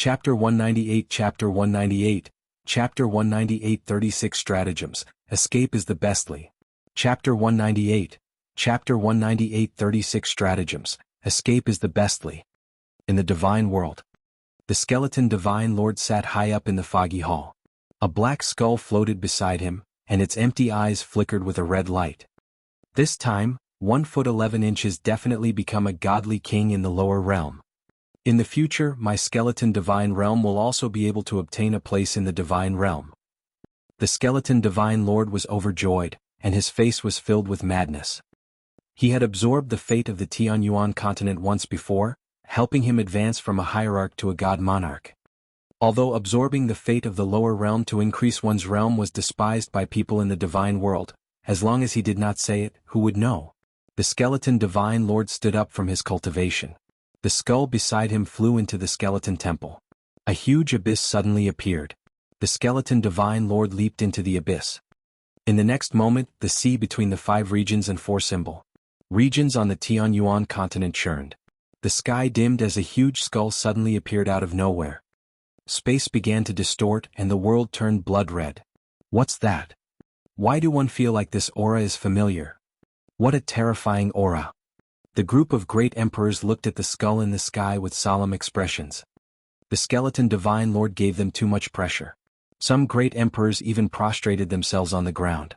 Chapter 198 Chapter 198 Chapter 198 36 Stratagems, Escape is the bestly. Chapter 198 Chapter 198 36 Stratagems, Escape is the bestly. In the Divine World. The skeleton Divine Lord sat high up in the foggy hall. A black skull floated beside him, and its empty eyes flickered with a red light. This time, 1 foot 11 inches definitely become a godly king in the lower realm. In the future, my skeleton Divine Realm will also be able to obtain a place in the Divine Realm. The skeleton Divine Lord was overjoyed, and his face was filled with madness. He had absorbed the fate of the Tianyuan continent once before, helping him advance from a hierarch to a god monarch. Although absorbing the fate of the lower realm to increase one's realm was despised by people in the Divine World, as long as he did not say it, who would know? The skeleton Divine Lord stood up from his cultivation. The skull beside him flew into the skeleton temple. A huge abyss suddenly appeared. The skeleton Divine Lord leaped into the abyss. In the next moment, the sea between the 5 regions and 4 symbol regions on the Tianyuan continent churned. The sky dimmed as a huge skull suddenly appeared out of nowhere. Space began to distort and the world turned blood red. What's that? Why do one feel like this aura is familiar? What a terrifying aura. The group of great emperors looked at the skull in the sky with solemn expressions. The skeleton Divine Lord gave them too much pressure. Some great emperors even prostrated themselves on the ground.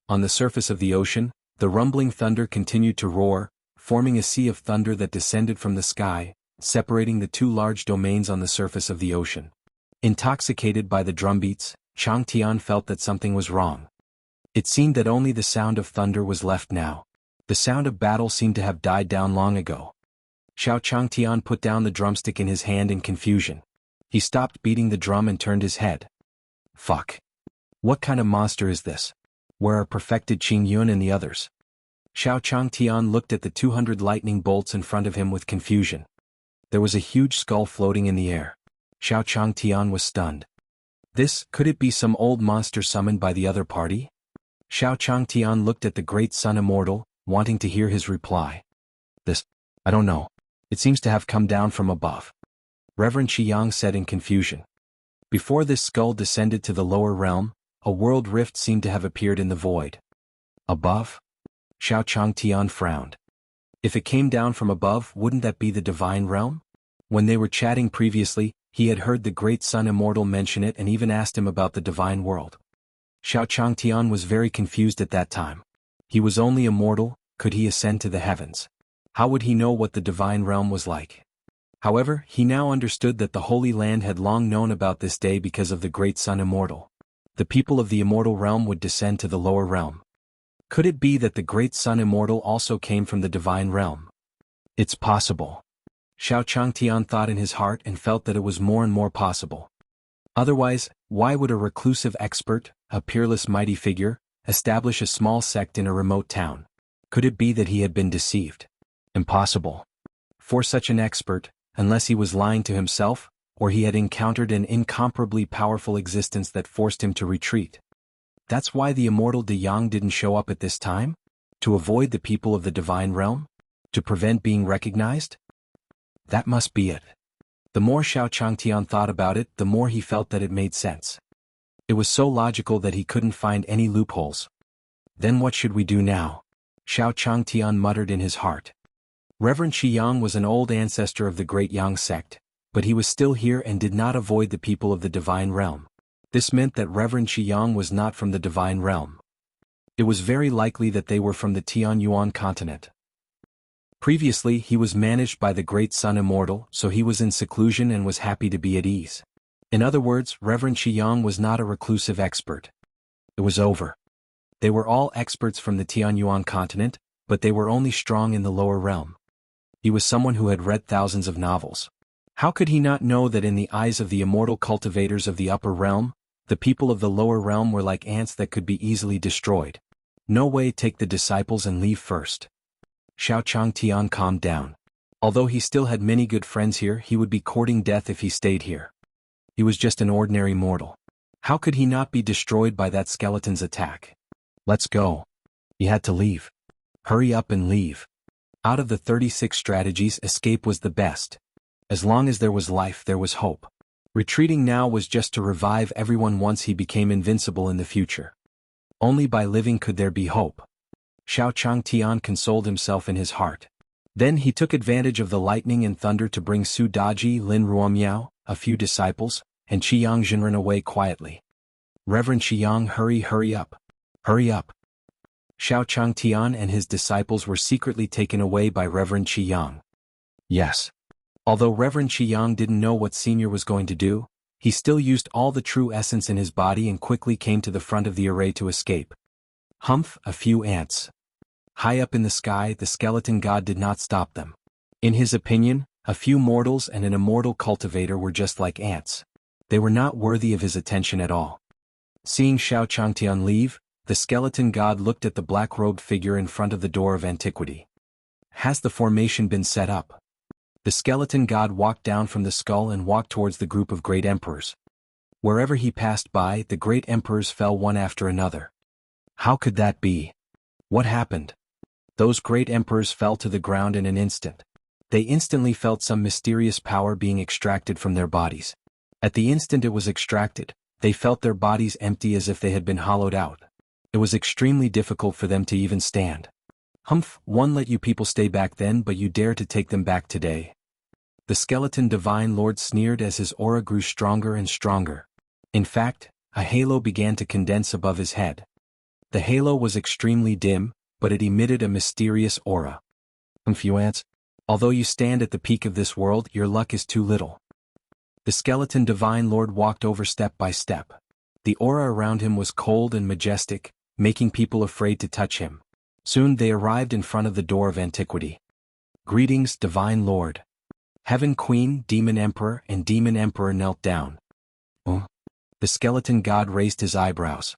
On the surface of the ocean, the rumbling thunder continued to roar, forming a sea of thunder that descended from the sky, separating the 2 large domains on the surface of the ocean. Intoxicated by the drumbeats, Chang Tian felt that something was wrong. It seemed that only the sound of thunder was left now. The sound of battle seemed to have died down long ago. Xiao Changtian put down the drumstick in his hand in confusion. He stopped beating the drum and turned his head. Fuck. What kind of monster is this? Where are perfected Qing Yun and the others? Xiao Changtian looked at the 200 lightning bolts in front of him with confusion. There was a huge skull floating in the air. Xiao Changtian was stunned. Could it be some old monster summoned by the other party? Xiao Changtian looked at the great Sun Immortal, wanting to hear his reply. I don't know. It seems to have come down from above. Reverend Shiyang said in confusion. Before this skull descended to the lower realm, a world rift seemed to have appeared in the void. Above? Xiao Changtian frowned. If it came down from above, wouldn't that be the Divine Realm? When they were chatting previously, he had heard the great Sun Immortal mention it and even asked him about the Divine World. Xiao Changtian was very confused at that time. He was only a mortal, could he ascend to the heavens? How would he know what the Divine Realm was like? However, he now understood that the Holy Land had long known about this day because of the great Sun Immortal. The people of the Immortal Realm would descend to the lower realm. Could it be that the great Sun Immortal also came from the Divine Realm? It's possible. Xiao Changtian thought in his heart and felt that it was more and more possible. Otherwise, why would a reclusive expert, a peerless mighty figure, establish a small sect in a remote town? Could it be that he had been deceived? Impossible. For such an expert, unless he was lying to himself, or he had encountered an incomparably powerful existence that forced him to retreat. That's why the immortal De Yang didn't show up at this time? To avoid the people of the Divine Realm? To prevent being recognized? That must be it. The more Xiao Changtian thought about it, the more he felt that it made sense. It was so logical that he couldn't find any loopholes. Then what should we do now? Xiao Changtian muttered in his heart. Reverend Shiyang was an old ancestor of the great Yang sect, but he was still here and did not avoid the people of the Divine Realm. This meant that Reverend Shiyang was not from the Divine Realm. It was very likely that they were from the Tianyuan continent. Previously he was managed by the great Sun Immortal, so he was in seclusion and was happy to be at ease. In other words, Reverend Shiyang was not a reclusive expert. It was over. They were all experts from the Tianyuan continent, but they were only strong in the lower realm. He was someone who had read thousands of novels. How could he not know that in the eyes of the immortal cultivators of the upper realm, the people of the lower realm were like ants that could be easily destroyed? No way, take the disciples and leave first. Xiao Changtian calmed down. Although he still had many good friends here, he would be courting death if he stayed here. He was just an ordinary mortal. How could he not be destroyed by that skeleton's attack? Let's go. He had to leave. Hurry up and leave. Out of the 36 strategies, escape was the best. As long as there was life, there was hope. Retreating now was just to revive everyone once he became invincible in the future. Only by living could there be hope. Xiao Changtian consoled himself in his heart. Then he took advantage of the lightning and thunder to bring Su Daji, Lin Ruomiao, a few disciples, and Qiyang Zhenren away quietly. Reverend Qiyang, hurry up. Hurry up. Xiao Changtian and his disciples were secretly taken away by Reverend Qiyang. Yes. Although Reverend Qiyang didn't know what Senior was going to do, he still used all the true essence in his body and quickly came to the front of the array to escape. Humph, a few ants. High up in the sky, the skeleton god did not stop them. In his opinion, a few mortals and an immortal cultivator were just like ants. They were not worthy of his attention at all. Seeing Xiao Changtian leave, the skeleton god looked at the black-robed figure in front of the door of antiquity. Has the formation been set up? The skeleton god walked down from the skull and walked towards the group of great emperors. Wherever he passed by, the great emperors fell one after another. How could that be? What happened? Those great emperors fell to the ground in an instant. They instantly felt some mysterious power being extracted from their bodies. At the instant it was extracted, they felt their bodies empty as if they had been hollowed out. It was extremely difficult for them to even stand. Humph, one let you people stay back then, but you dare to take them back today. The skeleton divine lord sneered as his aura grew stronger and stronger. In fact, a halo began to condense above his head. The halo was extremely dim, but it emitted a mysterious aura. You ants, although you stand at the peak of this world, your luck is too little. The skeleton divine lord walked over step by step. The aura around him was cold and majestic, making people afraid to touch him. Soon they arrived in front of the door of antiquity. Greetings, divine lord. Heaven Queen, Demon Emperor, and Demon Emperor knelt down. Oh. The skeleton god raised his eyebrows.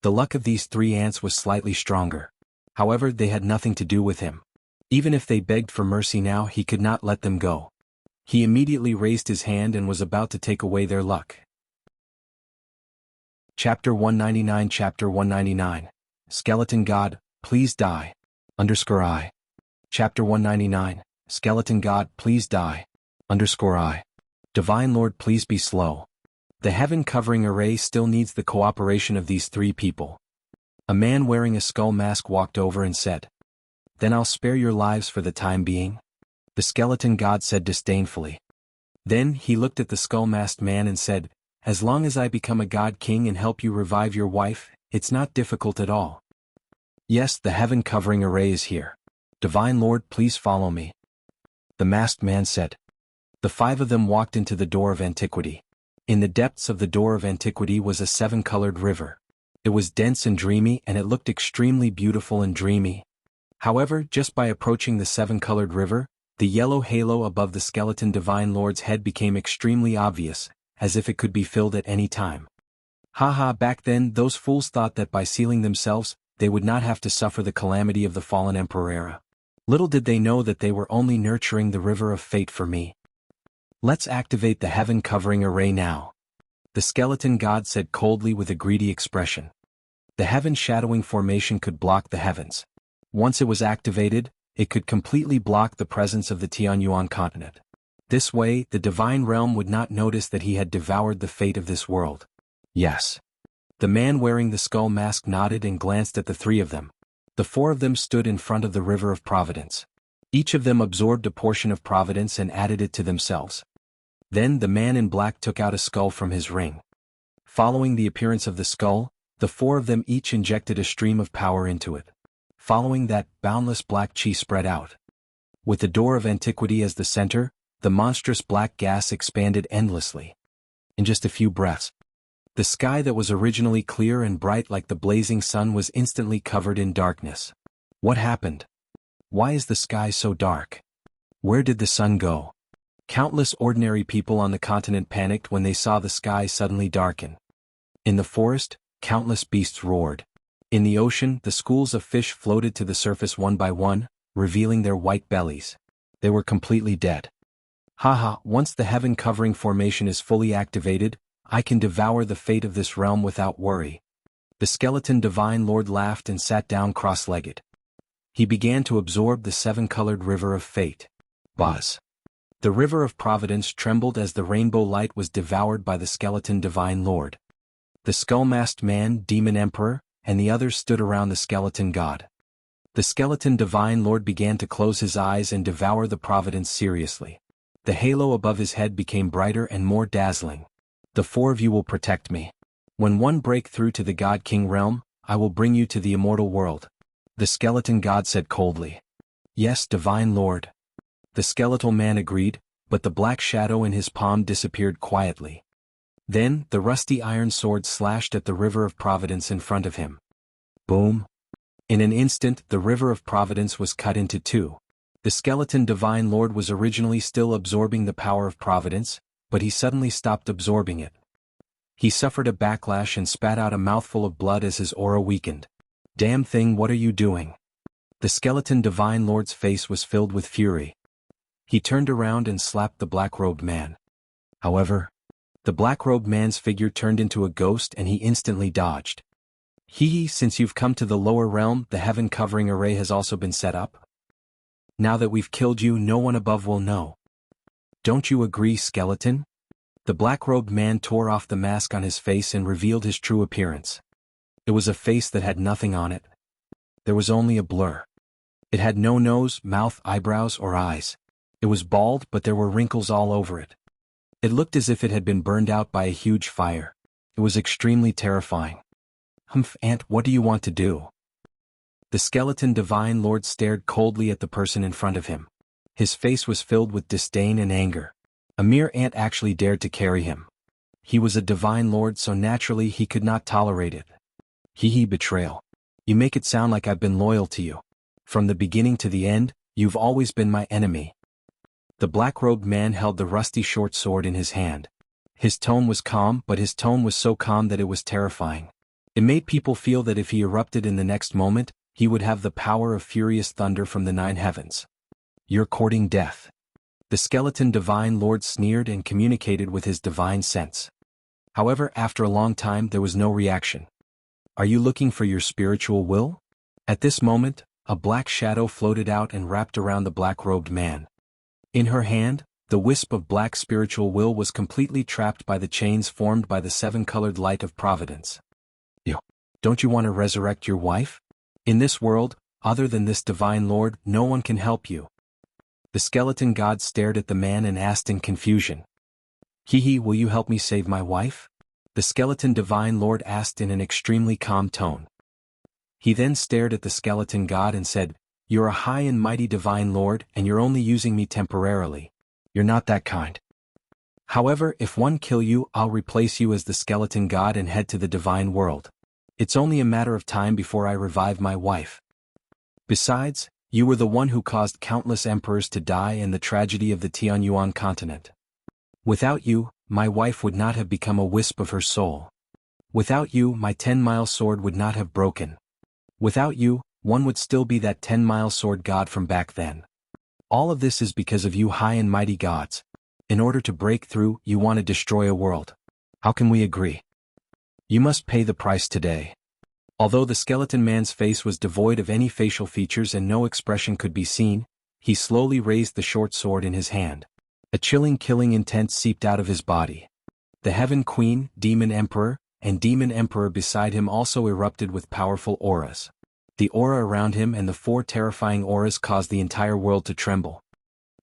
The luck of these three ants was slightly stronger. However, they had nothing to do with him. Even if they begged for mercy now, he could not let them go. He immediately raised his hand and was about to take away their luck. Chapter 199 Chapter 199 Skeleton God, please die. _I. Chapter 199 Skeleton God, please die. _I. Divine Lord, please be slow. The heaven-covering array still needs the cooperation of these three people. A man wearing a skull mask walked over and said, Then I'll spare your lives for the time being. The skeleton god said disdainfully. Then he looked at the skull-masked man and said, As long as I become a god king and help you revive your wife, it's not difficult at all. Yes, the heaven-covering array is here. Divine Lord, please follow me. The masked man said. The five of them walked into the door of antiquity. In the depths of the door of antiquity was a seven-colored river. It was dense and dreamy, and it looked extremely beautiful and dreamy. However, just by approaching the seven-colored river, the yellow halo above the skeleton divine lord's head became extremely obvious, as if it could be filled at any time. Haha, back then those fools thought that by sealing themselves, they would not have to suffer the calamity of the fallen emperor era. Little did they know that they were only nurturing the river of fate for me. Let's activate the heaven-covering array now. The skeleton god said coldly with a greedy expression. The heaven-shadowing formation could block the heavens. Once it was activated, it could completely block the presence of the Tianyuan continent. This way, the divine realm would not notice that he had devoured the fate of this world. Yes. The man wearing the skull mask nodded and glanced at the three of them. The four of them stood in front of the river of providence. Each of them absorbed a portion of providence and added it to themselves. Then the man in black took out a skull from his ring. Following the appearance of the skull, the four of them each injected a stream of power into it. Following that, boundless black chi spread out. With the door of antiquity as the center, the monstrous black gas expanded endlessly. In just a few breaths, the sky that was originally clear and bright like the blazing sun was instantly covered in darkness. What happened? Why is the sky so dark? Where did the sun go? Countless ordinary people on the continent panicked when they saw the sky suddenly darken. In the forest, countless beasts roared. In the ocean, the schools of fish floated to the surface one by one, revealing their white bellies. They were completely dead. Haha, once the heaven-covering formation is fully activated, I can devour the fate of this realm without worry. The skeleton divine lord laughed and sat down cross-legged. He began to absorb the seven-colored river of fate. Buzz. The river of providence trembled as the rainbow light was devoured by the skeleton divine lord. The skull-masked man, demon emperor, and the others stood around the skeleton god. The skeleton divine lord began to close his eyes and devour the providence seriously. The halo above his head became brighter and more dazzling. The four of you will protect me. When one break through to the God-King realm, I will bring you to the immortal world. The skeleton god said coldly. Yes, divine lord. The skeletal man agreed, but the black shadow in his palm disappeared quietly. Then, the rusty iron sword slashed at the river of providence in front of him. Boom! In an instant, the river of providence was cut into two. The skeleton divine lord was originally still absorbing the power of providence, but he suddenly stopped absorbing it. He suffered a backlash and spat out a mouthful of blood as his aura weakened. Damn thing, what are you doing? The skeleton divine lord's face was filled with fury. He turned around and slapped the black-robed man. However, the black-robed man's figure turned into a ghost and he instantly dodged. Hee, since you've come to the lower realm, the heaven-covering array has also been set up. Now that we've killed you, no one above will know. Don't you agree, skeleton? The black-robed man tore off the mask on his face and revealed his true appearance. It was a face that had nothing on it. There was only a blur. It had no nose, mouth, eyebrows, or eyes. It was bald, but there were wrinkles all over it. It looked as if it had been burned out by a huge fire. It was extremely terrifying. Humph, Ant, what do you want to do? The skeleton divine lord stared coldly at the person in front of him. His face was filled with disdain and anger. A mere ant actually dared to carry him. He was a divine lord, so naturally he could not tolerate it. Hee, betrayal. You make it sound like I've been loyal to you. From the beginning to the end, you've always been my enemy. The black-robed man held the rusty short sword in his hand. His tone was calm, but his tone was so calm that it was terrifying. It made people feel that if he erupted in the next moment, he would have the power of furious thunder from the 9 heavens. You're courting death. The skeleton divine lord sneered and communicated with his divine sense. However, after a long time there was no reaction. Are you looking for your spiritual will? At this moment, a black shadow floated out and wrapped around the black-robed man. In her hand, the wisp of black spiritual will was completely trapped by the chains formed by the 7-colored light of providence. Don't you want to resurrect your wife? In this world, other than this divine lord, no one can help you. The skeleton god stared at the man and asked in confusion. Hee, will you help me save my wife? The skeleton divine lord asked in an extremely calm tone. He then stared at the skeleton god and said, You're a high and mighty divine lord and you're only using me temporarily. You're not that kind. However, if one kill you, I'll replace you as the skeleton god and head to the divine world. It's only a matter of time before I revive my wife. Besides, you were the one who caused countless emperors to die in the tragedy of the Tianyuan continent. Without you, my wife would not have become a wisp of her soul. Without you, my 10-mile sword would not have broken. Without you, one would still be that 10-mile sword god from back then. All of this is because of you high and mighty gods. In order to break through, you want to destroy a world. How can we agree? You must pay the price today. Although the skeleton man's face was devoid of any facial features and no expression could be seen, he slowly raised the short sword in his hand. A chilling killing intent seeped out of his body. The Heaven Queen, Demon Emperor, and Demon Emperor beside him also erupted with powerful auras. The aura around him and the 4 terrifying auras caused the entire world to tremble.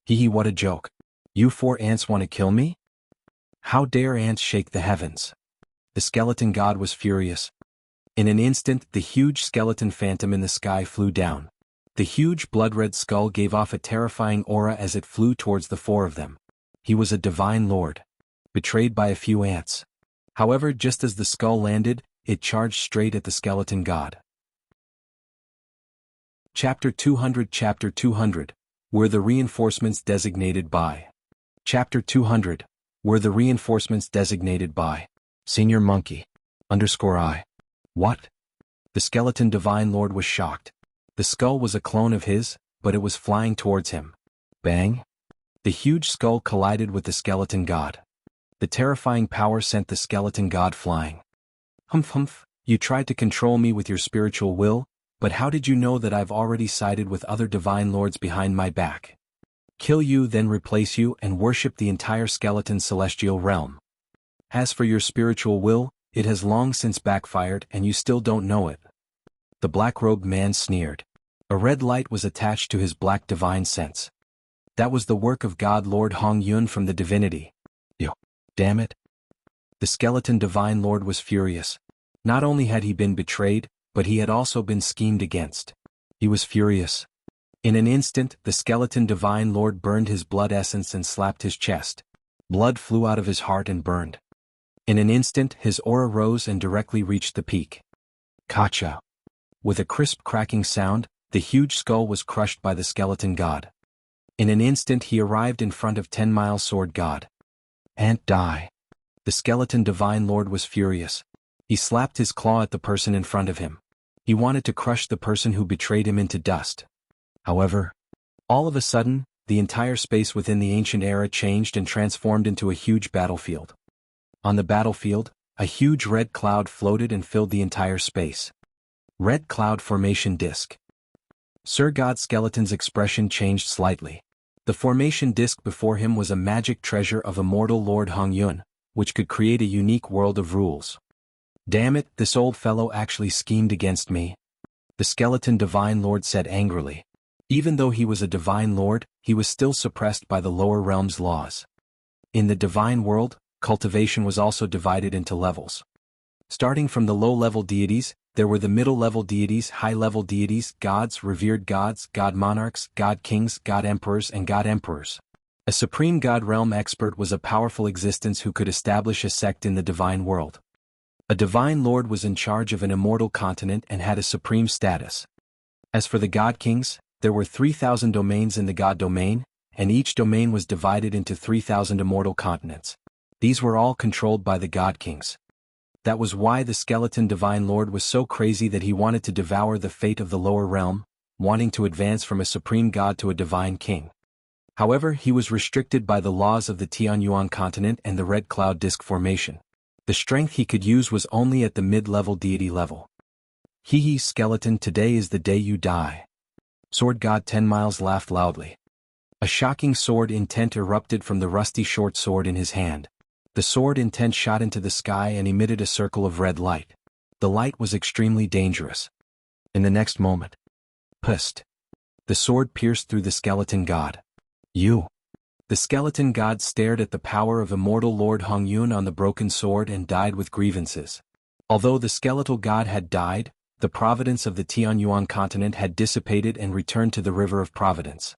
Hee, what a joke. You 4 ants want to kill me? How dare ants shake the heavens? The skeleton god was furious. In an instant, the huge skeleton phantom in the sky flew down. The huge blood-red skull gave off a terrifying aura as it flew towards the 4 of them. He was a divine lord, betrayed by a few ants. However, just as the skull landed, it charged straight at the skeleton god. Chapter 200 Were the reinforcements designated by. Chapter 200 Were the reinforcements designated by. Senior Monkey. _I. What? The skeleton divine lord was shocked. The skull was a clone of his, but it was flying towards him. Bang! The huge skull collided with the skeleton god. The terrifying power sent the skeleton god flying. Humph, you tried to control me with your spiritual will, but how did you know that I've already sided with other divine lords behind my back? kill you then replace you and worship the entire skeleton celestial realm. As for your spiritual will, it has long since backfired and you still don't know it. The black-robed man sneered. A red light was attached to his black divine sense. That was the work of God Lord Hong Yun from the divinity. Yo, damn it. The skeleton divine lord was furious. Not only had he been betrayed, but he had also been schemed against. He was furious. In an instant, the skeleton divine lord burned his blood essence and slapped his chest. Blood flew out of his heart and burned. In an instant, his aura rose and directly reached the peak. Kacha. With a crisp cracking sound, the huge skull was crushed by the skeleton god. In an instant he arrived in front of 10-Mile Sword God. And die. The skeleton divine lord was furious. He slapped his claw at the person in front of him. He wanted to crush the person who betrayed him into dust. However, all of a sudden, the entire space within the ancient era changed and transformed into a huge battlefield. On the battlefield, a huge red cloud floated and filled the entire space. Red Cloud Formation Disk. Sir God Skeleton's expression changed slightly. The formation disk before him was a magic treasure of immortal Lord Hong Yun, which could create a unique world of rules. Damn it, this old fellow actually schemed against me. The skeleton divine lord said angrily. Even though he was a divine lord, he was still suppressed by the lower realm's laws. In the divine world, cultivation was also divided into levels. Starting from the low-level deities, there were the middle-level deities, high-level deities, gods, revered gods, god monarchs, god kings, god emperors, and god emperors. A supreme god realm expert was a powerful existence who could establish a sect in the divine world. A divine lord was in charge of an immortal continent and had a supreme status. As for the god kings, there were 3,000 domains in the god domain, and each domain was divided into 3,000 immortal continents. These were all controlled by the god kings. That was why the skeleton divine lord was so crazy that he wanted to devour the fate of the lower realm, wanting to advance from a supreme god to a divine king. However, he was restricted by the laws of the Tianyuan continent and the red cloud disk formation. The strength he could use was only at the mid-level deity level. Hee skeleton, today is the day you die. Sword God 10 Miles laughed loudly. A shocking sword intent erupted from the rusty short sword in his hand. The sword intent shot into the sky and emitted a circle of red light. The light was extremely dangerous. In the next moment, pust. The sword pierced through the skeleton god. You. The skeleton god stared at the power of immortal Lord Hong Yun on the broken sword and died with grievances. Although the skeletal god had died, the providence of the Tianyuan continent had dissipated and returned to the river of providence.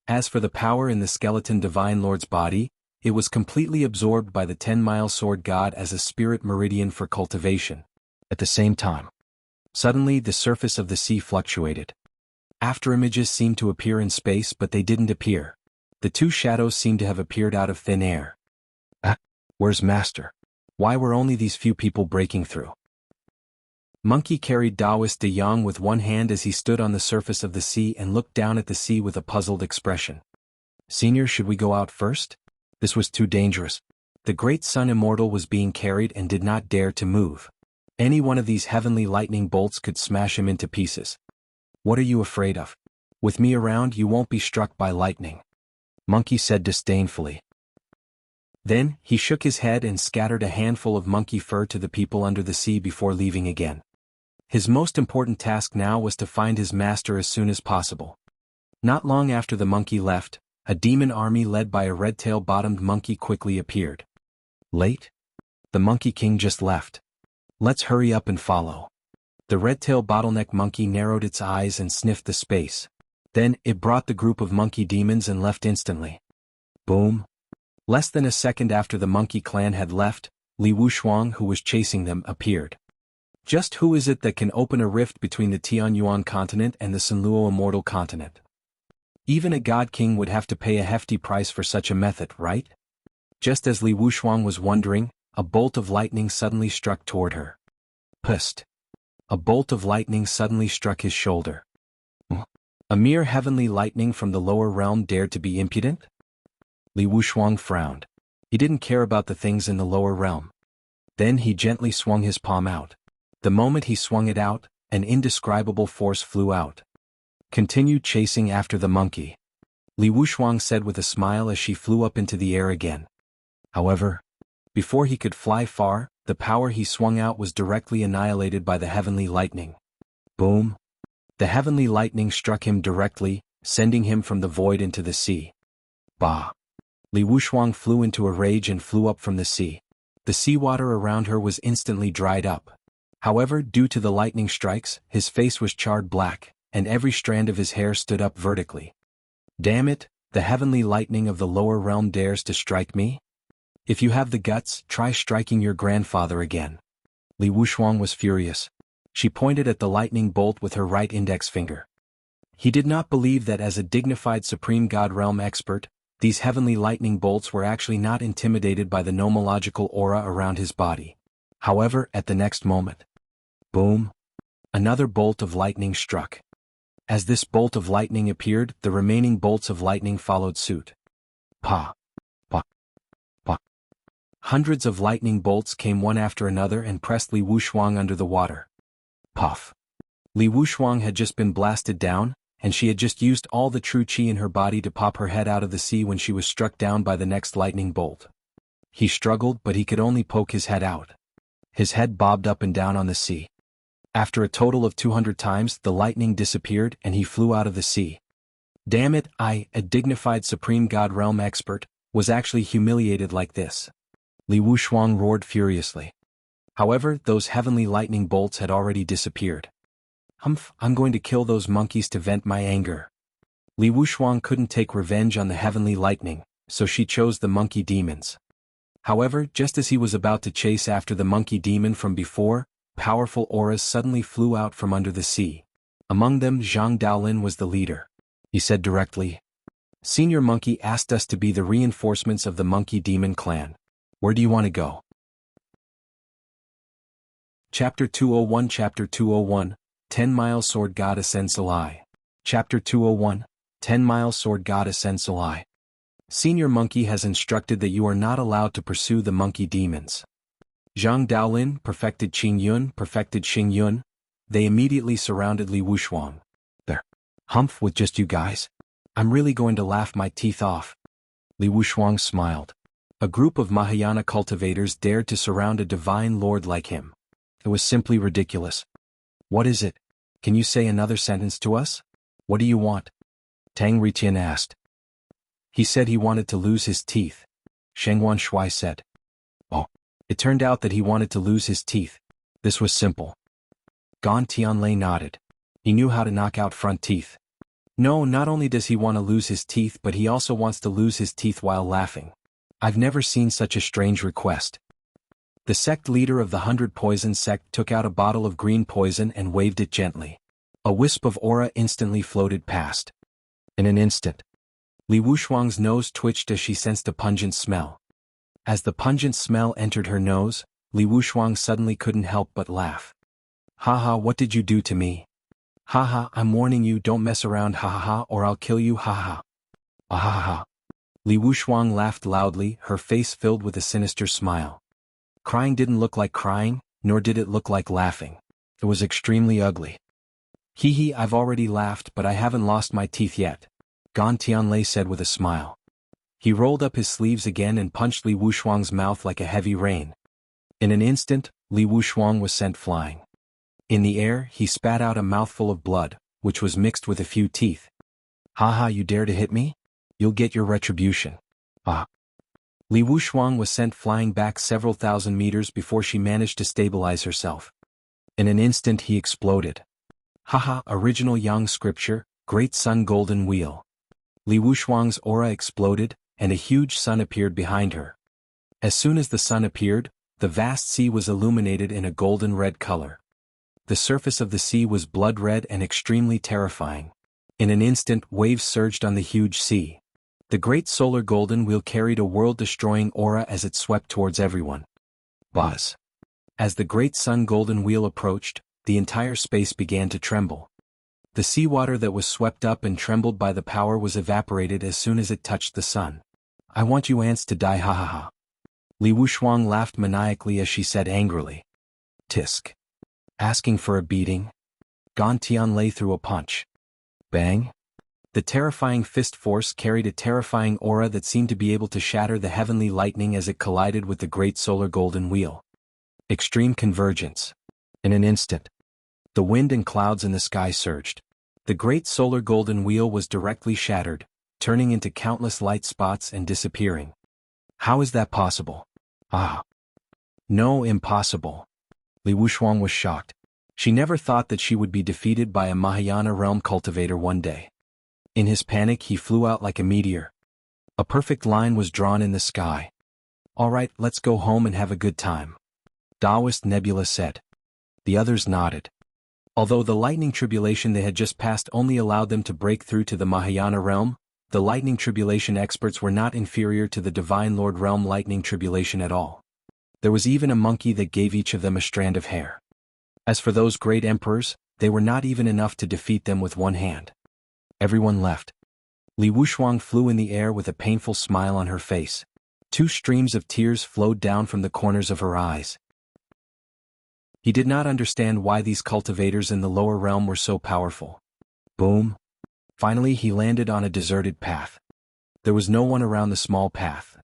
As for the power in the skeleton divine lord's body, it was completely absorbed by the 10-Mile Sword God as a spirit meridian for cultivation. At the same time, suddenly the surface of the sea fluctuated. Afterimages seemed to appear in space, but they didn't appear. The two shadows seemed to have appeared out of thin air. Where's Master? Why were only these few people breaking through? Monkey carried Taoist De Yang with one hand as he stood on the surface of the sea and looked down at the sea with a puzzled expression. Senior, should we go out first? This was too dangerous. The great sun immortal was being carried and did not dare to move. Any one of these heavenly lightning bolts could smash him into pieces. What are you afraid of? With me around you won't be struck by lightning. Monkey said disdainfully. Then, he shook his head and scattered a handful of monkey fur to the people under the sea before leaving again. His most important task now was to find his master as soon as possible. Not long after the monkey left, a demon army led by a red-tail-bottomed monkey quickly appeared. Late? The Monkey King just left. Let's hurry up and follow. The red-tail bottleneck monkey narrowed its eyes and sniffed the space. Then, it brought the group of monkey demons and left instantly. Boom. Less than a second after the monkey clan had left, Li Wushuang, who was chasing them, appeared. Just who is it that can open a rift between the Tianyuan continent and the Sanluo immortal continent? Even a god king would have to pay a hefty price for such a method, right? Just as Li Wushuang was wondering, a bolt of lightning suddenly struck toward her. Pust. A bolt of lightning suddenly struck his shoulder. A mere heavenly lightning from the lower realm dared to be impudent? Li Wushuang frowned. He didn't care about the things in the lower realm. Then he gently swung his palm out. The moment he swung it out, an indescribable force flew out. Continued chasing after the monkey. Li Wuxuang said with a smile as she flew up into the air again. However, before he could fly far, the power he swung out was directly annihilated by the heavenly lightning. Boom! The heavenly lightning struck him directly, sending him from the void into the sea. Bah! Li Wuxuang flew into a rage and flew up from the sea. The seawater around her was instantly dried up. However, due to the lightning strikes, his face was charred black, and every strand of his hair stood up vertically. Damn it, the heavenly lightning of the lower realm dares to strike me? If you have the guts, try striking your grandfather again. Li Wuxuang was furious. She pointed at the lightning bolt with her right index finger. He did not believe that as a dignified supreme god realm expert, these heavenly lightning bolts were actually not intimidated by the nomological aura around his body. However, at the next moment, boom! Another bolt of lightning struck. As this bolt of lightning appeared, the remaining bolts of lightning followed suit. Pa! Pa! Pa! Hundreds of lightning bolts came one after another and pressed Li Wuxuang under the water. Puff! Li Wuxuang had just been blasted down, and she had just used all the true chi in her body to pop her head out of the sea when she was struck down by the next lightning bolt. He struggled, but he could only poke his head out. His head bobbed up and down on the sea. After a total of 200 times, the lightning disappeared and he flew out of the sea. Damn it, I, a dignified supreme god realm expert, was actually humiliated like this. Li Wuxuang roared furiously. However, those heavenly lightning bolts had already disappeared. Humph, I'm going to kill those monkeys to vent my anger. Li Wuxuang couldn't take revenge on the heavenly lightning, so she chose the monkey demons. However, just as he was about to chase after the monkey demon from before, powerful auras suddenly flew out from under the sea. Among them, Zhang Daolin was the leader. He said directly, "Senior Monkey asked us to be the reinforcements of the monkey demon clan. Where do you want to go?" Chapter 201 Chapter 201, 10-Mile Sword God Ascends Solai. Chapter 201, 10-Mile Sword God Ascends Solai. Senior Monkey has instructed that you are not allowed to pursue the monkey demons. Zhang Daolin, perfected Qing Yun, perfected Xing Yun. They immediately surrounded Li Wuxuang. There. Humph, with just you guys? I'm really going to laugh my teeth off. Li Wuxuang smiled. A group of Mahayana cultivators dared to surround a divine lord like him. It was simply ridiculous. What is it? Can you say another sentence to us? What do you want? Tang Ritian asked. He said he wanted to lose his teeth. Shengwan Shui said. Oh. It turned out that he wanted to lose his teeth. This was simple. Gan Tianlei nodded. He knew how to knock out front teeth. No, not only does he want to lose his teeth, but he also wants to lose his teeth while laughing. I've never seen such a strange request. The sect leader of the 100 Poison sect took out a bottle of green poison and waved it gently. A wisp of aura instantly floated past. In an instant, Li Wuxuang's nose twitched as she sensed a pungent smell. As the pungent smell entered her nose, Li Wuxuang suddenly couldn't help but laugh. Haha, what did you do to me? Haha, I'm warning you, don't mess around, haha, or I'll kill you, haha. Ahaha. Li Wuxuang laughed loudly, her face filled with a sinister smile. Crying didn't look like crying, nor did it look like laughing. It was extremely ugly. Hee hee, I've already laughed, but I haven't lost my teeth yet, Gan Tianlei said with a smile. He rolled up his sleeves again and punched Li Wuxuang's mouth like a heavy rain. In an instant, Li Wuxuang was sent flying. In the air, he spat out a mouthful of blood, which was mixed with a few teeth. Haha, you dare to hit me? You'll get your retribution. Ah. Li Wuxuang was sent flying back several thousand meters before she managed to stabilize herself. In an instant he exploded. Haha, original Yang scripture, Great Sun Golden Wheel. Li Wuxuang's aura exploded, and a huge sun appeared behind her. As soon as the sun appeared, the vast sea was illuminated in a golden red color. The surface of the sea was blood red and extremely terrifying. In an instant, waves surged on the huge sea. The great solar golden wheel carried a world-destroying aura as it swept towards everyone. Buzz. As the great sun golden wheel approached, the entire space began to tremble. The seawater that was swept up and trembled by the power was evaporated as soon as it touched the sun. I want you ants to die, ha ha ha. Li Wuxuang laughed maniacally as she said angrily. Tisk. Asking for a beating? Gan Tianlei threw a punch. Bang. The terrifying fist force carried a terrifying aura that seemed to be able to shatter the heavenly lightning as it collided with the great solar golden wheel. Extreme convergence. In an instant, the wind and clouds in the sky surged. The great solar golden wheel was directly shattered, turning into countless light spots and disappearing. How is that possible? Ah. No, impossible. Li Wuxuang was shocked. She never thought that she would be defeated by a Mahayana realm cultivator one day. In his panic, he flew out like a meteor. A perfect line was drawn in the sky. All right, let's go home and have a good time, Taoist Nebula said. The others nodded. Although the lightning tribulation they had just passed only allowed them to break through to the Mahayana realm, the lightning tribulation experts were not inferior to the Divine Lord realm lightning tribulation at all. There was even a monkey that gave each of them a strand of hair. As for those great emperors, they were not even enough to defeat them with one hand. Everyone left. Li Wuxuang flew in the air with a painful smile on her face. 2 streams of tears flowed down from the corners of her eyes. He did not understand why these cultivators in the lower realm were so powerful. Boom. Finally he landed on a deserted path. There was no one around the small path.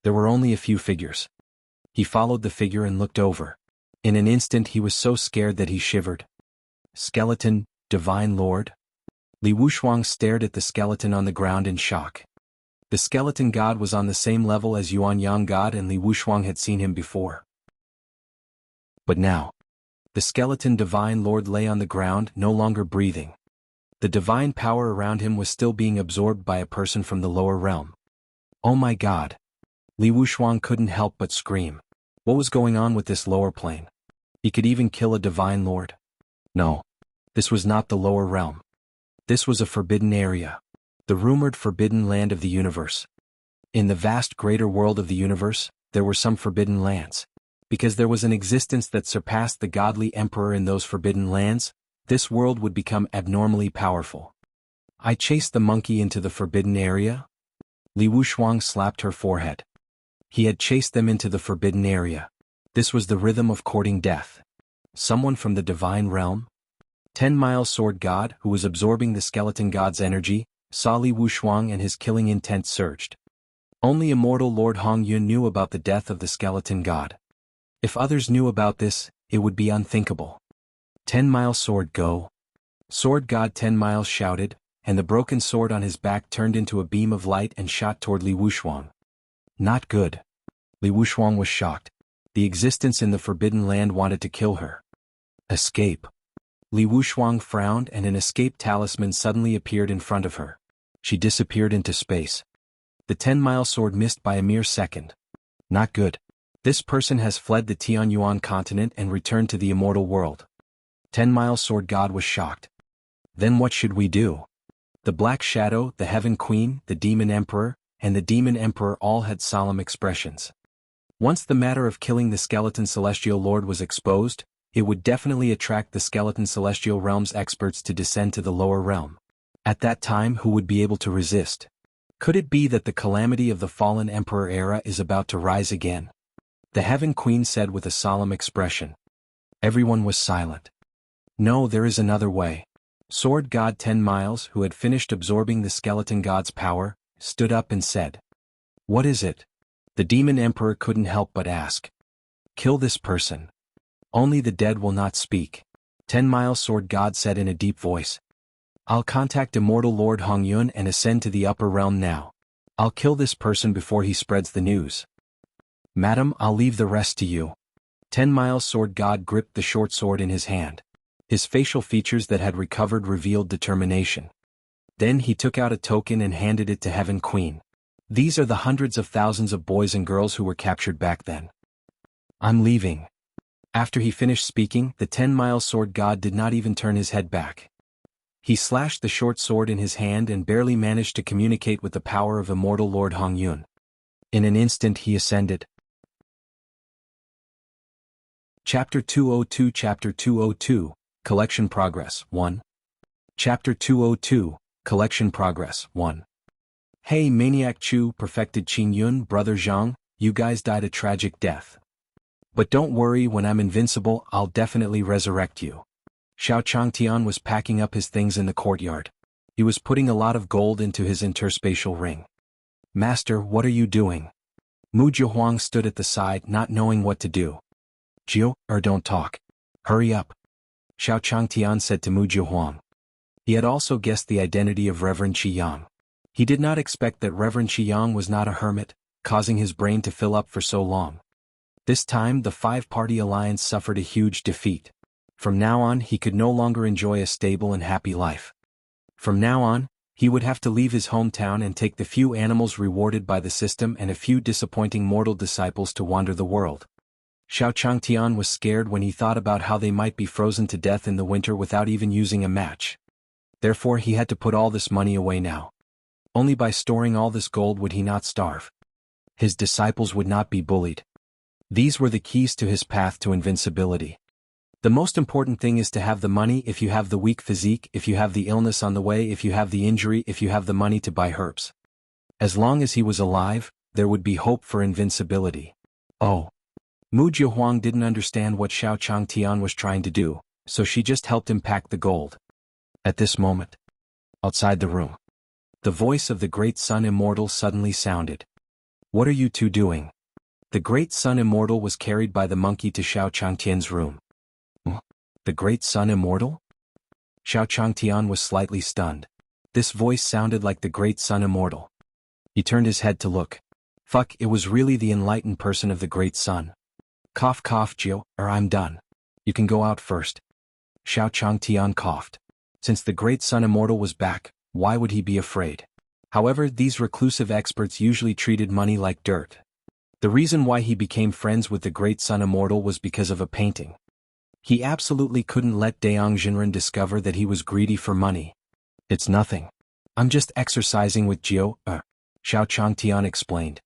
There were only a few figures. He followed the figure and looked over. In an instant he was so scared that he shivered. Skeleton, Divine Lord? Li Wuxuang stared at the skeleton on the ground in shock. The skeleton god was on the same level as Yuan Yang God, and Li Wuxuang had seen him before. But now, the skeleton Divine Lord lay on the ground, no longer breathing. The divine power around him was still being absorbed by a person from the lower realm. Oh my God! Li Wuxuang couldn't help but scream. What was going on with this lower plane? He could even kill a Divine Lord? No. This was not the lower realm. This was a forbidden area. The rumored forbidden land of the universe. In the vast greater world of the universe, there were some forbidden lands. Because there was an existence that surpassed the godly emperor in those forbidden lands, this world would become abnormally powerful. I chased the monkey into the forbidden area? Li Wuxuang slapped her forehead. He had chased them into the forbidden area. This was the rhythm of courting death. Someone from the divine realm? 10-Mile Sword God, who was absorbing the skeleton god's energy, saw Li Wuxuang and his killing intent surged. Only immortal Lord Hongyun knew about the death of the skeleton god. If others knew about this, it would be unthinkable. 10-Mile Sword go! Sword God 10 Miles shouted, and the broken sword on his back turned into a beam of light and shot toward Li Wuxuang. Not good. Li Wuxuang was shocked. The existence in the forbidden land wanted to kill her. Escape. Li Wuxuang frowned, and an escape talisman suddenly appeared in front of her. She disappeared into space. The 10-Mile Sword missed by a mere second. Not good. This person has fled the Tianyuan continent and returned to the immortal world. 10-Mile Sword God was shocked. Then what should we do? The Black Shadow, the Heaven Queen, the Demon Emperor, and the Demon Emperor all had solemn expressions. Once the matter of killing the skeleton Celestial Lord was exposed, it would definitely attract the skeleton Celestial Realm's experts to descend to the lower realm. At that time, who would be able to resist? Could it be that the calamity of the fallen Emperor era is about to rise again? The Heaven Queen said with a solemn expression. Everyone was silent. No, there is another way. Sword God 10 Miles, who had finished absorbing the skeleton god's power, stood up and said. What is it? The Demon Emperor couldn't help but ask. Kill this person. Only the dead will not speak. 10-Mile Sword God said in a deep voice. I'll contact immortal Lord Hongyun and ascend to the upper realm now. I'll kill this person before he spreads the news. Madam, I'll leave the rest to you. 10-Mile Sword God gripped the short sword in his hand. His facial features that had recovered revealed determination. Then he took out a token and handed it to Heaven Queen. These are the hundreds of thousands of boys and girls who were captured back then. I'm leaving. After he finished speaking, the 10-Mile Sword God did not even turn his head back. He slashed the short sword in his hand and barely managed to communicate with the power of immortal Lord Hongyun. In an instant he ascended. Chapter 202 Chapter 202, Collection Progress 1. Chapter 202, Collection Progress 1. Hey Maniac Chu, perfected Qing Yun, brother Zhang, you guys died a tragic death. But don't worry, when I'm invincible, I'll definitely resurrect you. Xiao Changtian was packing up his things in the courtyard. He was putting a lot of gold into his interspatial ring. Master, what are you doing? Mu Jiahuang stood at the side, not knowing what to do. Jiu, don't talk. Hurry up. Xiao Changtian said to Mu Jiahuang. He had also guessed the identity of Reverend Qiyang. He did not expect that Reverend Qiyang was not a hermit, causing his brain to fill up for so long. This time the five-party alliance suffered a huge defeat. From now on he could no longer enjoy a stable and happy life. From now on, he would have to leave his hometown and take the few animals rewarded by the system and a few disappointing mortal disciples to wander the world. Xiao Changtian was scared when he thought about how they might be frozen to death in the winter without even using a match. Therefore he had to put all this money away now. Only by storing all this gold would he not starve. His disciples would not be bullied. These were the keys to his path to invincibility. The most important thing is to have the money if you have the weak physique, if you have the illness on the way, if you have the injury, if you have the money to buy herbs. As long as he was alive, there would be hope for invincibility. Oh. Mu Jiahuang didn't understand what Xiao Changtian was trying to do, so she just helped him pack the gold. At this moment, outside the room, the voice of the Great Sun Immortal suddenly sounded. What are you two doing? The Great Sun Immortal was carried by the monkey to Xiao Changtian's room. The Great Sun Immortal? Xiao Changtian was slightly stunned. This voice sounded like the Great Sun Immortal. He turned his head to look. Fuck, it was really the enlightened person of the Great Sun. Cough cough Jiu, I'm done. You can go out first. Xiao Changtian coughed. Since the Great Sun Immortal was back, why would he be afraid? However, these reclusive experts usually treated money like dirt. The reason why he became friends with the Great Sun Immortal was because of a painting. He absolutely couldn't let Dayang Jinren discover that he was greedy for money. It's nothing. I'm just exercising with Jiu, Xiao Changtian explained.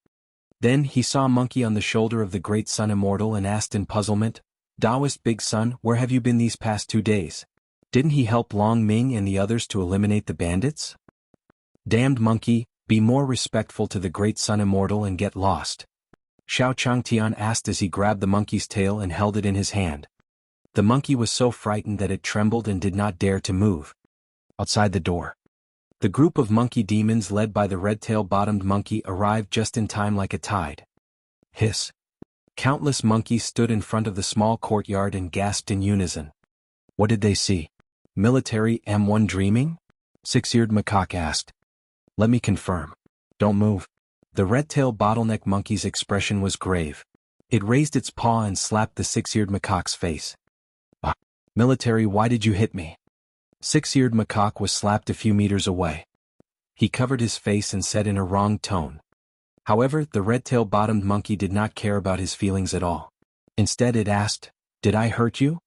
Then he saw a monkey on the shoulder of the Great Sun Immortal and asked in puzzlement, Taoist Big Sun, where have you been these past 2 days? Didn't he help Long Ming and the others to eliminate the bandits? Damned monkey, be more respectful to the Great Sun Immortal and get lost. Xiao Changtian asked as he grabbed the monkey's tail and held it in his hand. The monkey was so frightened that it trembled and did not dare to move. Outside the door, the group of monkey demons led by the red-tail-bottomed monkey arrived just in time like a tide. Hiss. Countless monkeys stood in front of the small courtyard and gasped in unison. What did they see? Military M1 dreaming? Six-eared macaque asked. Let me confirm. Don't move. The red-tailed bottleneck monkey's expression was grave. It raised its paw and slapped the six-eared macaque's face. Military, why did you hit me? Six-eared macaque was slapped a few meters away. He covered his face and said in a wrong tone. However, the red-tail-bottomed monkey did not care about his feelings at all. Instead it asked, Did I hurt you?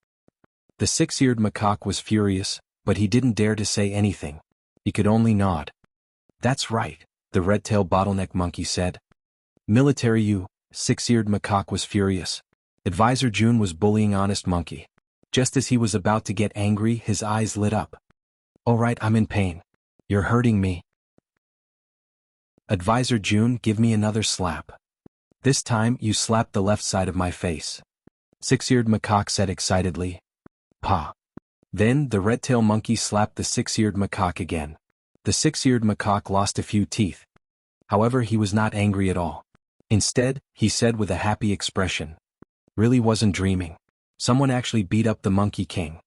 The six-eared macaque was furious, but he didn't dare to say anything. He could only nod. That's right, the red-tailed bottleneck monkey said. Military you, six-eared macaque was furious. Advisor June was bullying Honest Monkey. Just as he was about to get angry, his eyes lit up. All right, I'm in pain. You're hurting me. Advisor June, give me another slap. This time, you slapped the left side of my face. Six-eared macaque said excitedly. Pa. Then, the red-tailed monkey slapped the six-eared macaque again. The six-eared macaque lost a few teeth. However, he was not angry at all. Instead, he said with a happy expression. Really wasn't dreaming. Someone actually beat up the Monkey King.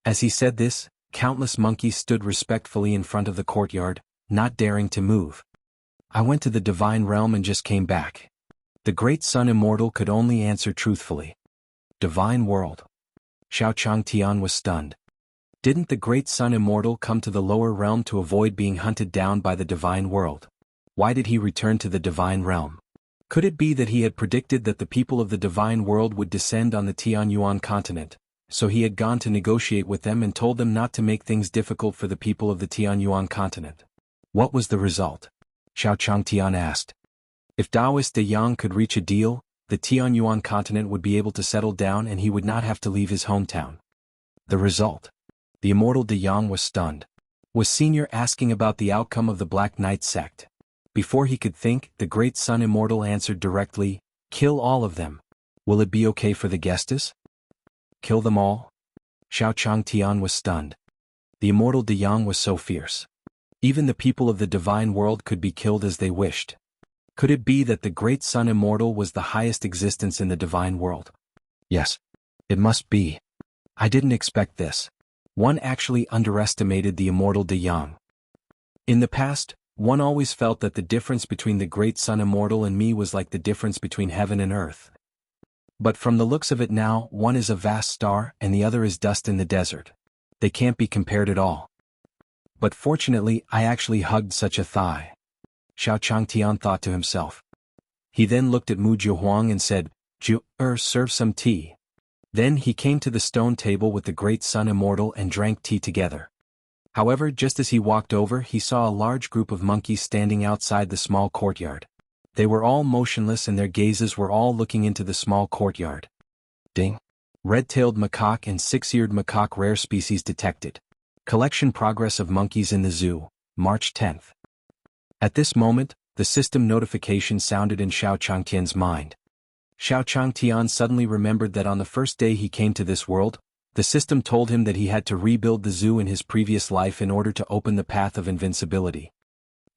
As he said this, countless monkeys stood respectfully in front of the courtyard, not daring to move. I went to the divine realm and just came back. The Great Sun Immortal could only answer truthfully. Divine world. Xiao Changtian was stunned. Didn't the Great Sun Immortal come to the lower realm to avoid being hunted down by the divine world? Why did he return to the divine realm? Could it be that he had predicted that the people of the divine world would descend on the Tianyuan continent, so he had gone to negotiate with them and told them not to make things difficult for the people of the Tianyuan continent? What was the result? Xiao Changtian asked. If Taoist De Yang could reach a deal, the Tianyuan continent would be able to settle down and he would not have to leave his hometown. The result? The immortal De Yang was stunned. Was Senior asking about the outcome of the Black Knight sect? Before he could think, the Great Sun Immortal answered directly, Kill all of them. Will it be okay for the guestes? Kill them all? Xiao Changtian was stunned. The immortal De Yang was so fierce. Even the people of the divine world could be killed as they wished. Could it be that the great Sun Immortal was the highest existence in the divine world? Yes. It must be. I didn't expect this. One actually underestimated the immortal De Yang. In the past, one always felt that the difference between the great Sun Immortal and me was like the difference between heaven and earth. But from the looks of it now, one is a vast star and the other is dust in the desert. They can't be compared at all. But fortunately, I actually hugged such a thigh. Xiao Changtian thought to himself. He then looked at Mu Jiahuang and said, serve some tea. Then he came to the stone table with the great Sun Immortal and drank tea together. However, just as he walked over, he saw a large group of monkeys standing outside the small courtyard. They were all motionless and their gazes were all looking into the small courtyard. Ding. Red-tailed macaque and six-eared macaque rare species detected. Collection progress of monkeys in the zoo, March 10th. At this moment, the system notification sounded in Xiao Changtian's mind. Xiao Changtian suddenly remembered that on the first day he came to this world, the system told him that he had to rebuild the zoo in his previous life in order to open the path of invincibility.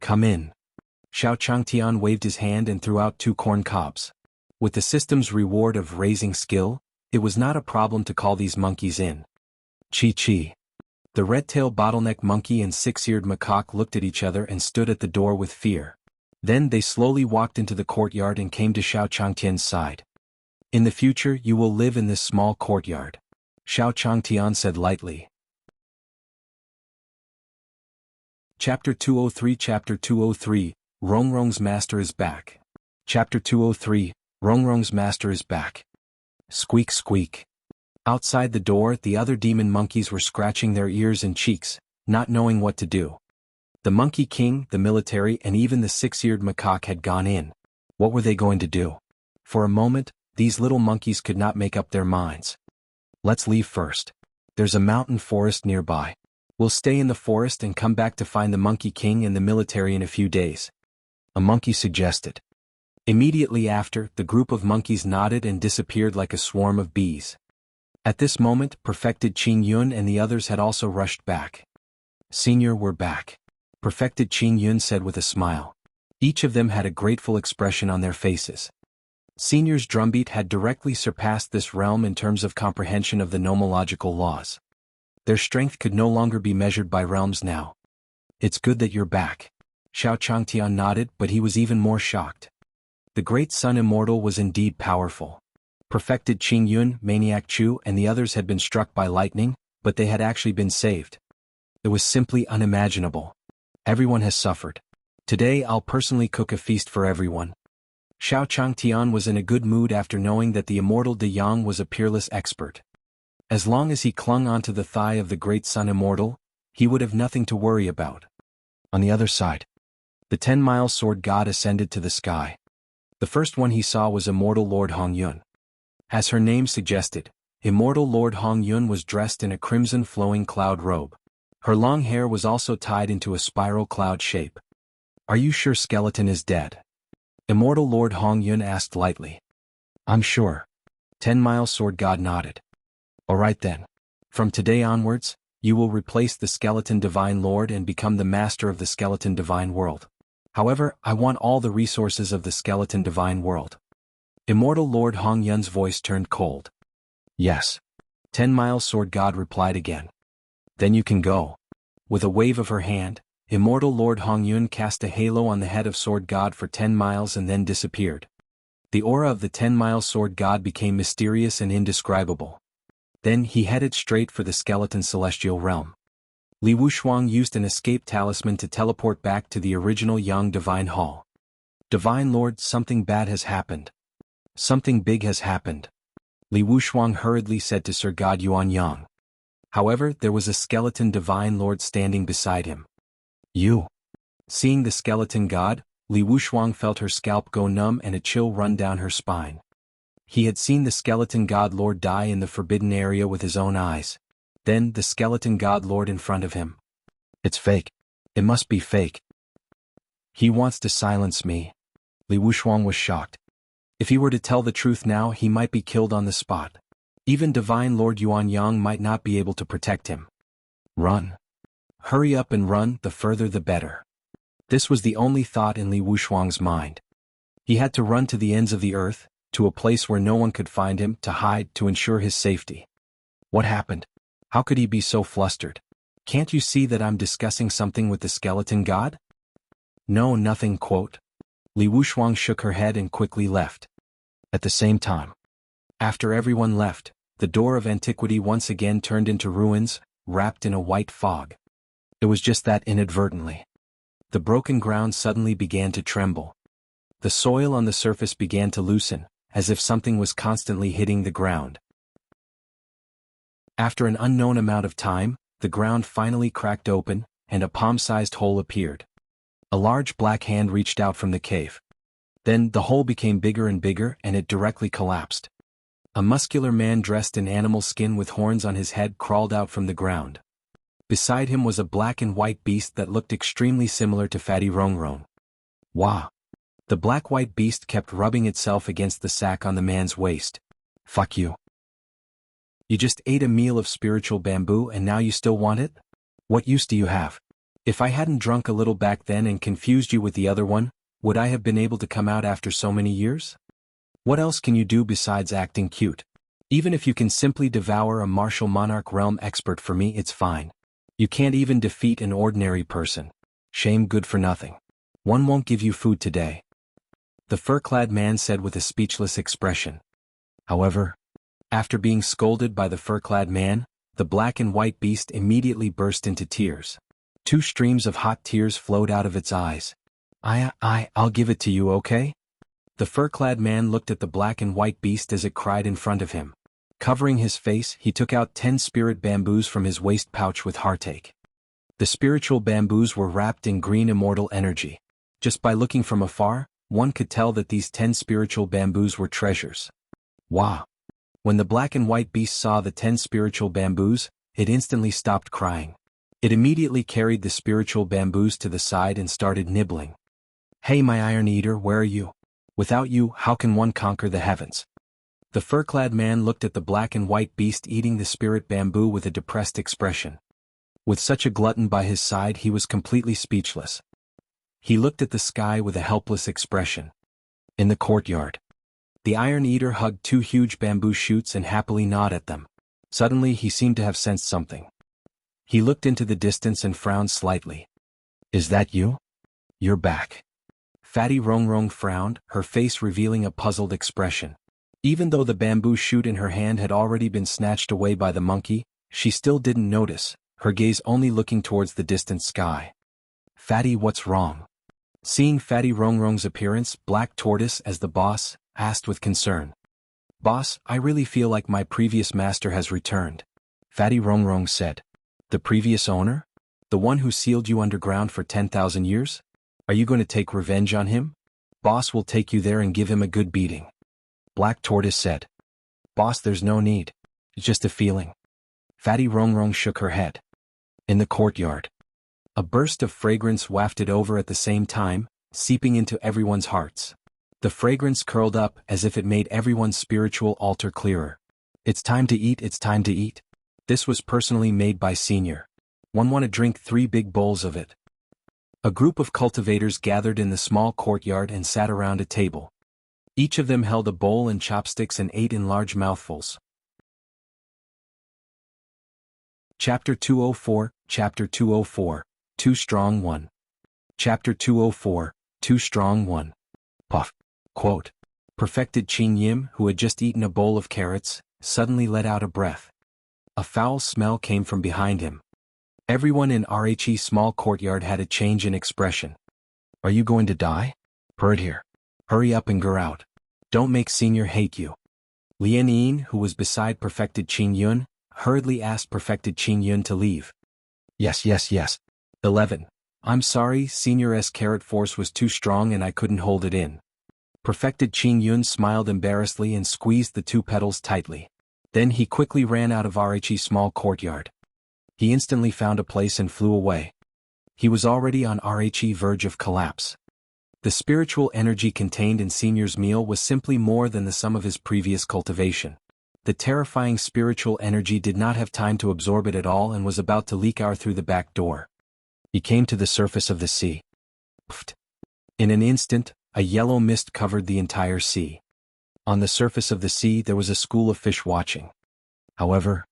Come in. Xiao Changtian waved his hand and threw out 2 corn cobs. With the system's reward of raising skill, it was not a problem to call these monkeys in. Chi. The red-tailed bottleneck monkey and six-eared macaque looked at each other and stood at the door with fear. Then they slowly walked into the courtyard and came to Xiao Changtian's side. In the future you will live in this small courtyard. Xiao Changtian said lightly. Chapter 203 Chapter 203, Rongrong's Master is back. Chapter 203, Rongrong's Master is back. Squeak squeak. Outside the door, the other demon monkeys were scratching their ears and cheeks, not knowing what to do. The Monkey King, the military and even the six-eared macaque had gone in. What were they going to do? For a moment, these little monkeys could not make up their minds. Let's leave first. There's a mountain forest nearby. We'll stay in the forest and come back to find the Monkey King and the military in a few days. A monkey suggested. Immediately after, the group of monkeys nodded and disappeared like a swarm of bees. At this moment, Perfected Qing Yun and the others had also rushed back. Senior, we're back. Perfected Qing Yun said with a smile. Each of them had a grateful expression on their faces. Senior's drumbeat had directly surpassed this realm in terms of comprehension of the nomological laws. Their strength could no longer be measured by realms now. It's good that you're back. Xiao Changtian nodded, but he was even more shocked. The great Sun Immortal was indeed powerful. Perfected Qing Yun, Maniac Chu and the others had been struck by lightning, but they had actually been saved. It was simply unimaginable. Everyone has suffered. Today I'll personally cook a feast for everyone. Xiao Changtian was in a good mood after knowing that the immortal De Yang was a peerless expert. As long as he clung onto the thigh of the great Sun Immortal, he would have nothing to worry about. On the other side, the 10-mile sword god ascended to the sky. The first one he saw was immortal Lord Hong Yun. As her name suggested, immortal Lord Hong Yun was dressed in a crimson flowing cloud robe. Her long hair was also tied into a spiral cloud shape. Are you sure Skeleton is dead? Immortal Lord Hong Yun asked lightly. I'm sure. 10-mile sword god nodded. Alright then. From today onwards, you will replace the Skeleton Divine Lord and become the master of the Skeleton Divine World. However, I want all the resources of the Skeleton Divine World. Immortal Lord Hong Yun's voice turned cold. Yes. 10-mile sword god replied again. Then you can go. With a wave of her hand, immortal Lord Hong Yun cast a halo on the head of sword god for 10 miles and then disappeared. The aura of the 10-mile sword god became mysterious and indescribable. Then he headed straight for the skeleton celestial realm. Li Wushuang used an escape talisman to teleport back to the original Yang Divine Hall. Divine Lord, something bad has happened. Something big has happened. Li Wushuang hurriedly said to Sir God Yuan Yang. However, there was a skeleton Divine Lord standing beside him. You. Seeing the skeleton god, Li Wushuang felt her scalp go numb and a chill run down her spine. He had seen the skeleton god lord die in the forbidden area with his own eyes. Then the skeleton god lord in front of him. It's fake. It must be fake. He wants to silence me. Li Wushuang was shocked. If he were to tell the truth now, he might be killed on the spot. Even Divine Lord Yuan Yang might not be able to protect him. Run. Hurry up and run, the further the better. This was the only thought in Li Wuxiang's mind. He had to run to the ends of the earth, to a place where no one could find him, to hide, to ensure his safety. What happened? How could he be so flustered? Can't you see that I'm discussing something with the skeleton god? No, nothing, quote. Li Wuxiang shook her head and quickly left. At the same time, after everyone left, the door of antiquity once again turned into ruins, wrapped in a white fog. It was just that inadvertently. The broken ground suddenly began to tremble. The soil on the surface began to loosen, as if something was constantly hitting the ground. After an unknown amount of time, the ground finally cracked open, and a palm-sized hole appeared. A large black hand reached out from the cave. Then the hole became bigger and bigger, and it directly collapsed. A muscular man dressed in animal skin with horns on his head crawled out from the ground. Beside him was a black and white beast that looked extremely similar to Fatty Rongrong. Wah! The black-white beast kept rubbing itself against the sack on the man's waist. Fuck you. You just ate a meal of spiritual bamboo and now you still want it? What use do you have? If I hadn't drunk a little back then and confused you with the other one, would I have been able to come out after so many years? What else can you do besides acting cute? Even if you can simply devour a martial monarch realm expert, for me it's fine. You can't even defeat an ordinary person. Shame, good for nothing. One won't give you food today. The fur-clad man said with a speechless expression. However, after being scolded by the fur-clad man, the black and white beast immediately burst into tears. 2 streams of hot tears flowed out of its eyes. I'll give it to you, okay? The fur-clad man looked at the black and white beast as it cried in front of him. Covering his face, he took out 10 spirit bamboos from his waist pouch with heartache. The spiritual bamboos were wrapped in green immortal energy. Just by looking from afar, one could tell that these 10 spiritual bamboos were treasures. Wow! When the black and white beast saw the 10 spiritual bamboos, it instantly stopped crying. It immediately carried the spiritual bamboos to the side and started nibbling. Hey, my Iron Eater, where are you? Without you, how can one conquer the heavens? The fur-clad man looked at the black and white beast eating the spirit bamboo with a depressed expression. With such a glutton by his side, he was completely speechless. He looked at the sky with a helpless expression. In the courtyard, the Iron Eater hugged 2 huge bamboo shoots and happily gnawed at them. Suddenly he seemed to have sensed something. He looked into the distance and frowned slightly. Is that you? You're back. Fatty Rongrong frowned, her face revealing a puzzled expression. Even though the bamboo shoot in her hand had already been snatched away by the monkey, she still didn't notice, her gaze only looking towards the distant sky. Fatty, what's wrong? Seeing Fatty Rongrong's appearance, Black Tortoise, as the boss, asked with concern. Boss, I really feel like my previous master has returned. Fatty Rongrong said. The previous owner? The one who sealed you underground for 10,000 years? Are you going to take revenge on him? Boss will take you there and give him a good beating. Black Tortoise said. Boss, there's no need. It's just a feeling. Fatty Rongrong shook her head. In the courtyard, a burst of fragrance wafted over at the same time, seeping into everyone's hearts. The fragrance curled up as if it made everyone's spiritual altar clearer. It's time to eat, it's time to eat. This was personally made by Senior. One want to drink 3 big bowls of it. A group of cultivators gathered in the small courtyard and sat around a table. Each of them held a bowl and chopsticks and ate in large mouthfuls. Chapter 204, Chapter 204, Too Strong One. Chapter 204, Too Strong One. Puff. Quote. Perfected Qin Yim, who had just eaten a bowl of carrots, suddenly let out a breath. A foul smell came from behind him. Everyone in RHE's small courtyard had a change in expression. Are you going to die? Hurry here. Hurry up and go out. Don't make Senior hate you. Lian Yin, who was beside Perfected Qin Yun, hurriedly asked Perfected Qin Yun to leave. Yes. 11. I'm sorry, Senior's carrot force was too strong and I couldn't hold it in. Perfected Qin Yun smiled embarrassedly and squeezed the 2 petals tightly. Then he quickly ran out of RHE's small courtyard. He instantly found a place and flew away. He was already on RHE's verge of collapse. The spiritual energy contained in Senior's meal was simply more than the sum of his previous cultivation. The terrifying spiritual energy did not have time to absorb it at all and was about to leak out through the back door. He came to the surface of the sea. Pfft. In an instant, a yellow mist covered the entire sea. On the surface of the sea there was a school of fish watching. However,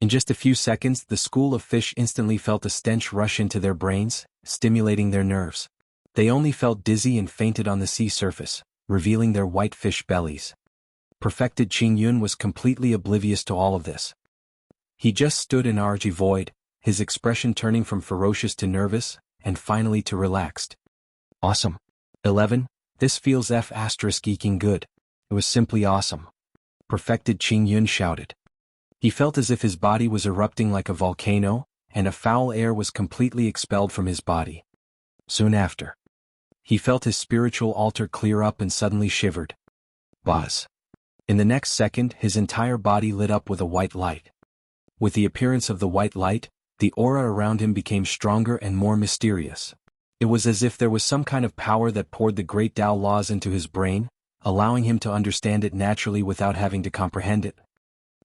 in just a few seconds the school of fish instantly felt a stench rush into their brains, stimulating their nerves. They only felt dizzy and fainted on the sea surface, revealing their white fish bellies. Perfected Qing Yun was completely oblivious to all of this. He just stood in RG void, his expression turning from ferocious to nervous, and finally to relaxed. Awesome. 11. This feels F***ing good. It was simply awesome. Perfected Qing Yun shouted. He felt as if his body was erupting like a volcano, and a foul air was completely expelled from his body. Soon after, he felt his spiritual altar clear up and suddenly shivered. Buzz. In the next second his entire body lit up with a white light. With the appearance of the white light, the aura around him became stronger and more mysterious. It was as if there was some kind of power that poured the great Tao laws into his brain, allowing him to understand it naturally without having to comprehend it.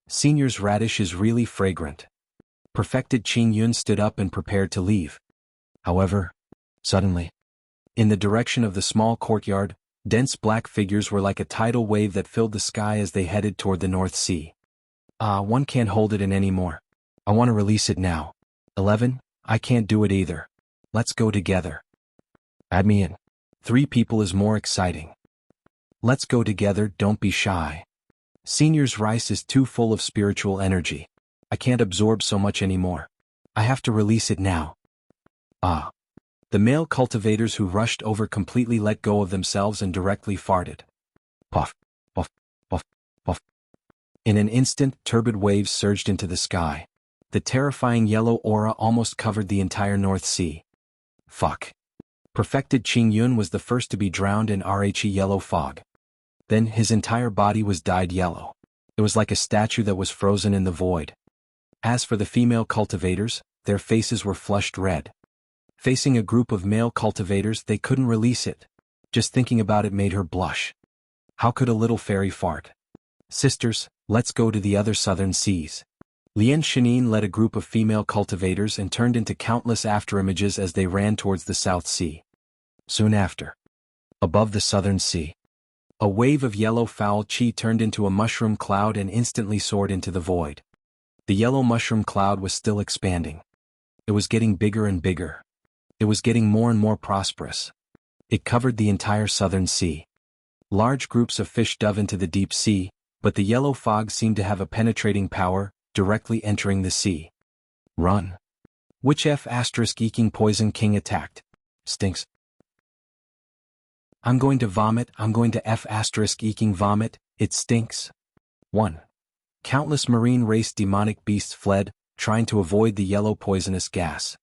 Senior's radish is really fragrant. Perfected Qing Yun stood up and prepared to leave. However, suddenly, in the direction of the small courtyard, dense black figures were like a tidal wave that filled the sky as they headed toward the North Sea. One can't hold it in anymore. I want to release it now. 11. I can't do it either. Let's go together. Add me in. 3 people is more exciting. Let's go together, don't be shy. Senior's rice is too full of spiritual energy. I can't absorb so much anymore. I have to release it now. The male cultivators who rushed over completely let go of themselves and directly farted. Puff, puff, puff, puff. In an instant, turbid waves surged into the sky. The terrifying yellow aura almost covered the entire North Sea. Fuck. Perfected Qing Yun was the first to be drowned in RHE yellow fog. Then his entire body was dyed yellow. It was like a statue that was frozen in the void. As for the female cultivators, their faces were flushed red. Facing a group of male cultivators, they couldn't release it. Just thinking about it made her blush. How could a little fairy fart? Sisters, let's go to the other southern seas. Lian Shinin led a group of female cultivators and turned into countless afterimages as they ran towards the South Sea. Soon after, above the southern sea, a wave of yellow foul chi turned into a mushroom cloud and instantly soared into the void. The yellow mushroom cloud was still expanding. It was getting bigger and bigger. It was getting more and more prosperous. It covered the entire southern sea. Large groups of fish dove into the deep sea, but the yellow fog seemed to have a penetrating power, directly entering the sea. Run. Which F***ing poison king attacked? Stinks. I'm going to vomit, I'm going to F***ing vomit, it stinks. 1. Countless marine race demonic beasts fled, trying to avoid the yellow poisonous gas.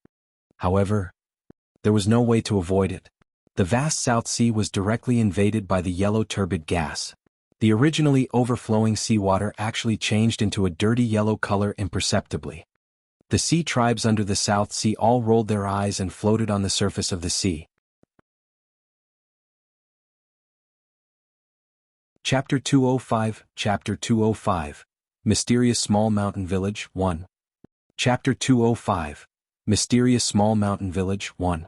However, there was no way to avoid it. The vast South Sea was directly invaded by the yellow turbid gas. The originally overflowing seawater actually changed into a dirty yellow color imperceptibly. The sea tribes under the South Sea all rolled their eyes and floated on the surface of the sea. Chapter 205, Chapter 205, Mysterious Small Mountain Village, 1. Chapter 205, Mysterious Small Mountain Village, 1.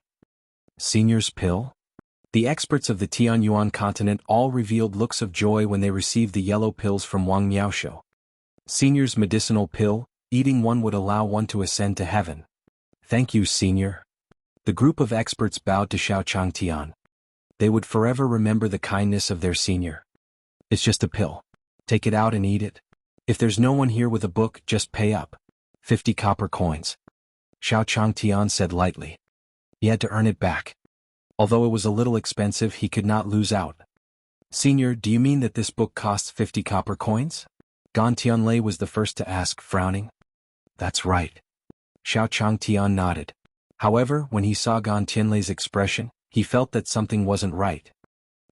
Senior's Pill? The experts of the Tianyuan continent all revealed looks of joy when they received the yellow pills from Wang Miaoshu. Senior's medicinal pill, eating one would allow one to ascend to heaven. Thank you, Senior. The group of experts bowed to Xiao Changtian. They would forever remember the kindness of their senior. It's just a pill. Take it out and eat it. If there's no one here with a book, just pay up. 50 copper coins. Xiao Changtian said lightly. He had to earn it back. Although it was a little expensive, he could not lose out. Senior, do you mean that this book costs 50 copper coins? Gan Tianlei was the first to ask, frowning. That's right. Xiao Changtian nodded. However, when he saw Gan Tianlei's expression, he felt that something wasn't right.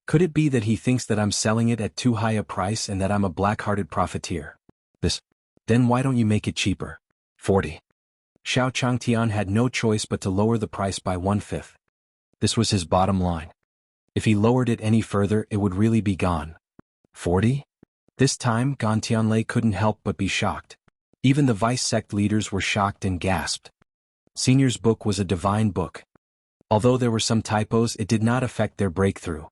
Could it be that he thinks that I'm selling it at too high a price and that I'm a black-hearted profiteer? Then why don't you make it cheaper? 40. Xiao Changtian had no choice but to lower the price by 1/5. This was his bottom line. If he lowered it any further, it would really be gone. 40? This time, Gan Tianlei couldn't help but be shocked. Even the vice sect leaders were shocked and gasped. Senior's book was a divine book. Although there were some typos, it did not affect their breakthrough.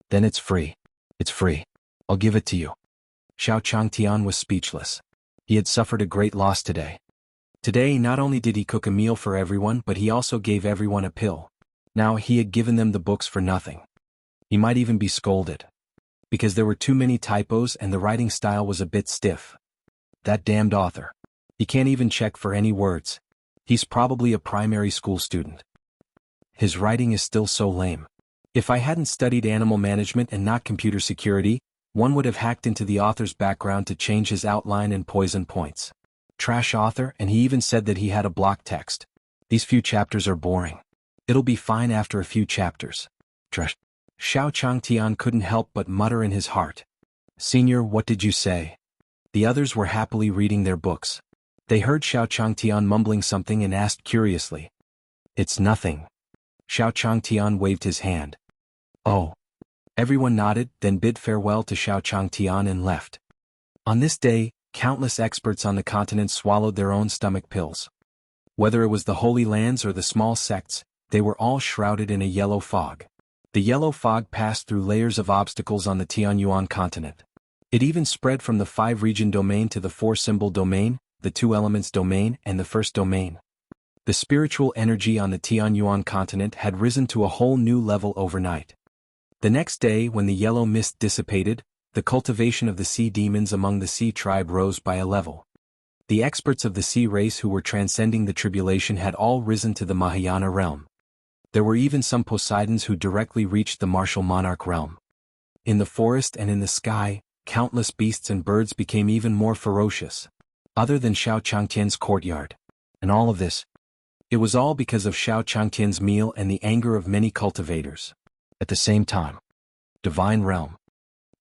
Then it's free. It's free. I'll give it to you. Xiao Changtian was speechless. He had suffered a great loss today. Today not only did he cook a meal for everyone, but he also gave everyone a pill. Now he had given them the books for nothing. He might even be scolded. Because there were too many typos and the writing style was a bit stiff. That damned author. He can't even check for any words. He's probably a primary school student. His writing is still so lame. If I hadn't studied animal management and not computer security, one would have hacked into the author's background to change his outline and poison points. Trash author, and he even said that he had a block text. These few chapters are boring. It'll be fine after a few chapters. Trash. Xiao Changtian couldn't help but mutter in his heart. Senior, what did you say? The others were happily reading their books. They heard Xiao Changtian mumbling something and asked curiously. It's nothing. Xiao Changtian waved his hand. Oh. Everyone nodded, then bid farewell to Xiao Changtian and left. On this day, countless experts on the continent swallowed their own stomach pills. Whether it was the Holy Lands or the small sects, they were all shrouded in a yellow fog. The yellow fog passed through layers of obstacles on the Tianyuan continent. It even spread from the 5-region domain to the 4-symbol domain, the 2-elements domain, and the 1st domain. The spiritual energy on the Tianyuan continent had risen to a whole new level overnight. The next day, when the yellow mist dissipated, the cultivation of the sea demons among the sea tribe rose by a level. The experts of the sea race who were transcending the tribulation had all risen to the Mahayana realm. There were even some Poseidons who directly reached the martial monarch realm. In the forest and in the sky, countless beasts and birds became even more ferocious. Other than Xiao Changtian's courtyard. And all of this. It was all because of Xiao Changtian's meal and the anger of many cultivators. At the same time. Divine Realm.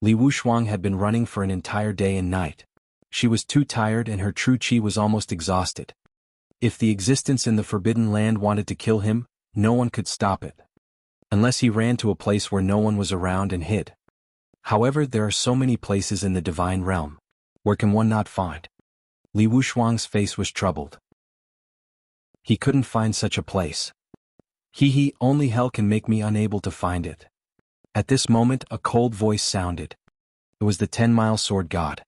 Li Wushuang had been running for an entire day and night. She was too tired and her true qi was almost exhausted. If the existence in the Forbidden Land wanted to kill him, no one could stop it. Unless he ran to a place where no one was around and hid. However, there are so many places in the Divine Realm. Where can one not find? Li Wushuang's face was troubled. He couldn't find such a place. Only hell can make me unable to find it. At this moment, a cold voice sounded. It was the 10-mile sword god.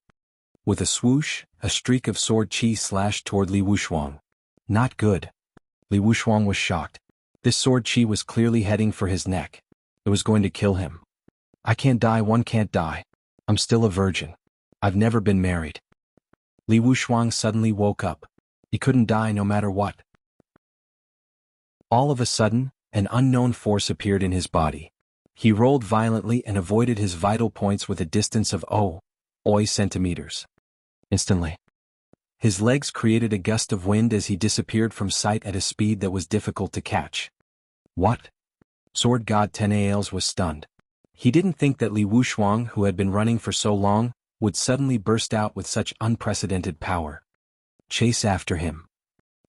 With a swoosh, a streak of sword qi slashed toward Li Wushuang. Not good. Li Wushuang was shocked. This sword qi was clearly heading for his neck. It was going to kill him. I can't die, one can't die. I'm still a virgin. I've never been married. Li Wushuang suddenly woke up. He couldn't die no matter what. All of a sudden, an unknown force appeared in his body. He rolled violently and avoided his vital points with a distance of centimeters. Instantly. His legs created a gust of wind as he disappeared from sight at a speed that was difficult to catch. What? Sword God Tenaeles was stunned. He didn't think that Li Wushuang, who had been running for so long, would suddenly burst out with such unprecedented power. Chase after him.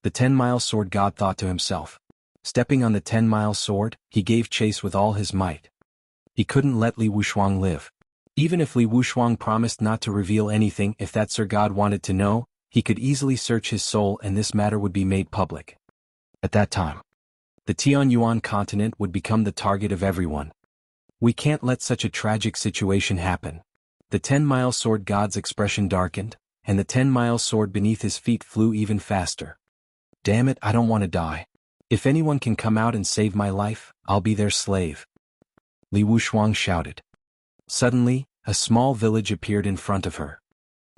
The 10-mile sword god thought to himself. Stepping on the 10-mile sword, he gave chase with all his might. He couldn't let Li Wushuang live. Even if Li Wushuang promised not to reveal anything, if that Sir God wanted to know, he could easily search his soul and this matter would be made public. At that time, the Tianyuan continent would become the target of everyone. We can't let such a tragic situation happen. The 10-mile sword god's expression darkened, and the 10-mile sword beneath his feet flew even faster. Damn it, I don't want to die. If anyone can come out and save my life, I'll be their slave. Li Wushuang shouted. Suddenly, a small village appeared in front of her.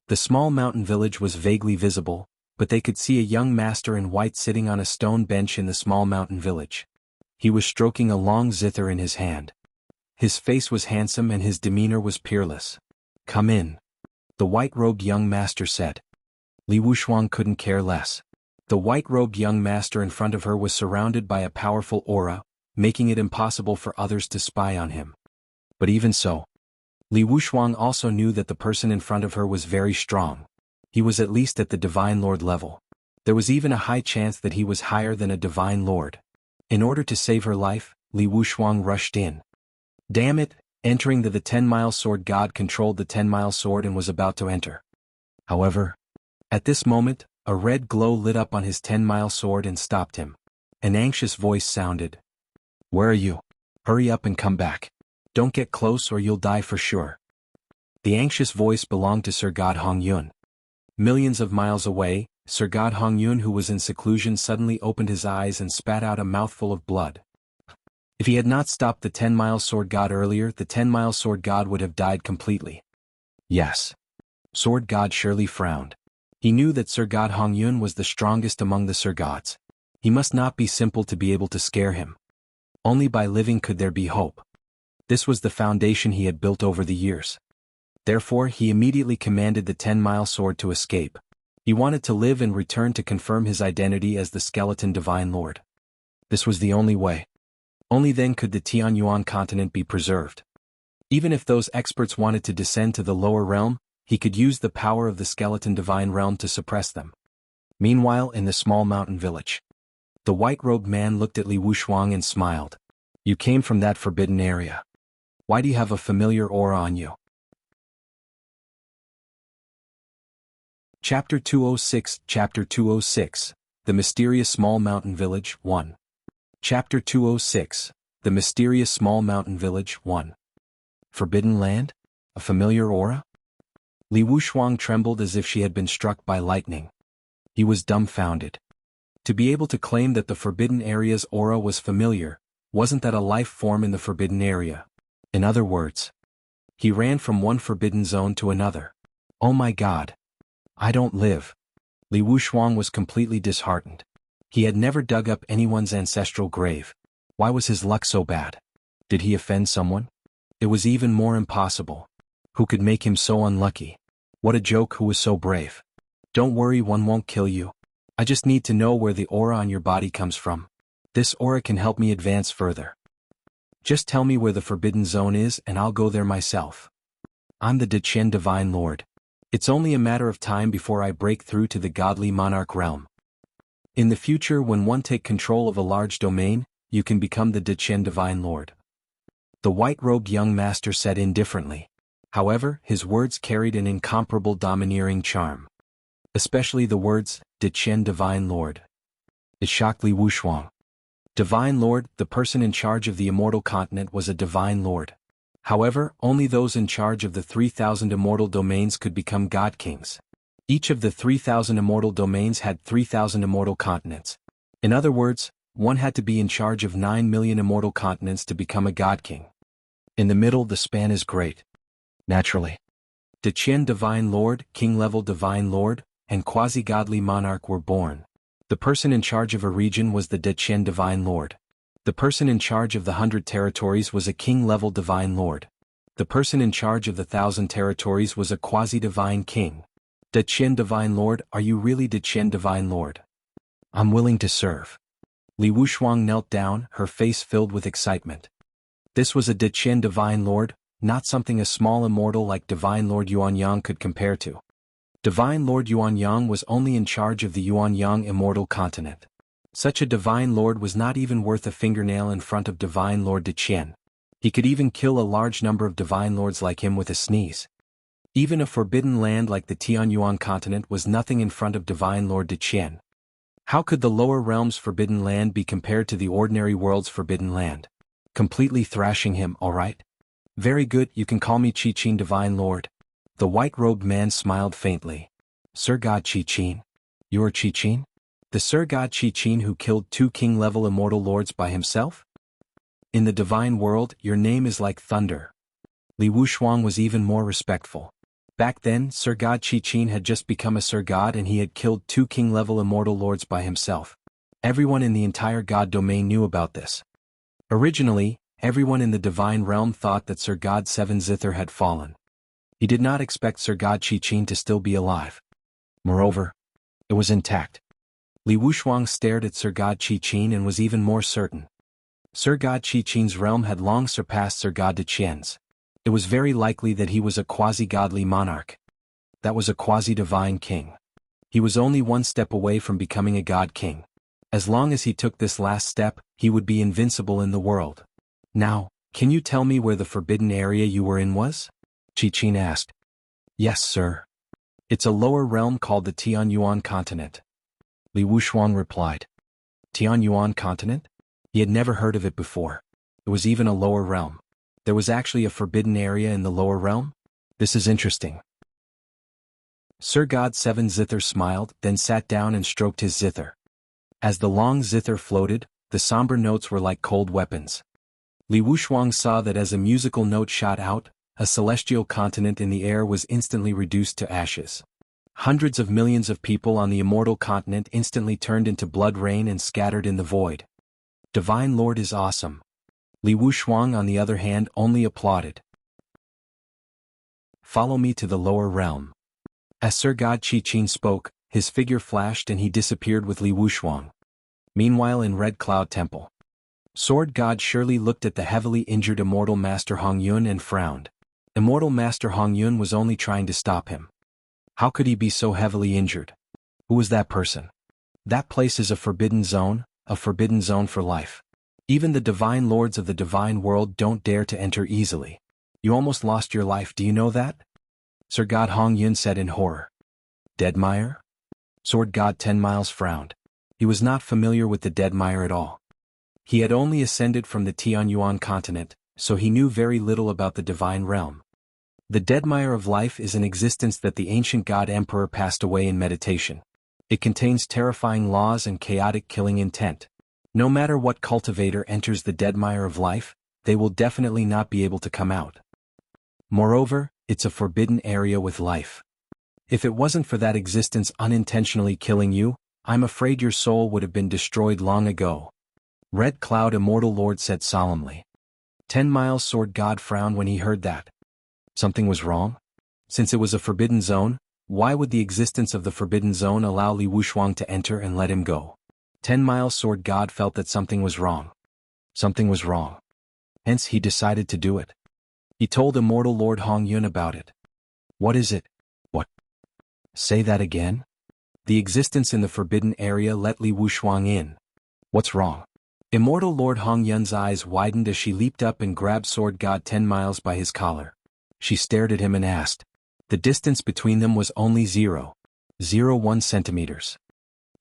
The small mountain village was vaguely visible, but they could see a young master in white sitting on a stone bench in the small mountain village. He was stroking a long zither in his hand. His face was handsome and his demeanor was peerless. Come in. The white-robed young master said. Li Wushuang couldn't care less. The white-robed young master in front of her was surrounded by a powerful aura, making it impossible for others to spy on him. But even so, Li Wushuang also knew that the person in front of her was very strong. He was at least at the Divine Lord level. There was even a high chance that he was higher than a Divine Lord. In order to save her life, Li Wushuang rushed in. Damn it, entering the 10-mile sword god controlled the 10-mile sword and was about to enter. However, at this moment, A red glow lit up on his 10-mile sword and stopped him. An anxious voice sounded. "Where are you? Hurry up and come back. Don't get close or you'll die for sure." The anxious voice belonged to Sir God Hongyun. Millions of miles away, Sir God Hongyun, who was in seclusion, suddenly opened his eyes and spat out a mouthful of blood. If he had not stopped the 10-mile sword god earlier, the 10-mile sword god would have died completely. Yes. Sword god surely frowned. He knew that Sir God Hongyun was the strongest among the Sir gods. He must not be simple to be able to scare him. Only by living could there be hope. This was the foundation he had built over the years. Therefore, he immediately commanded the 10-mile sword to escape. He wanted to live and return to confirm his identity as the skeleton divine lord. This was the only way. Only then could the Tianyuan continent be preserved. Even if those experts wanted to descend to the lower realm, he could use the power of the skeleton divine realm to suppress them. Meanwhile, in the small mountain village, the white-robed man looked at Li Wuxia and smiled. "You came from that forbidden area. Why do you have a familiar aura on you?" Chapter 206 Chapter 206 The Mysterious Small Mountain Village 1 Chapter 206 The Mysterious Small Mountain Village 1 Forbidden Land? A familiar aura? Li Wuxia trembled as if she had been struck by lightning. He was dumbfounded. To be able to claim that the forbidden area's aura was familiar, wasn't that a life form in the forbidden area? In other words, he ran from one forbidden zone to another. Oh my God! I don't live. Li Wuxia was completely disheartened. He had never dug up anyone's ancestral grave. Why was his luck so bad? Did he offend someone? It was even more impossible. Who could make him so unlucky? What a joke, who was so brave. Don't worry, one won't kill you. I just need to know where the aura on your body comes from. This aura can help me advance further. Just tell me where the forbidden zone is and I'll go there myself. I'm the Dechen Divine Lord. It's only a matter of time before I break through to the godly monarch realm. In the future, when one take control of a large domain, you can become the Dechen Divine Lord. The white-robed young master said indifferently. However, his words carried an incomparable domineering charm. Especially the words, Dechen Divine Lord. It shocked Li Wuxia. Divine Lord, the person in charge of the immortal continent, was a divine lord. However, only those in charge of the 3,000 immortal domains could become god kings. Each of the 3,000 immortal domains had 3,000 immortal continents. In other words, one had to be in charge of 9 million immortal continents to become a god king. In the middle, the span is great. Naturally, Dechen Divine Lord, King-level Divine Lord, and quasi-godly monarch were born. The person in charge of a region was the Dechen Divine Lord. The person in charge of the 100 territories was a king-level divine lord. The person in charge of the 1,000 territories was a quasi-divine king. Dechen Divine Lord, are you really Dechen Divine Lord? I'm willing to serve. Li Wuxia knelt down, her face filled with excitement. This was a Dechen Divine Lord, not something a small immortal like Divine Lord Yuanyang could compare to. Divine Lord Yuanyang was only in charge of the Yuanyang immortal continent. Such a divine lord was not even worth a fingernail in front of Divine Lord Dechen. He could even kill a large number of divine lords like him with a sneeze. Even a forbidden land like the Tianyuan continent was nothing in front of Divine Lord Dechen. How could the lower realm's forbidden land be compared to the ordinary world's forbidden land? Completely thrashing him, all right? Very good, you can call me Qichin Divine Lord. The white-robed man smiled faintly. Sir God Qichin? You're Qichin? The Sir God Qichin who killed 2 king-level immortal lords by himself? In the divine world, your name is like thunder. Li Wuxia was even more respectful. Back then, Sir God Qichin had just become a Sir God and he had killed 2 king-level immortal lords by himself. Everyone in the entire god domain knew about this. Originally, everyone in the divine realm thought that Sir God Seven Zither had fallen. He did not expect Sir God Qichin to still be alive. Moreover, it was intact. Li Wuxia stared at Sir God Qichin and was even more certain. Sir God Qichin's realm had long surpassed Sir God Dechen's. It was very likely that he was a quasi-godly monarch. That was a quasi-divine king. He was only one step away from becoming a god king. As long as he took this last step, he would be invincible in the world. Now, can you tell me where the forbidden area you were in was? Qichin asked. Yes, sir. It's a lower realm called the Tianyuan continent. Li Wuxuang replied. Tianyuan continent? He had never heard of it before. It was even a lower realm. There was actually a forbidden area in the lower realm? This is interesting. Sir God Seven Zither smiled, then sat down and stroked his zither. As the long zither floated, the somber notes were like cold weapons. Li Wuxuang saw that as a musical note shot out, a celestial continent in the air was instantly reduced to ashes. Hundreds of millions of people on the immortal continent instantly turned into blood rain and scattered in the void. Divine Lord is awesome. Li Wuxuang, on the other hand, only applauded. Follow me to the lower realm. As Sir God Qi spoke, his figure flashed and he disappeared with Li Wuxuang. Meanwhile, in Red Cloud Temple, Sword God Shirley looked at the heavily injured Immortal Master Hong Yun and frowned. Immortal Master Hong Yun was only trying to stop him. How could he be so heavily injured? Who was that person? That place is a forbidden zone for life. Even the divine lords of the divine world don't dare to enter easily. You almost lost your life, do you know that? Sir God Hong Yun said in horror. Deadmire? Sword God 10 Miles frowned. He was not familiar with the Deadmire at all. He had only ascended from the Tianyuan continent, so he knew very little about the divine realm. The Deadmire of life is an existence that the ancient god emperor passed away in meditation. It contains terrifying laws and chaotic killing intent. No matter what cultivator enters the Deadmire of life, they will definitely not be able to come out. Moreover, it's a forbidden area with life. If it wasn't for that existence unintentionally killing you, I'm afraid your soul would have been destroyed long ago. Red Cloud Immortal Lord said solemnly. 10 Miles Sword God frowned when he heard that. Something was wrong? Since it was a forbidden zone, why would the existence of the forbidden zone allow Li Wuxuang to enter and let him go? 10 Miles Sword God felt that something was wrong. Something was wrong. Hence he decided to do it. He told Immortal Lord Hong Yun about it. What is it? What? Say that again? The existence in the forbidden area let Li Wuxuang in. What's wrong? Immortal Lord Hong Yun's eyes widened as she leaped up and grabbed Sword God 10 Miles by his collar. She stared at him and asked. The distance between them was only 0.01 centimeters.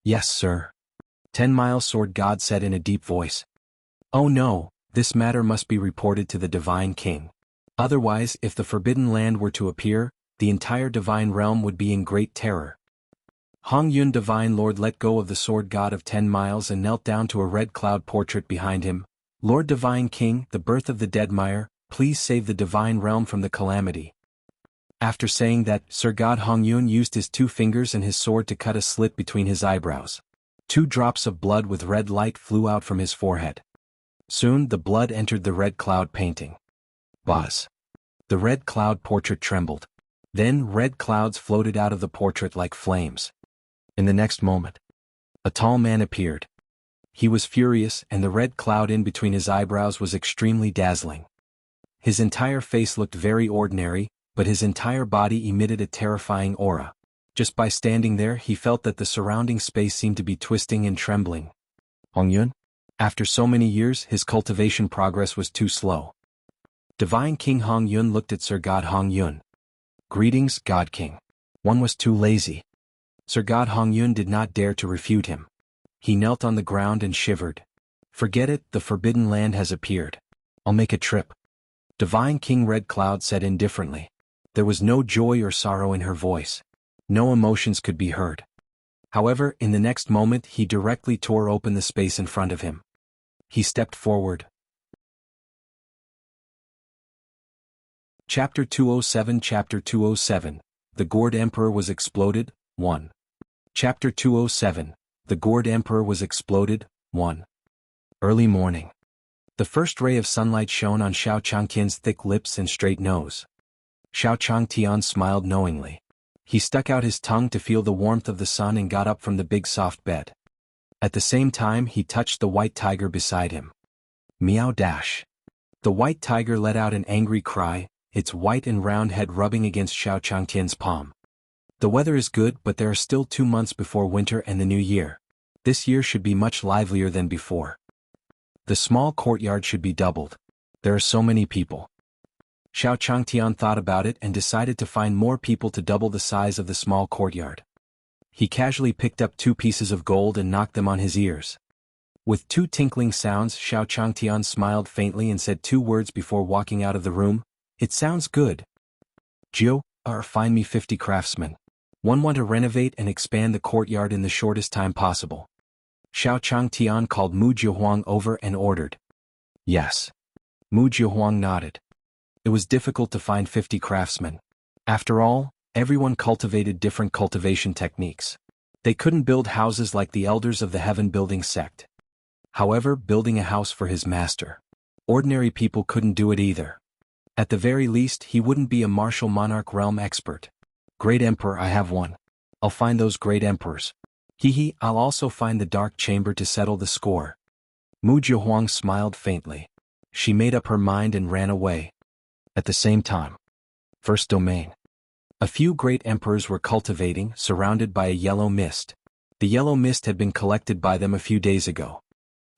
Yes, sir. 10 Miles Sword God said in a deep voice. Oh no, this matter must be reported to the Divine King. Otherwise, if the Forbidden Land were to appear, the entire Divine Realm would be in great terror. Hong Yun Divine Lord let go of the Sword God of 10 Miles and knelt down to a red cloud portrait behind him. Lord Divine King, the birth of the Deadmire, please save the Divine Realm from the calamity. After saying that, Sir God Hong Yun used his 2 fingers and his sword to cut a slit between his eyebrows. 2 drops of blood with red light flew out from his forehead. Soon the blood entered the red cloud painting. Buzz. The red cloud portrait trembled. Then red clouds floated out of the portrait like flames. In the next moment, a tall man appeared. He was furious, and the red cloud in between his eyebrows was extremely dazzling. His entire face looked very ordinary, but his entire body emitted a terrifying aura. Just by standing there, he felt that the surrounding space seemed to be twisting and trembling. Hong Yun? After so many years, his cultivation progress was too slow. Divine King Hong Yun looked at Sir God Hong Yun. Greetings, God King. One was too lazy. Sir God Hong Yun did not dare to refute him. He knelt on the ground and shivered. Forget it, the Forbidden Land has appeared. I'll make a trip. Divine King Red Cloud said indifferently. There was no joy or sorrow in her voice. No emotions could be heard. However, in the next moment he directly tore open the space in front of him. He stepped forward. Chapter 207 Chapter 207 The Gourd Emperor was exploded, 1. Chapter 207 The Gourd Emperor was exploded, 1. Early morning. The first ray of sunlight shone on Xiao Changtian's thick lips and straight nose. Xiao Changtian smiled knowingly. He stuck out his tongue to feel the warmth of the sun and got up from the big soft bed. At the same time he touched the white tiger beside him. Meow dash. The white tiger let out an angry cry, its white and round head rubbing against Xiao Changtian's palm. The weather is good, but there are still 2 months before winter and the new year. This year should be much livelier than before. The small courtyard should be doubled. There are so many people. Xiao Changtian thought about it and decided to find more people to double the size of the small courtyard. He casually picked up 2 pieces of gold and knocked them on his ears. With 2 tinkling sounds, Xiao Changtian smiled faintly and said 2 words before walking out of the room. It sounds good. Jiu, find me 50 craftsmen. Want to renovate and expand the courtyard in the shortest time possible. Xiao Changtian called Mu Jiuhuang over and ordered. Yes. Mu Jiuhuang nodded. It was difficult to find 50 craftsmen. After all, everyone cultivated different cultivation techniques. They couldn't build houses like the elders of the heaven building sect. However, building a house for his master. Ordinary people couldn't do it either. At the very least, he wouldn't be a martial monarch realm expert. Great Emperor, I have one. I'll find those great emperors. I'll also find the dark chamber to settle the score. Mu Jiuhuang smiled faintly. She made up her mind and ran away. At the same time. First domain. A few great emperors were cultivating, surrounded by a yellow mist. The yellow mist had been collected by them a few days ago.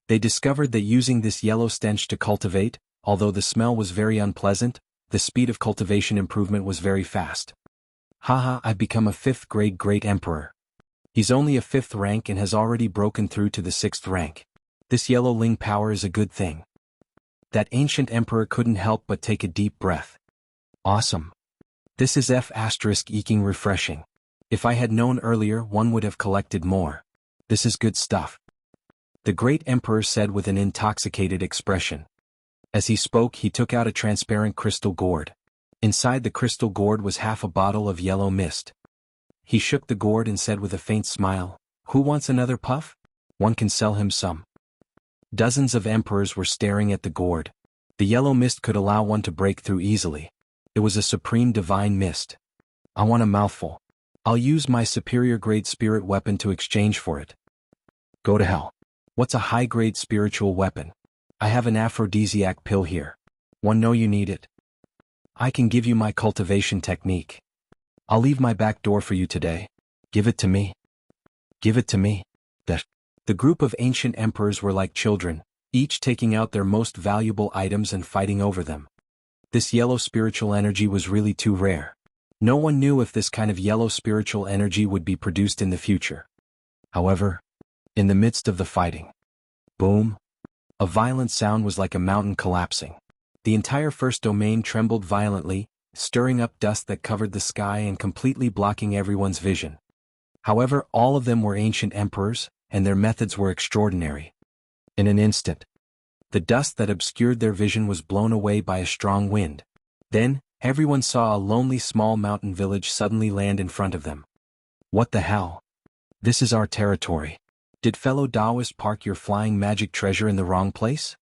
They discovered that using this yellow stench to cultivate, although the smell was very unpleasant, the speed of cultivation improvement was very fast. Haha, I've become a 5th grade great emperor. He's only a 5th rank and has already broken through to the 6th rank. This yellow Ling power is a good thing. That ancient emperor couldn't help but take a deep breath. Awesome. This is F***ing refreshing. If I had known earlier, one would have collected more. This is good stuff. The great emperor said with an intoxicated expression. As he spoke, he took out a transparent crystal gourd. Inside the crystal gourd was half a bottle of yellow mist. He shook the gourd and said with a faint smile, "Who wants another puff? One can sell him some." Dozens of emperors were staring at the gourd. The yellow mist could allow one to break through easily. It was a supreme divine mist. I want a mouthful. I'll use my superior grade spirit weapon to exchange for it. Go to hell. What's a high grade spiritual weapon? I have an aphrodisiac pill here. One know you need it. I can give you my cultivation technique. I'll leave my back door for you today. Give it to me. Give it to me. The group of ancient emperors were like children, each taking out their most valuable items and fighting over them. This yellow spiritual energy was really too rare. No one knew if this kind of yellow spiritual energy would be produced in the future. However, in the midst of the fighting, boom, a violent sound was like a mountain collapsing. The entire first domain trembled violently, stirring up dust that covered the sky and completely blocking everyone's vision. However, all of them were ancient emperors, and their methods were extraordinary. In an instant, the dust that obscured their vision was blown away by a strong wind. Then, everyone saw a lonely small mountain village suddenly land in front of them. What the hell? This is our territory. Did fellow Taoist park your flying magic treasure in the wrong place?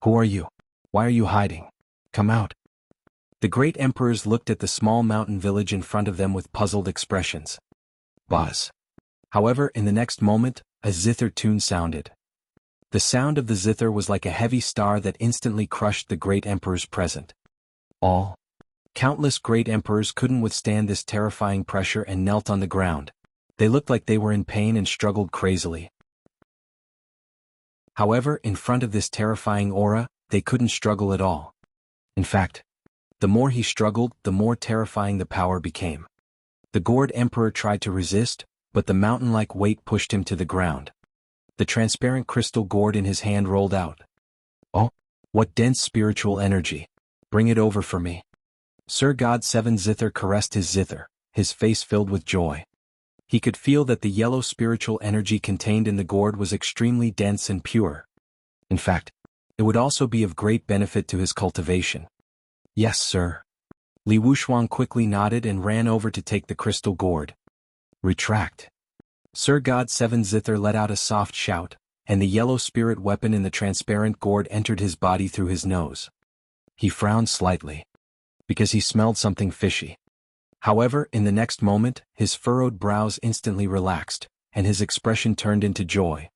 Who are you? Why are you hiding? Come out. The great emperors looked at the small mountain village in front of them with puzzled expressions. Buzz. However, in the next moment, a zither tune sounded. The sound of the zither was like a heavy star that instantly crushed the great emperors present. Countless great emperors couldn't withstand this terrifying pressure and knelt on the ground. They looked like they were in pain and struggled crazily. However, in front of this terrifying aura, they couldn't struggle at all. In fact, the more he struggled, the more terrifying the power became. The gourd emperor tried to resist, but the mountain-like weight pushed him to the ground. The transparent crystal gourd in his hand rolled out. Oh, what dense spiritual energy. Bring it over for me. Sir God 7 Zither caressed his zither, his face filled with joy. He could feel that the yellow spiritual energy contained in the gourd was extremely dense and pure. In fact, it would also be of great benefit to his cultivation. Yes, sir. Li Wuxuang quickly nodded and ran over to take the crystal gourd. Retract. Sir God 7 Zither let out a soft shout, and the yellow spirit weapon in the transparent gourd entered his body through his nose. He frowned slightly, because he smelled something fishy. However, in the next moment, his furrowed brows instantly relaxed, and his expression turned into joy.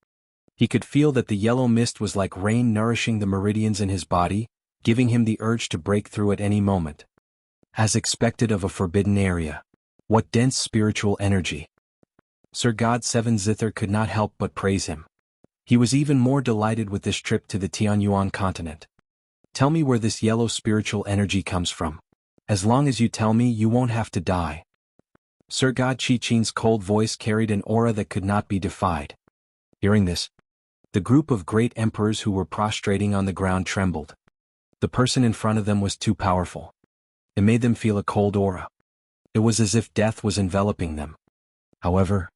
He could feel that the yellow mist was like rain nourishing the meridians in his body, giving him the urge to break through at any moment. As expected of a forbidden area. What dense spiritual energy. Sir God 7 Zither could not help but praise him. He was even more delighted with this trip to the Tianyuan continent. Tell me where this yellow spiritual energy comes from. As long as you tell me, you won't have to die. Sir God Qichin's cold voice carried an aura that could not be defied. Hearing this, the group of great emperors who were prostrating on the ground trembled. The person in front of them was too powerful. It made them feel a cold aura. It was as if death was enveloping them. However,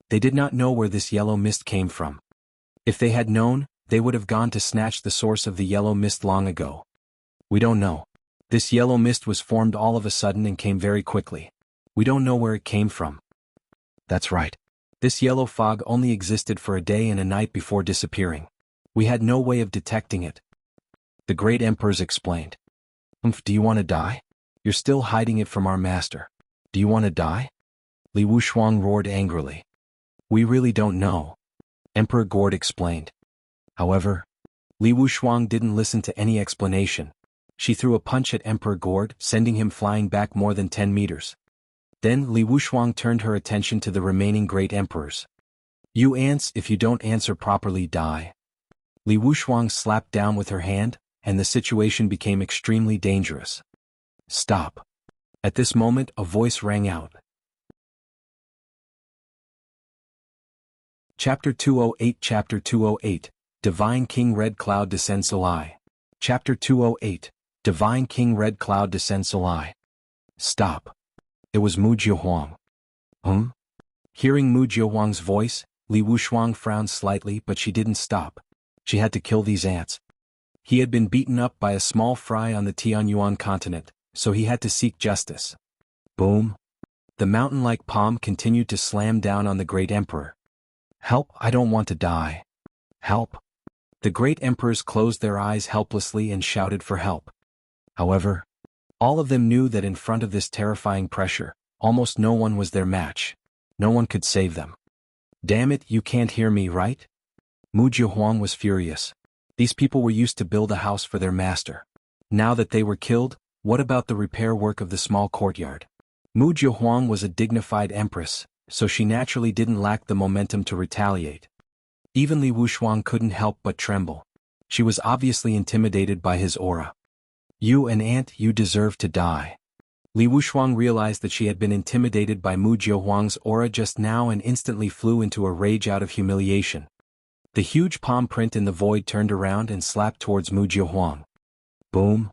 they did not know where this yellow mist came from. If they had known, they would have gone to snatch the source of the yellow mist long ago. We don't know. This yellow mist was formed all of a sudden and came very quickly. We don't know where it came from. That's right. This yellow fog only existed for a day and a night before disappearing. We had no way of detecting it. The great emperors explained. Do you want to die? You're still hiding it from our master. Do you want to die? Li Wuxia roared angrily. We really don't know. Emperor Gord explained. However, Li Wuxia didn't listen to any explanation. She threw a punch at Emperor Gord, sending him flying back more than 10 meters. Then Li Wuxia turned her attention to the remaining great emperors. You ants, if you don't answer properly, die. Li Wuxia slapped down with her hand, and the situation became extremely dangerous. Stop. At this moment, a voice rang out. Chapter 208 Chapter 208, Divine King Red Cloud Descends Solai. Chapter 208, Divine King Red Cloud Descends Solai. Stop. It was Mu Jiehuang. Hearing Mu Jiehuang's voice, Li Wuxia frowned slightly, but she didn't stop. She had to kill these ants. He had been beaten up by a small fry on the Tianyuan continent, so he had to seek justice. Boom. The mountain-like palm continued to slam down on the great emperor. Help, I don't want to die. Help. The great emperors closed their eyes helplessly and shouted for help. However, all of them knew that in front of this terrifying pressure, almost no one was their match. No one could save them. Damn it, you can't hear me, right? Mu Jiehuang was furious. These people were used to build a house for their master. Now that they were killed, what about the repair work of the small courtyard? Mu Jiehuang was a dignified empress, so she naturally didn't lack the momentum to retaliate. Even Li Wuxia couldn't help but tremble. She was obviously intimidated by his aura. You an ant, you deserve to die. Li Wuxia realized that she had been intimidated by Mu Jiehuang's aura just now and instantly flew into a rage out of humiliation. The huge palm print in the void turned around and slapped towards Mu Jiehuang. Boom.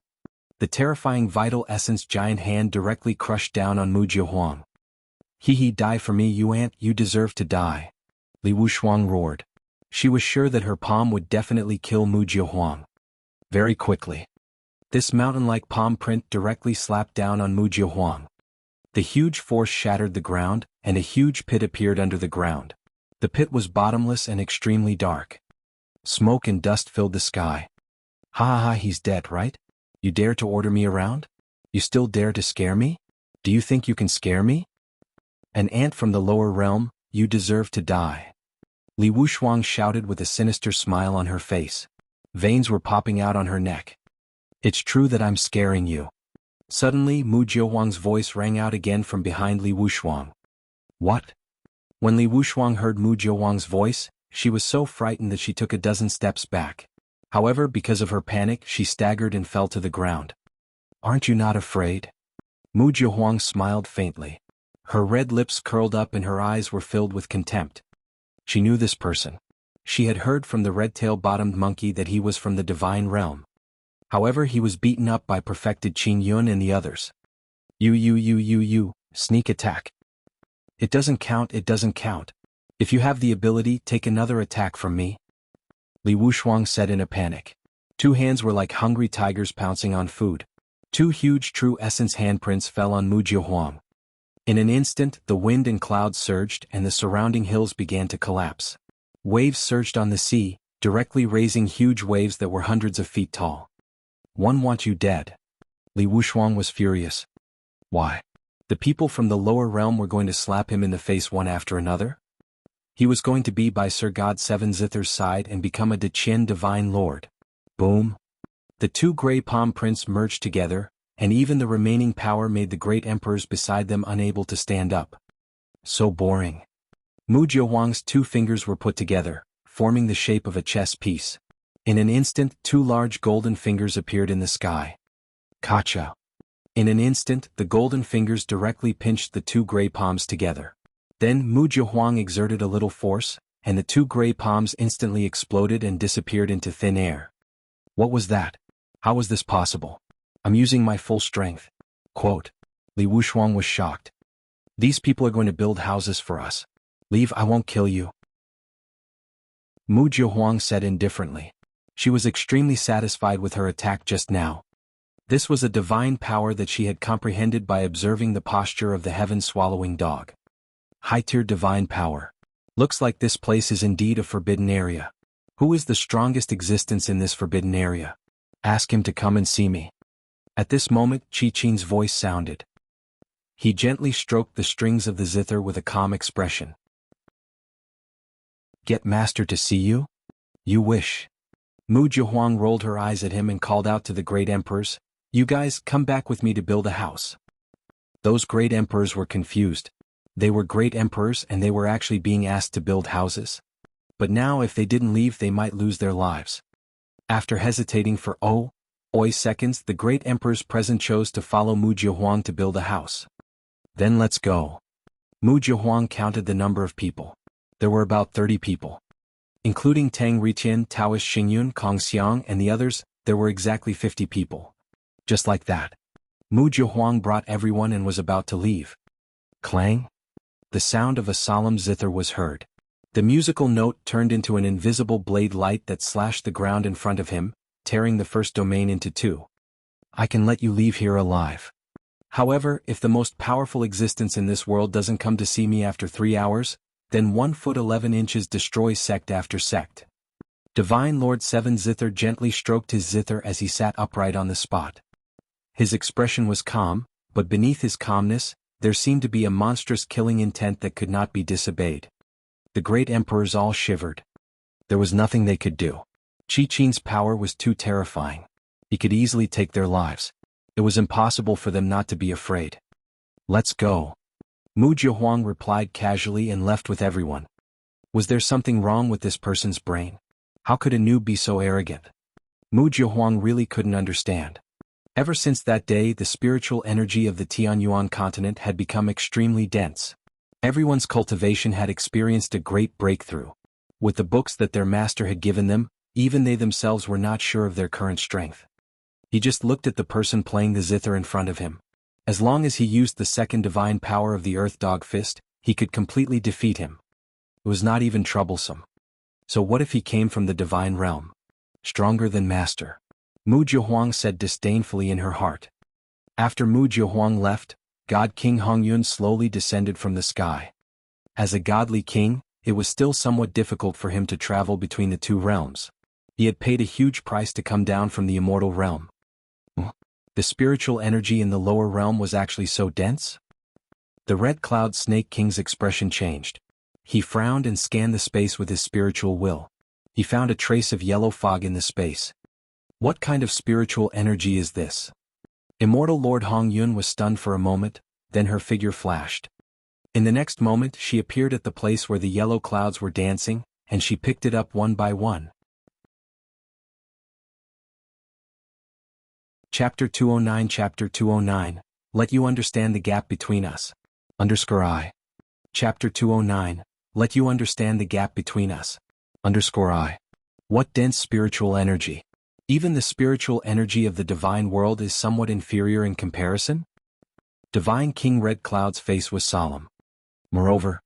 The terrifying vital essence giant hand directly crushed down on Mu Jiehuang. Die for me, you ant, you deserve to die. Li Wuxia roared. She was sure that her palm would definitely kill Mu Jiehuang. Very quickly. This mountain-like palm print directly slapped down on Mu Jiehuang. The huge force shattered the ground, and a huge pit appeared under the ground. The pit was bottomless and extremely dark. Smoke and dust filled the sky. Ha, he's dead, right? You dare to order me around? You still dare to scare me? Do you think you can scare me? An ant from the lower realm, you deserve to die. Li Wuxia shouted with a sinister smile on her face. Veins were popping out on her neck. It's true that I'm scaring you. Suddenly, Mu Jiehuang's voice rang out again from behind Li Wuxia. What? When Li Wuxia heard Mu Jiehuang's voice, she was so frightened that she took a dozen steps back. However, because of her panic, she staggered and fell to the ground. Aren't you not afraid? Mu Jiehuang smiled faintly. Her red lips curled up and her eyes were filled with contempt. She knew this person. She had heard from the red-tail-bottomed monkey that he was from the divine realm. However, he was beaten up by perfected Qin Yun and the others. You, sneak attack. It doesn't count. If you have the ability, take another attack from me. Li Wuxia said in a panic. Two hands were like hungry tigers pouncing on food. Two huge true essence handprints fell on Mu Jiehuang. In an instant, the wind and clouds surged and the surrounding hills began to collapse. Waves surged on the sea, directly raising huge waves that were hundreds of feet tall. One want you dead. Li Wuxia was furious. Why? The people from the lower realm were going to slap him in the face one after another? He was going to be by Sir God Seven Zither's side and become a Deqian divine lord. Boom. The two gray palm prints merged together, and even the remaining power made the great emperors beside them unable to stand up. So boring. Mu Jiehuang's two fingers were put together, forming the shape of a chess piece. In an instant, two large golden fingers appeared in the sky. Kacha. In an instant, the golden fingers directly pinched the two gray palms together. Then Mu Jiahuang exerted a little force, and the two gray palms instantly exploded and disappeared into thin air. What was that? How was this possible? I'm using my full strength. Quote. Li Wushuang was shocked. These people are going to build houses for us. Leave, I won't kill you. Mu Jiahuang said indifferently. She was extremely satisfied with her attack just now. This was a divine power that she had comprehended by observing the posture of the heaven-swallowing dog. High-tier divine power. Looks like this place is indeed a forbidden area. Who is the strongest existence in this forbidden area? Ask him to come and see me. At this moment, Qi-Qin's voice sounded. He gently stroked the strings of the zither with a calm expression. Get Master to see you? You wish. Mu Jiahuang rolled her eyes at him and called out to the great emperors, You guys, come back with me to build a house. Those great emperors were confused. They were great emperors and they were actually being asked to build houses. But now if they didn't leave they might lose their lives. After hesitating for seconds, the great emperors present chose to follow Mu Jiahuang to build a house. Then let's go. Mu Jiahuang counted the number of people. There were about 30 people. Including Tang Riqian, Taoist Xingyun, Kong Xiang and the others, there were exactly 50 people. Just like that. Mu Jiahuang brought everyone and was about to leave. Clang! The sound of a solemn zither was heard. The musical note turned into an invisible blade light that slashed the ground in front of him, tearing the first domain into two. I can let you leave here alive. However, if the most powerful existence in this world doesn't come to see me after 3 hours, then 1 foot 11 inches destroys sect after sect. Divine Lord Seven Zither gently stroked his zither as he sat upright on the spot. His expression was calm, but beneath his calmness, there seemed to be a monstrous killing intent that could not be disobeyed. The great emperors all shivered. There was nothing they could do. Qi-Qin's power was too terrifying. He could easily take their lives. It was impossible for them not to be afraid. Let's go. Mu Jiahuang replied casually and left with everyone. Was there something wrong with this person's brain? How could a noob be so arrogant? Mu Jiahuang really couldn't understand. Ever since that day, the spiritual energy of the Tianyuan continent had become extremely dense. Everyone's cultivation had experienced a great breakthrough. With the books that their master had given them, even they themselves were not sure of their current strength. He just looked at the person playing the zither in front of him. As long as he used the second divine power of the Earth Dog Fist, he could completely defeat him. It was not even troublesome. So what if he came from the divine realm? Stronger than master. Mu Jiahuang said disdainfully in her heart. After Mu Jiahuang left, God King Hongyun slowly descended from the sky. As a godly king, it was still somewhat difficult for him to travel between the two realms. He had paid a huge price to come down from the immortal realm. The spiritual energy in the lower realm was actually so dense? The Red Cloud Snake King's expression changed. He frowned and scanned the space with his spiritual will. He found a trace of yellow fog in the space. What kind of spiritual energy is this? Immortal Lord Hongyun was stunned for a moment, then her figure flashed. In the next moment she appeared at the place where the yellow clouds were dancing, and she picked it up one by one. Chapter 209 Chapter 209, Let you understand the gap between us. _I. Chapter 209, Let you understand the gap between us. _I. What dense spiritual energy. Even the spiritual energy of the divine world is somewhat inferior in comparison? Divine King Red Cloud's face was solemn. Moreover,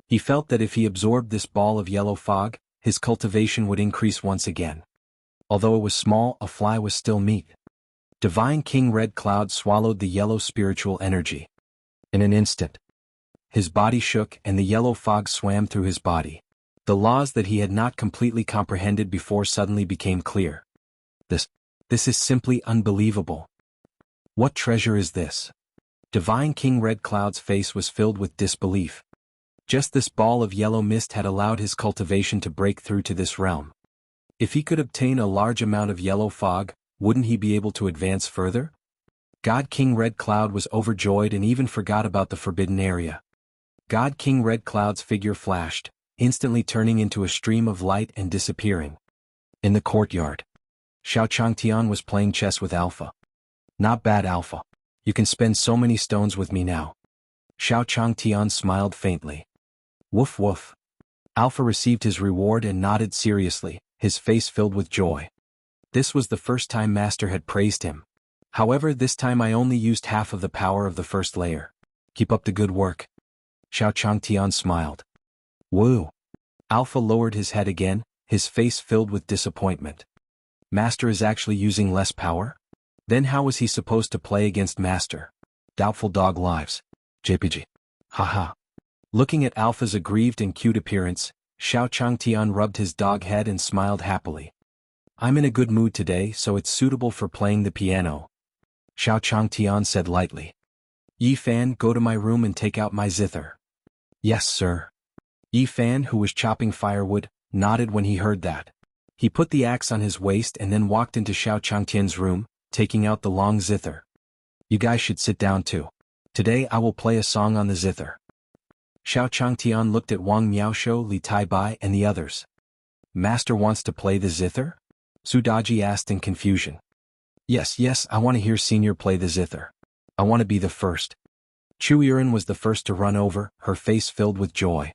he felt that if he absorbed this ball of yellow fog, his cultivation would increase once again. Although it was small, a fly was still meat. Divine King Red Cloud swallowed the yellow spiritual energy. In an instant, his body shook and the yellow fog swam through his body. The laws that he had not completely comprehended before suddenly became clear. This is simply unbelievable. What treasure is this? Divine King Red Cloud's face was filled with disbelief. Just this ball of yellow mist had allowed his cultivation to break through to this realm. If he could obtain a large amount of yellow fog, wouldn't he be able to advance further? God King Red Cloud was overjoyed and even forgot about the forbidden area. God King Red Cloud's figure flashed, instantly turning into a stream of light and disappearing. In the courtyard, Xiao Changtian was playing chess with Alpha. Not bad, Alpha. You can spend so many stones with me now. Xiao Changtian smiled faintly. Woof woof. Alpha received his reward and nodded seriously, his face filled with joy. This was the first time Master had praised him. However, this time I only used half of the power of the first layer. Keep up the good work. Xiao Changtian smiled. Woo. Alpha lowered his head again, his face filled with disappointment. Master is actually using less power? Then how was he supposed to play against Master? Doubtful dog lives. JPG. Haha. Looking at Alpha's aggrieved and cute appearance, Xiao Changtian rubbed his dog head and smiled happily. I'm in a good mood today, so it's suitable for playing the piano. Xiao Changtian said lightly. Yi Fan, go to my room and take out my zither. Yes, sir. Yi Fan, who was chopping firewood, nodded when he heard that. He put the axe on his waist and then walked into Xiao Changtian's room, taking out the long zither. You guys should sit down too. Today I will play a song on the zither. Xiao Changtian looked at Wang Miaoshu, Li Taibai and the others. Master wants to play the zither? Sudaji asked in confusion. Yes, I want to hear Senior play the zither. I want to be the first. Chu Yiren was the first to run over, her face filled with joy.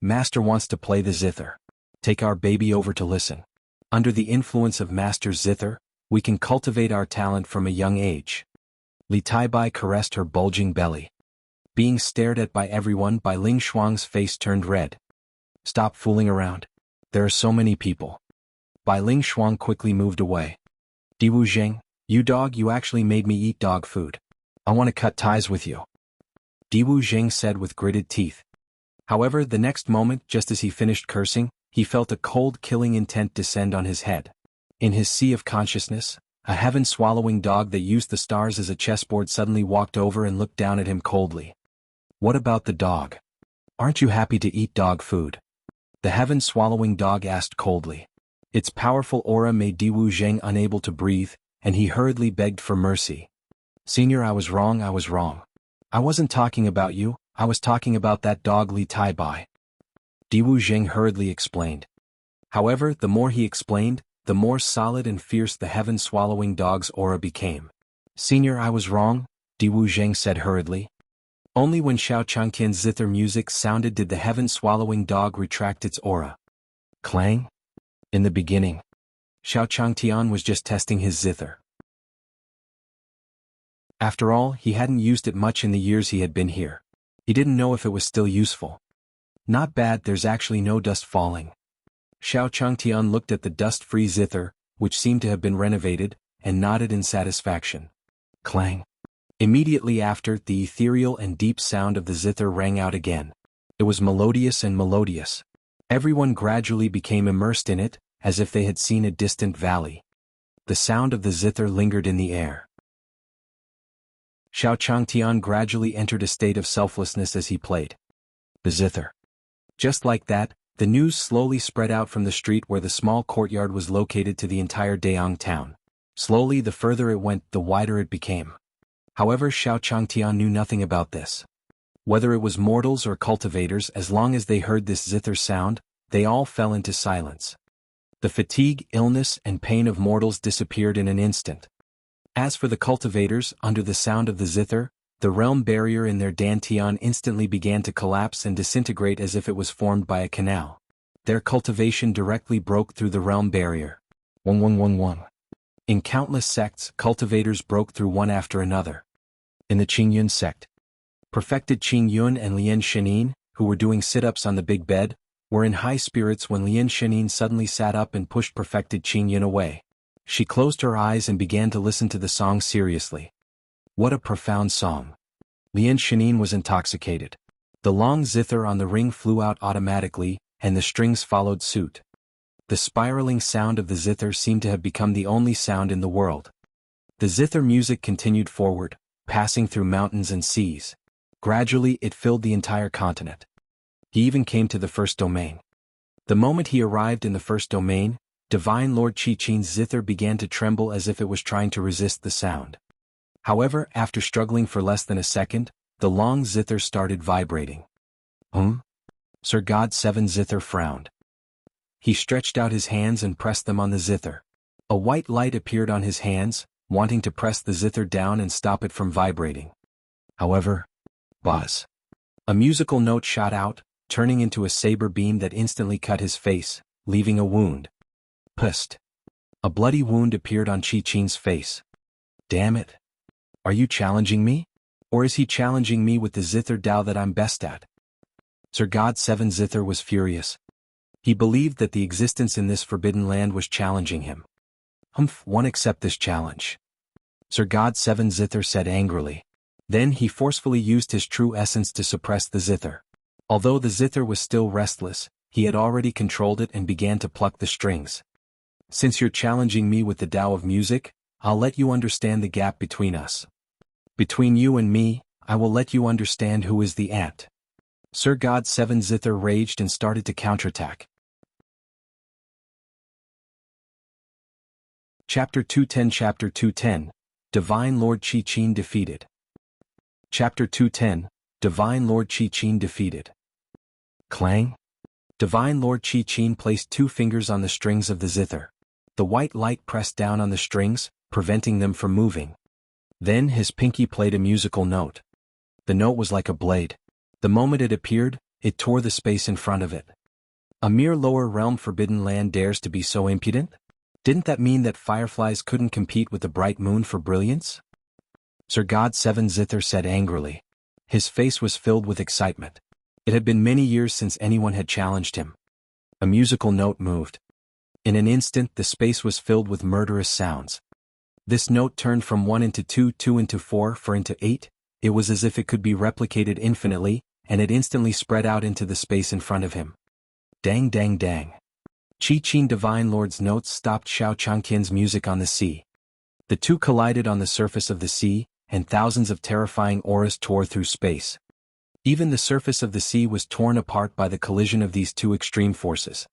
Master wants to play the zither. Take our baby over to listen. Under the influence of Master's zither, we can cultivate our talent from a young age. Li Taibai caressed her bulging belly. Being stared at by everyone, Bai Ling Shuang's face turned red. Stop fooling around. There are so many people. Bai Ling Shuang quickly moved away. Diwu Zheng, you dog, you actually made me eat dog food. I want to cut ties with you. Diwu Zheng said with gritted teeth. However, the next moment, just as he finished cursing, he felt a cold killing intent descend on his head. In his sea of consciousness, a heaven-swallowing dog that used the stars as a chessboard suddenly walked over and looked down at him coldly. What about the dog? Aren't you happy to eat dog food? The heaven-swallowing dog asked coldly. Its powerful aura made Diwu Zheng unable to breathe, and he hurriedly begged for mercy. Senior, I was wrong. I wasn't talking about you, I was talking about that dog Li Taibai. Diwu Zheng hurriedly explained. However, the more he explained, the more solid and fierce the heaven-swallowing dog's aura became. Senior, I was wrong, Diwu Zheng said hurriedly. Only when Xiao Changtian's zither music sounded did the heaven-swallowing dog retract its aura. Clang? In the beginning, Xiao Changtian was just testing his zither. After all, he hadn't used it much in the years he had been here. He didn't know if it was still useful. Not bad, there's actually no dust falling. Xiao Changtian looked at the dust-free zither, which seemed to have been renovated, and nodded in satisfaction. Clang. Immediately after, the ethereal and deep sound of the zither rang out again. It was melodious and melodious. Everyone gradually became immersed in it, as if they had seen a distant valley. The sound of the zither lingered in the air. Xiao Changtian gradually entered a state of selflessness as he played the zither. Just like that, the news slowly spread out from the street where the small courtyard was located to the entire Daong town. Slowly, the further it went, the wider it became. However, Xiao Changtian knew nothing about this. Whether it was mortals or cultivators, as long as they heard this zither sound, they all fell into silence. The fatigue, illness, and pain of mortals disappeared in an instant. As for the cultivators, under the sound of the zither, the realm barrier in their dantian instantly began to collapse and disintegrate as if it was formed by a canal. Their cultivation directly broke through the realm barrier. 1111. In countless sects, cultivators broke through one after another. In the Qingyun sect, perfected Qingyun and Lian Shenin, who were doing sit-ups on the big bed, were in high spirits when Lian Shenin suddenly sat up and pushed perfected Qingyun away. She closed her eyes and began to listen to the song seriously. What a profound song. Lian Shenin was intoxicated. The long zither on the ring flew out automatically, and the strings followed suit. The spiraling sound of the zither seemed to have become the only sound in the world. The zither music continued forward, passing through mountains and seas. Gradually, it filled the entire continent. He even came to the first domain. The moment he arrived in the first domain, Divine Lord Qi-Qin's zither began to tremble as if it was trying to resist the sound. However, after struggling for less than a second, the long zither started vibrating. Sir God 7 zither frowned. He stretched out his hands and pressed them on the zither. A white light appeared on his hands, wanting to press the zither down and stop it from vibrating. However, buzz. A musical note shot out, turning into a saber beam that instantly cut his face, leaving a wound. Pust. A bloody wound appeared on Qi-Qin's face. Damn it. Are you challenging me? Or is he challenging me with the zither Dao that I'm best at? Sir God 7 Zither was furious. He believed that the existence in this forbidden land was challenging him. Won't accept this challenge. Sir God 7 Zither said angrily. Then he forcefully used his true essence to suppress the zither. Although the zither was still restless, he had already controlled it and began to pluck the strings. Since you're challenging me with the Tao of music, I'll let you understand the gap between us. Between you and me, I will let you understand who is the ant. Sir God 7 Zither raged and started to counterattack. Chapter 210 Divine Lord Qi-Qin defeated. Chapter 210 Divine Lord Qi-Qin defeated. Clang. Divine Lord Qi-Qin placed 2 fingers on the strings of the zither. The white light pressed down on the strings, preventing them from moving. Then his pinky played a musical note. The note was like a blade. The moment it appeared, it tore the space in front of it. A mere lower realm forbidden land dares to be so impudent? Didn't that mean that fireflies couldn't compete with the bright moon for brilliance? Sir God 7 Zither said angrily. His face was filled with excitement. It had been many years since anyone had challenged him. A musical note moved. In an instant the space was filled with murderous sounds. This note turned from 1 into 2, 2 into 4, 4 into 8. It was as if it could be replicated infinitely, and it instantly spread out into the space in front of him. Dang dang dang. Qi-Qin Divine Lord's notes stopped Xiao Changqian's music on the sea. The two collided on the surface of the sea, and thousands of terrifying auras tore through space. Even the surface of the sea was torn apart by the collision of these two extreme forces.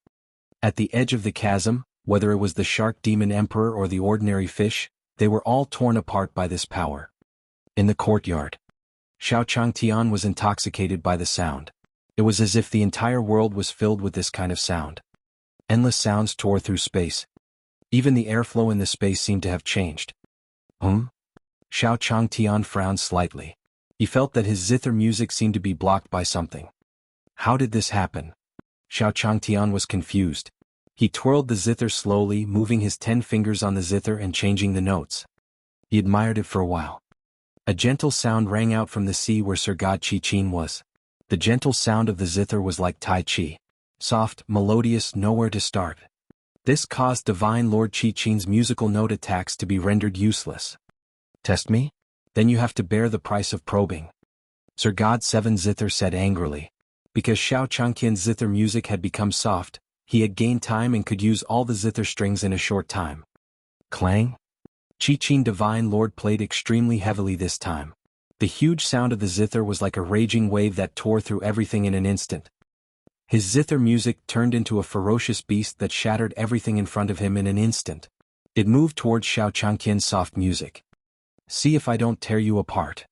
At the edge of the chasm, whether it was the shark demon emperor or the ordinary fish, they were all torn apart by this power. In the courtyard, Xiao Changtian was intoxicated by the sound. It was as if the entire world was filled with this kind of sound. Endless sounds tore through space. Even the airflow in the space seemed to have changed. Xiao Changtian frowned slightly. He felt that his zither music seemed to be blocked by something. How did this happen? Xiao Changtian was confused. He twirled the zither slowly, moving his 10 fingers on the zither and changing the notes. He admired it for a while. A gentle sound rang out from the sea where Sir God Qi-Qin was. The gentle sound of the zither was like Tai Chi. Soft, melodious, nowhere to start. This caused Divine Lord Qi-Qin's musical note attacks to be rendered useless. Test me? Then you have to bear the price of probing. Sir God 7 Zither said angrily. Because Xiao Changqian's zither music had become soft, he had gained time and could use all the zither strings in a short time. Clang? Qi-Qin Divine Lord played extremely heavily this time. The huge sound of the zither was like a raging wave that tore through everything in an instant. His zither music turned into a ferocious beast that shattered everything in front of him in an instant. It moved towards Xiao Changqian's soft music. See if I don't tear you apart.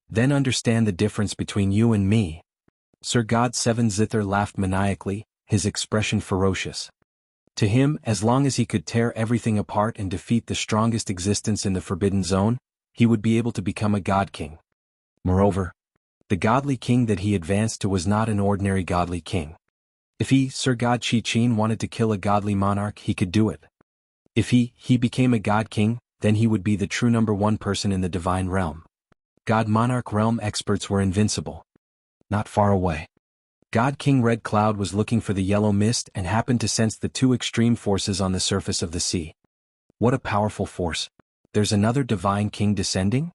Then understand the difference between you and me. Sir God 7 Zither laughed maniacally, his expression ferocious. To him, as long as he could tear everything apart and defeat the strongest existence in the Forbidden Zone, he would be able to become a god king. Moreover, the godly king that he advanced to was not an ordinary godly king. If he, Sir God Qi-Qin, wanted to kill a godly monarch, he could do it. If he became a god king, then he would be the true #1 person in the divine realm. God monarch realm experts were invincible. Not far away, God King Red Cloud was looking for the yellow mist and happened to sense the two extreme forces on the surface of the sea. What a powerful force. There's another divine king descending?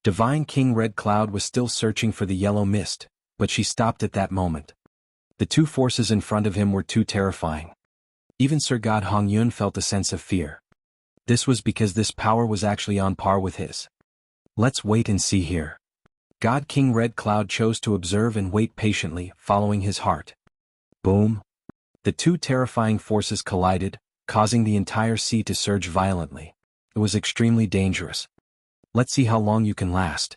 Divine King Red Cloud was still searching for the yellow mist, but she stopped at that moment. The two forces in front of him were too terrifying. Even Sir God Hongyun felt a sense of fear. This was because this power was actually on par with his. Let's wait and see here. God King Red Cloud chose to observe and wait patiently, following his heart. Boom! The two terrifying forces collided, causing the entire sea to surge violently. It was extremely dangerous. Let's see how long you can last.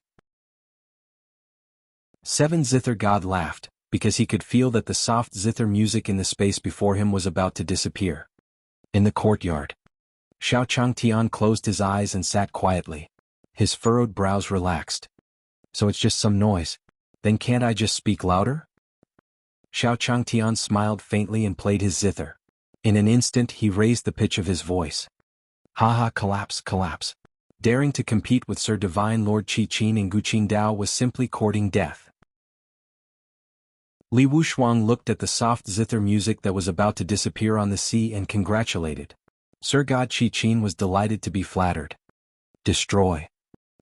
7 Zither God laughed. because he could feel that the soft zither music in the space before him was about to disappear. In the courtyard, Xiao Changtian closed his eyes and sat quietly. His furrowed brows relaxed. So it's just some noise. Then can't I just speak louder? Xiao Changtian smiled faintly and played his zither. In an instant he raised the pitch of his voice. Haha, collapse, collapse. Daring to compete with Sir Divine Lord Qi-Qin and Guqin Dao was simply courting death. Li Wushuang looked at the soft zither music that was about to disappear on the sea and congratulated. Sir God Qi-Qin was delighted to be flattered. Destroy.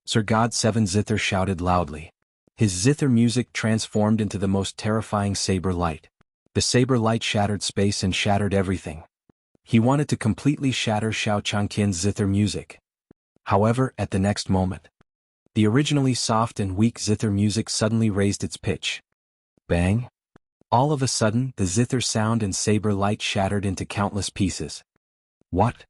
Sir God Seven Zither shouted loudly. His zither music transformed into the most terrifying saber light. The saber light shattered space and shattered everything. He wanted to completely shatter Xiao Changtian's zither music. However, at the next moment, the originally soft and weak zither music suddenly raised its pitch. Bang! All of a sudden, the zither sound and saber light shattered into countless pieces. What?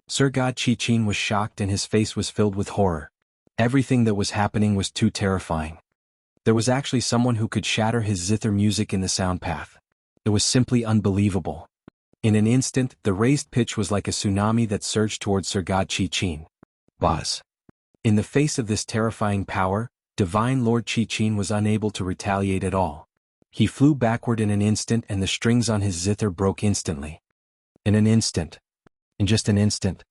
Sir God Qi-Qin was shocked and his face was filled with horror. Everything that was happening was too terrifying. There was actually someone who could shatter his zither music in the sound path. It was simply unbelievable. In an instant, the raised pitch was like a tsunami that surged towards Sir God Qi-Qin. Buzz. In the face of this terrifying power, Divine Lord Qi-Qin was unable to retaliate at all. He flew backward in an instant and the strings on his zither broke instantly. In an instant. In just an instant.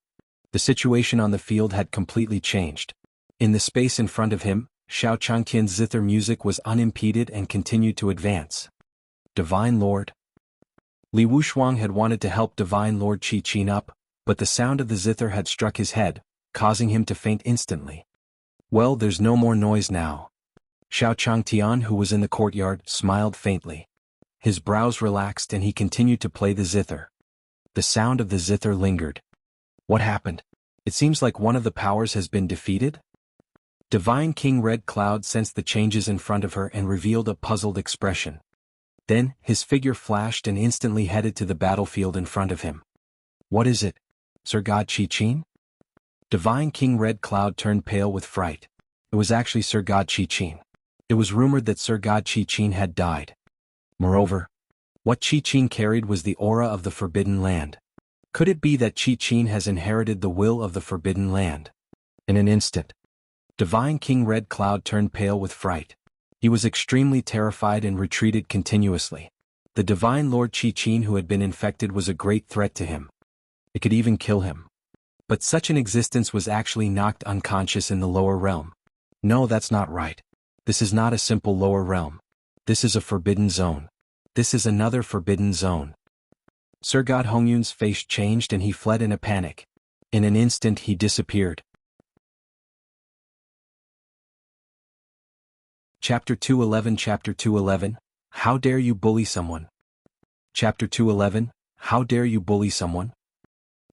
The situation on the field had completely changed. In the space in front of him, Xiao Changtian's zither music was unimpeded and continued to advance. Divine Lord. Li Wushuang had wanted to help Divine Lord Qi-Qin up, but the sound of the zither had struck his head, causing him to faint instantly. Well, there's no more noise now. Xiao Changtian, who was in the courtyard, smiled faintly. His brows relaxed and he continued to play the zither. The sound of the zither lingered. What happened? It seems like one of the powers has been defeated? Divine King Red Cloud sensed the changes in front of her and revealed a puzzled expression. Then, his figure flashed and instantly headed to the battlefield in front of him. What is it? Sir God Qi-Qin? Divine King Red Cloud turned pale with fright. It was actually Sir God Qi-Qin. It was rumored that Sir God Qi-Qin had died. Moreover, what Qi-Qin carried was the aura of the Forbidden Land. Could it be that Qi-Qin has inherited the will of the Forbidden Land? In an instant, Divine King Red Cloud turned pale with fright. He was extremely terrified and retreated continuously. The Divine Lord Qi-Qin who had been infected was a great threat to him. It could even kill him. But such an existence was actually knocked unconscious in the lower realm. No, that's not right. This is not a simple lower realm. This is a forbidden zone. This is another forbidden zone. Sir God Hongyun's face changed and he fled in a panic. In an instant he disappeared. Chapter 211 Chapter 211, How dare you bully someone? Chapter 211, How dare you bully someone?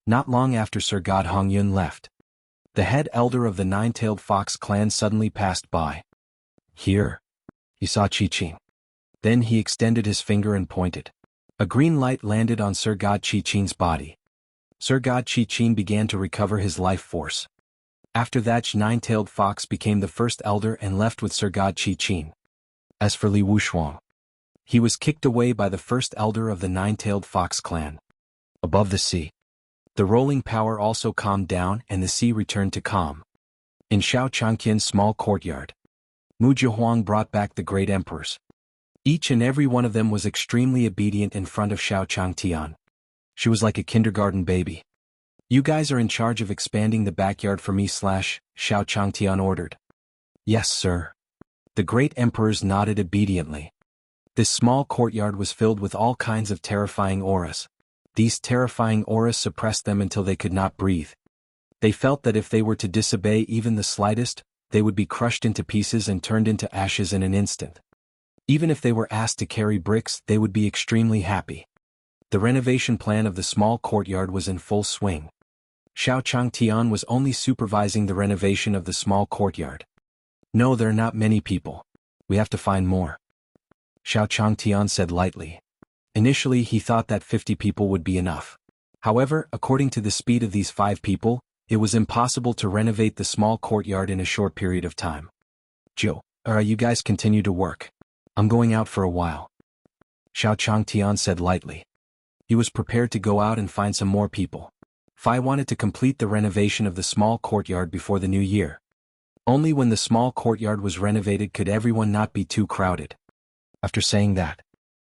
Not long after Sir God Hongyun left, the head elder of the Nine-Tailed Fox clan suddenly passed by. Here. He saw Qi-Qin. Then he extended his finger and pointed. A green light landed on Sir God Qi-Qin's body. Sir God Qi-Qin began to recover his life force. After that, Nine-Tailed Fox became the first elder and left with Sir God Qi-Qin. As for Li Wushuang, he was kicked away by the first elder of the Nine-Tailed Fox clan. Above the sea, the rolling power also calmed down and the sea returned to calm. In Xiao Changtian's small courtyard, Mu Jiahuang brought back the great emperors. Each and every one of them was extremely obedient in front of Xiao Changtian. She was like a kindergarten baby. You guys are in charge of expanding the backyard for me / Xiao Changtian ordered. Yes, sir. The great emperors nodded obediently. This small courtyard was filled with all kinds of terrifying auras. These terrifying auras suppressed them until they could not breathe. They felt that if they were to disobey even the slightest, they would be crushed into pieces and turned into ashes in an instant. Even if they were asked to carry bricks, they would be extremely happy. The renovation plan of the small courtyard was in full swing. Xiao Changtian was only supervising the renovation of the small courtyard. No, there are not many people. We have to find more. Xiao Changtian said lightly. Initially he thought that 50 people would be enough. However, according to the speed of these 5 people, it was impossible to renovate the small courtyard in a short period of time. Joe, you guys continue to work. I'm going out for a while. Xiao Changtian said lightly. He was prepared to go out and find some more people. Fai wanted to complete the renovation of the small courtyard before the new year. Only when the small courtyard was renovated could everyone not be too crowded. After saying that,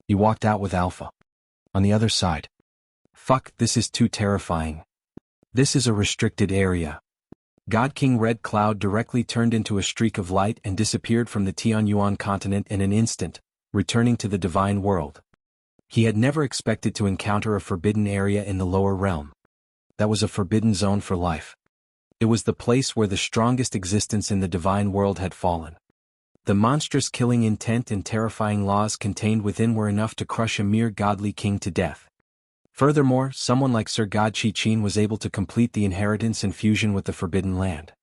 he walked out with Alpha. On the other side. Fuck, this is too terrifying. This is a restricted area. God King Red Cloud directly turned into a streak of light and disappeared from the Tianyuan continent in an instant, returning to the divine world. He had never expected to encounter a forbidden area in the lower realm. That was a forbidden zone for life. It was the place where the strongest existence in the divine world had fallen. The monstrous killing intent and terrifying laws contained within were enough to crush a mere godly king to death. Furthermore, someone like Sir God Qichin was able to complete the inheritance and fusion with the Forbidden Land.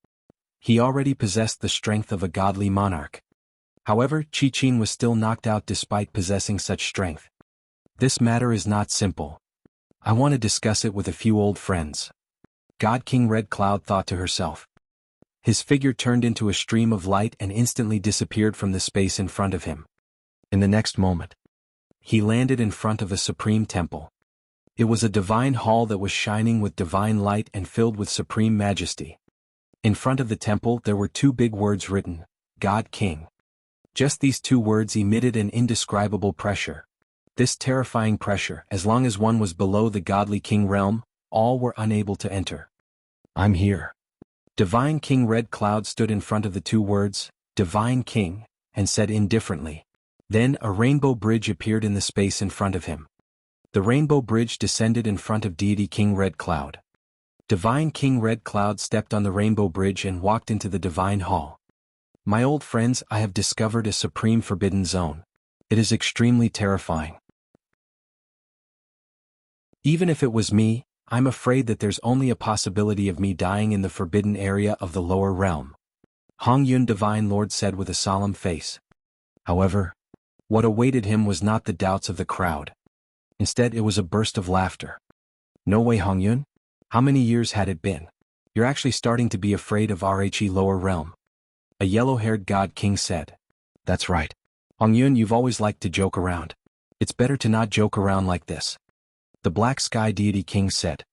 He already possessed the strength of a godly monarch. However, Qichin was still knocked out despite possessing such strength. This matter is not simple. I want to discuss it with a few old friends. God King Red Cloud thought to herself. His figure turned into a stream of light and instantly disappeared from the space in front of him. In the next moment, he landed in front of a supreme temple. It was a divine hall that was shining with divine light and filled with supreme majesty. In front of the temple there were two big words written, God King. Just these two words emitted an indescribable pressure. This terrifying pressure, as long as one was below the godly king realm, all were unable to enter. I'm here. Divine King Red Cloud stood in front of the two words, Divine King, and said indifferently. Then a rainbow bridge appeared in the space in front of him. The rainbow bridge descended in front of Deity King Red Cloud. Divine King Red Cloud stepped on the rainbow bridge and walked into the divine hall. My old friends, I have discovered a supreme forbidden zone. It is extremely terrifying. Even if it was me, I'm afraid that there's only a possibility of me dying in the forbidden area of the lower realm. Hong Yun Divine Lord said with a solemn face. However, what awaited him was not the doubts of the crowd. Instead, it was a burst of laughter. No way, Hong Yun? How many years had it been? You're actually starting to be afraid of RHE lower realm. A yellow-haired god king said. That's right. Hong Yun, you've always liked to joke around. It's better to not joke around like this. The Black Sky Deity King said.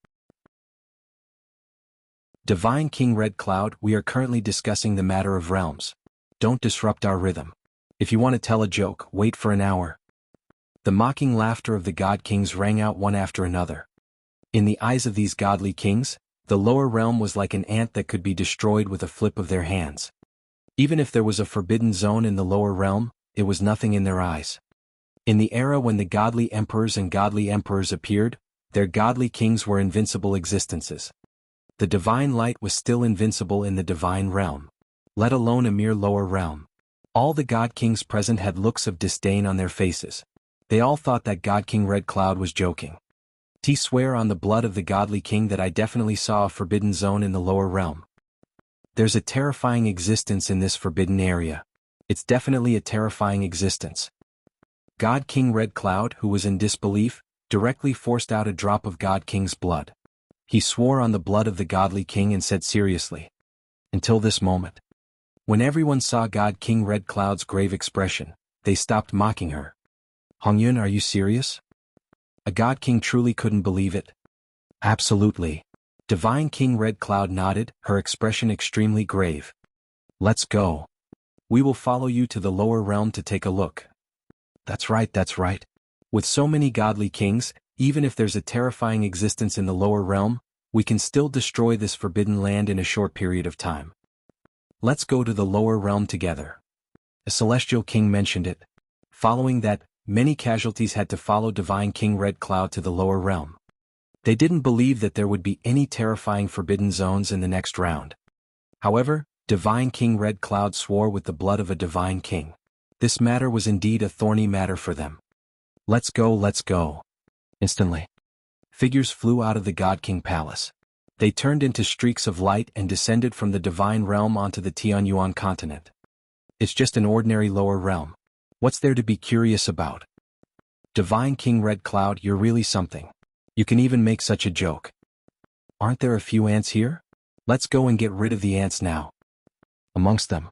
Divine King Red Cloud, we are currently discussing the matter of realms. Don't disrupt our rhythm. If you want to tell a joke, wait for an hour. The mocking laughter of the god kings rang out one after another. In the eyes of these godly kings, the lower realm was like an ant that could be destroyed with a flip of their hands. Even if there was a forbidden zone in the lower realm, it was nothing in their eyes. In the era when the godly emperors and godly emperors appeared, their godly kings were invincible existences. The divine light was still invincible in the divine realm, let alone a mere lower realm. All the god kings present had looks of disdain on their faces. They all thought that God King Red Cloud was joking. I swear on the blood of the godly king that I definitely saw a forbidden zone in the lower realm. There's a terrifying existence in this forbidden area. It's definitely a terrifying existence. God King Red Cloud, who was in disbelief, directly forced out a drop of God King's blood. He swore on the blood of the godly king and said seriously. Until this moment. When everyone saw God King Red Cloud's grave expression, they stopped mocking her. Hong Yun, are you serious? A god king truly couldn't believe it. Absolutely. Divine King Red Cloud nodded, her expression extremely grave. Let's go. We will follow you to the lower realm to take a look. That's right, that's right. With so many godly kings, even if there's a terrifying existence in the lower realm, we can still destroy this forbidden land in a short period of time. Let's go to the lower realm together. A celestial king mentioned it. Following that, many casualties had to follow Divine King Red Cloud to the lower realm. They didn't believe that there would be any terrifying forbidden zones in the next round. However, Divine King Red Cloud swore with the blood of a divine king. This matter was indeed a thorny matter for them. Let's go, let's go. Instantly, figures flew out of the God King Palace. They turned into streaks of light and descended from the divine realm onto the Tianyuan continent. It's just an ordinary lower realm. What's there to be curious about? Divine King Red Cloud, you're really something. You can even make such a joke. Aren't there a few ants here? Let's go and get rid of the ants now. Amongst them,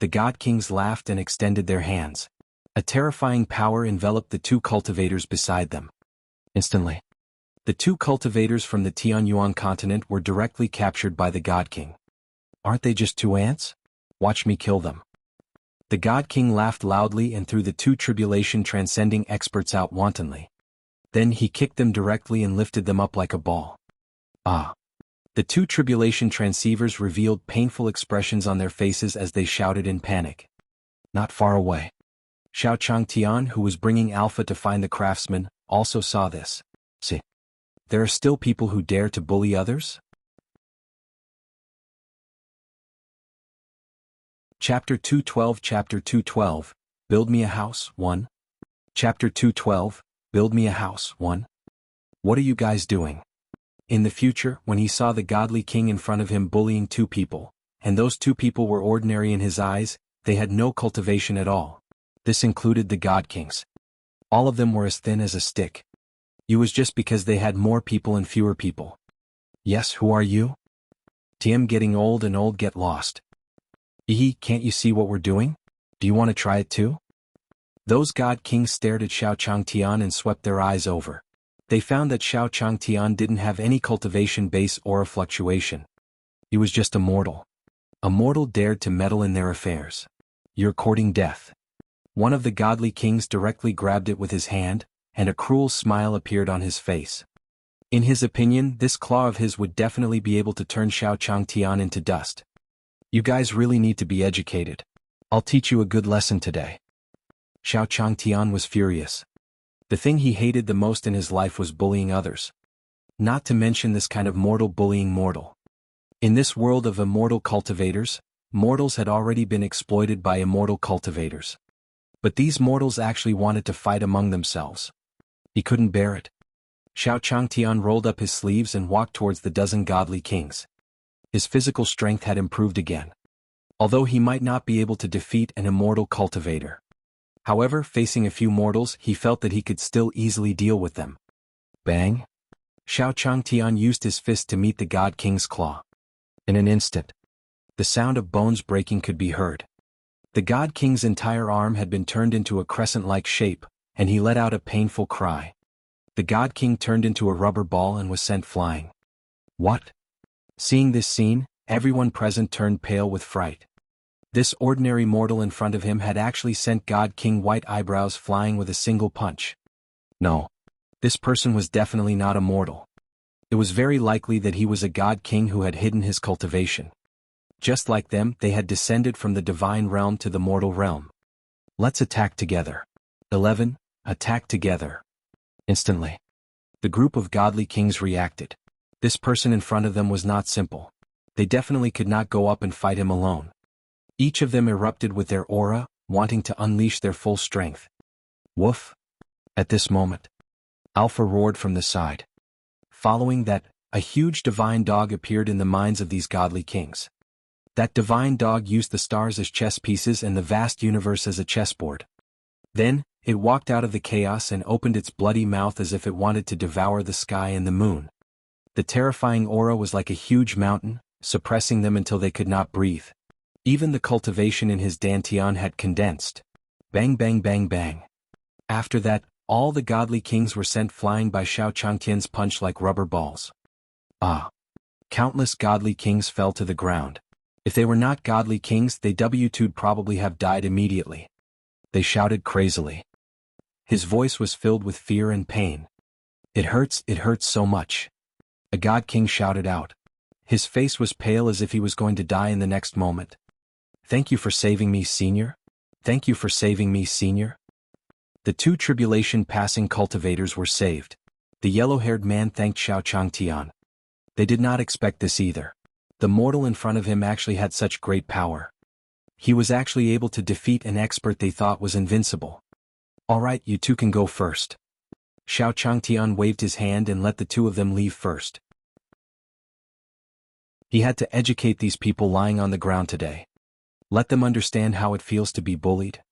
the God Kings laughed and extended their hands. A terrifying power enveloped the two cultivators beside them. Instantly, the two cultivators from the Tianyuan continent were directly captured by the God King. Aren't they just two ants? Watch me kill them. The God King laughed loudly and threw the two tribulation-transcending experts out wantonly. Then he kicked them directly and lifted them up like a ball. Ah! The two tribulation transceivers revealed painful expressions on their faces as they shouted in panic. Not far away, Xiao Changtian, who was bringing Alpha to find the craftsman, also saw this. See, there are still people who dare to bully others? Chapter 212 Build Me a House, 1. Chapter 212, Build Me a House, 1. What are you guys doing? In the future, when he saw the godly king in front of him bullying two people, and those two people were ordinary in his eyes, they had no cultivation at all. This included the god kings. All of them were as thin as a stick. It was just because they had more people and fewer people. Yes, who are you? TM getting old and old get lost. Can't you see what we're doing? Do you want to try it too? Those god kings stared at Xiao Changtian and swept their eyes over. They found that Xiao Changtian didn't have any cultivation base or a fluctuation. He was just a mortal. A mortal dared to meddle in their affairs. You're courting death. One of the godly kings directly grabbed it with his hand, and a cruel smile appeared on his face. In his opinion, this claw of his would definitely be able to turn Xiao Changtian into dust. You guys really need to be educated. I'll teach you a good lesson today. Xiao Changtian was furious. The thing he hated the most in his life was bullying others. Not to mention this kind of mortal bullying mortal. In this world of immortal cultivators, mortals had already been exploited by immortal cultivators. But these mortals actually wanted to fight among themselves. He couldn't bear it. Xiao Changtian rolled up his sleeves and walked towards the dozen godly kings. His physical strength had improved again. Although he might not be able to defeat an immortal cultivator. However, facing a few mortals, he felt that he could still easily deal with them. Bang! Xiao Changtian used his fist to meet the God King's claw. In an instant, the sound of bones breaking could be heard. The God King's entire arm had been turned into a crescent-like shape, and he let out a painful cry. The God King turned into a rubber ball and was sent flying. What? Seeing this scene, everyone present turned pale with fright. This ordinary mortal in front of him had actually sent God King White Eyebrows flying with a single punch. No. This person was definitely not a mortal. It was very likely that he was a God King who had hidden his cultivation. Just like them, they had descended from the divine realm to the mortal realm. Let's attack together. 11. Attack together. Instantly, the group of godly kings reacted. This person in front of them was not simple. They definitely could not go up and fight him alone. Each of them erupted with their aura, wanting to unleash their full strength. Woof! At this moment, Alpha roared from the side. Following that, a huge divine dog appeared in the minds of these godly kings. That divine dog used the stars as chess pieces and the vast universe as a chessboard. Then, it walked out of the chaos and opened its bloody mouth as if it wanted to devour the sky and the moon. The terrifying aura was like a huge mountain, suppressing them until they could not breathe. Even the cultivation in his dantian had condensed. Bang bang bang bang. After that, all the godly kings were sent flying by Xiao Changtian's punch like rubber balls. Ah! Countless godly kings fell to the ground. If they were not godly kings, they would probably have died immediately. They shouted crazily. His voice was filled with fear and pain. It hurts so much. A god king shouted out. His face was pale as if he was going to die in the next moment. Thank you for saving me, senior. Thank you for saving me, senior. The two tribulation-passing cultivators were saved. The yellow-haired man thanked Xiao Changtian. They did not expect this either. The mortal in front of him actually had such great power. He was actually able to defeat an expert they thought was invincible. All right, you two can go first. Xiao Changtian waved his hand and let the two of them leave first. He had to educate these people lying on the ground today. Let them understand how it feels to be bullied.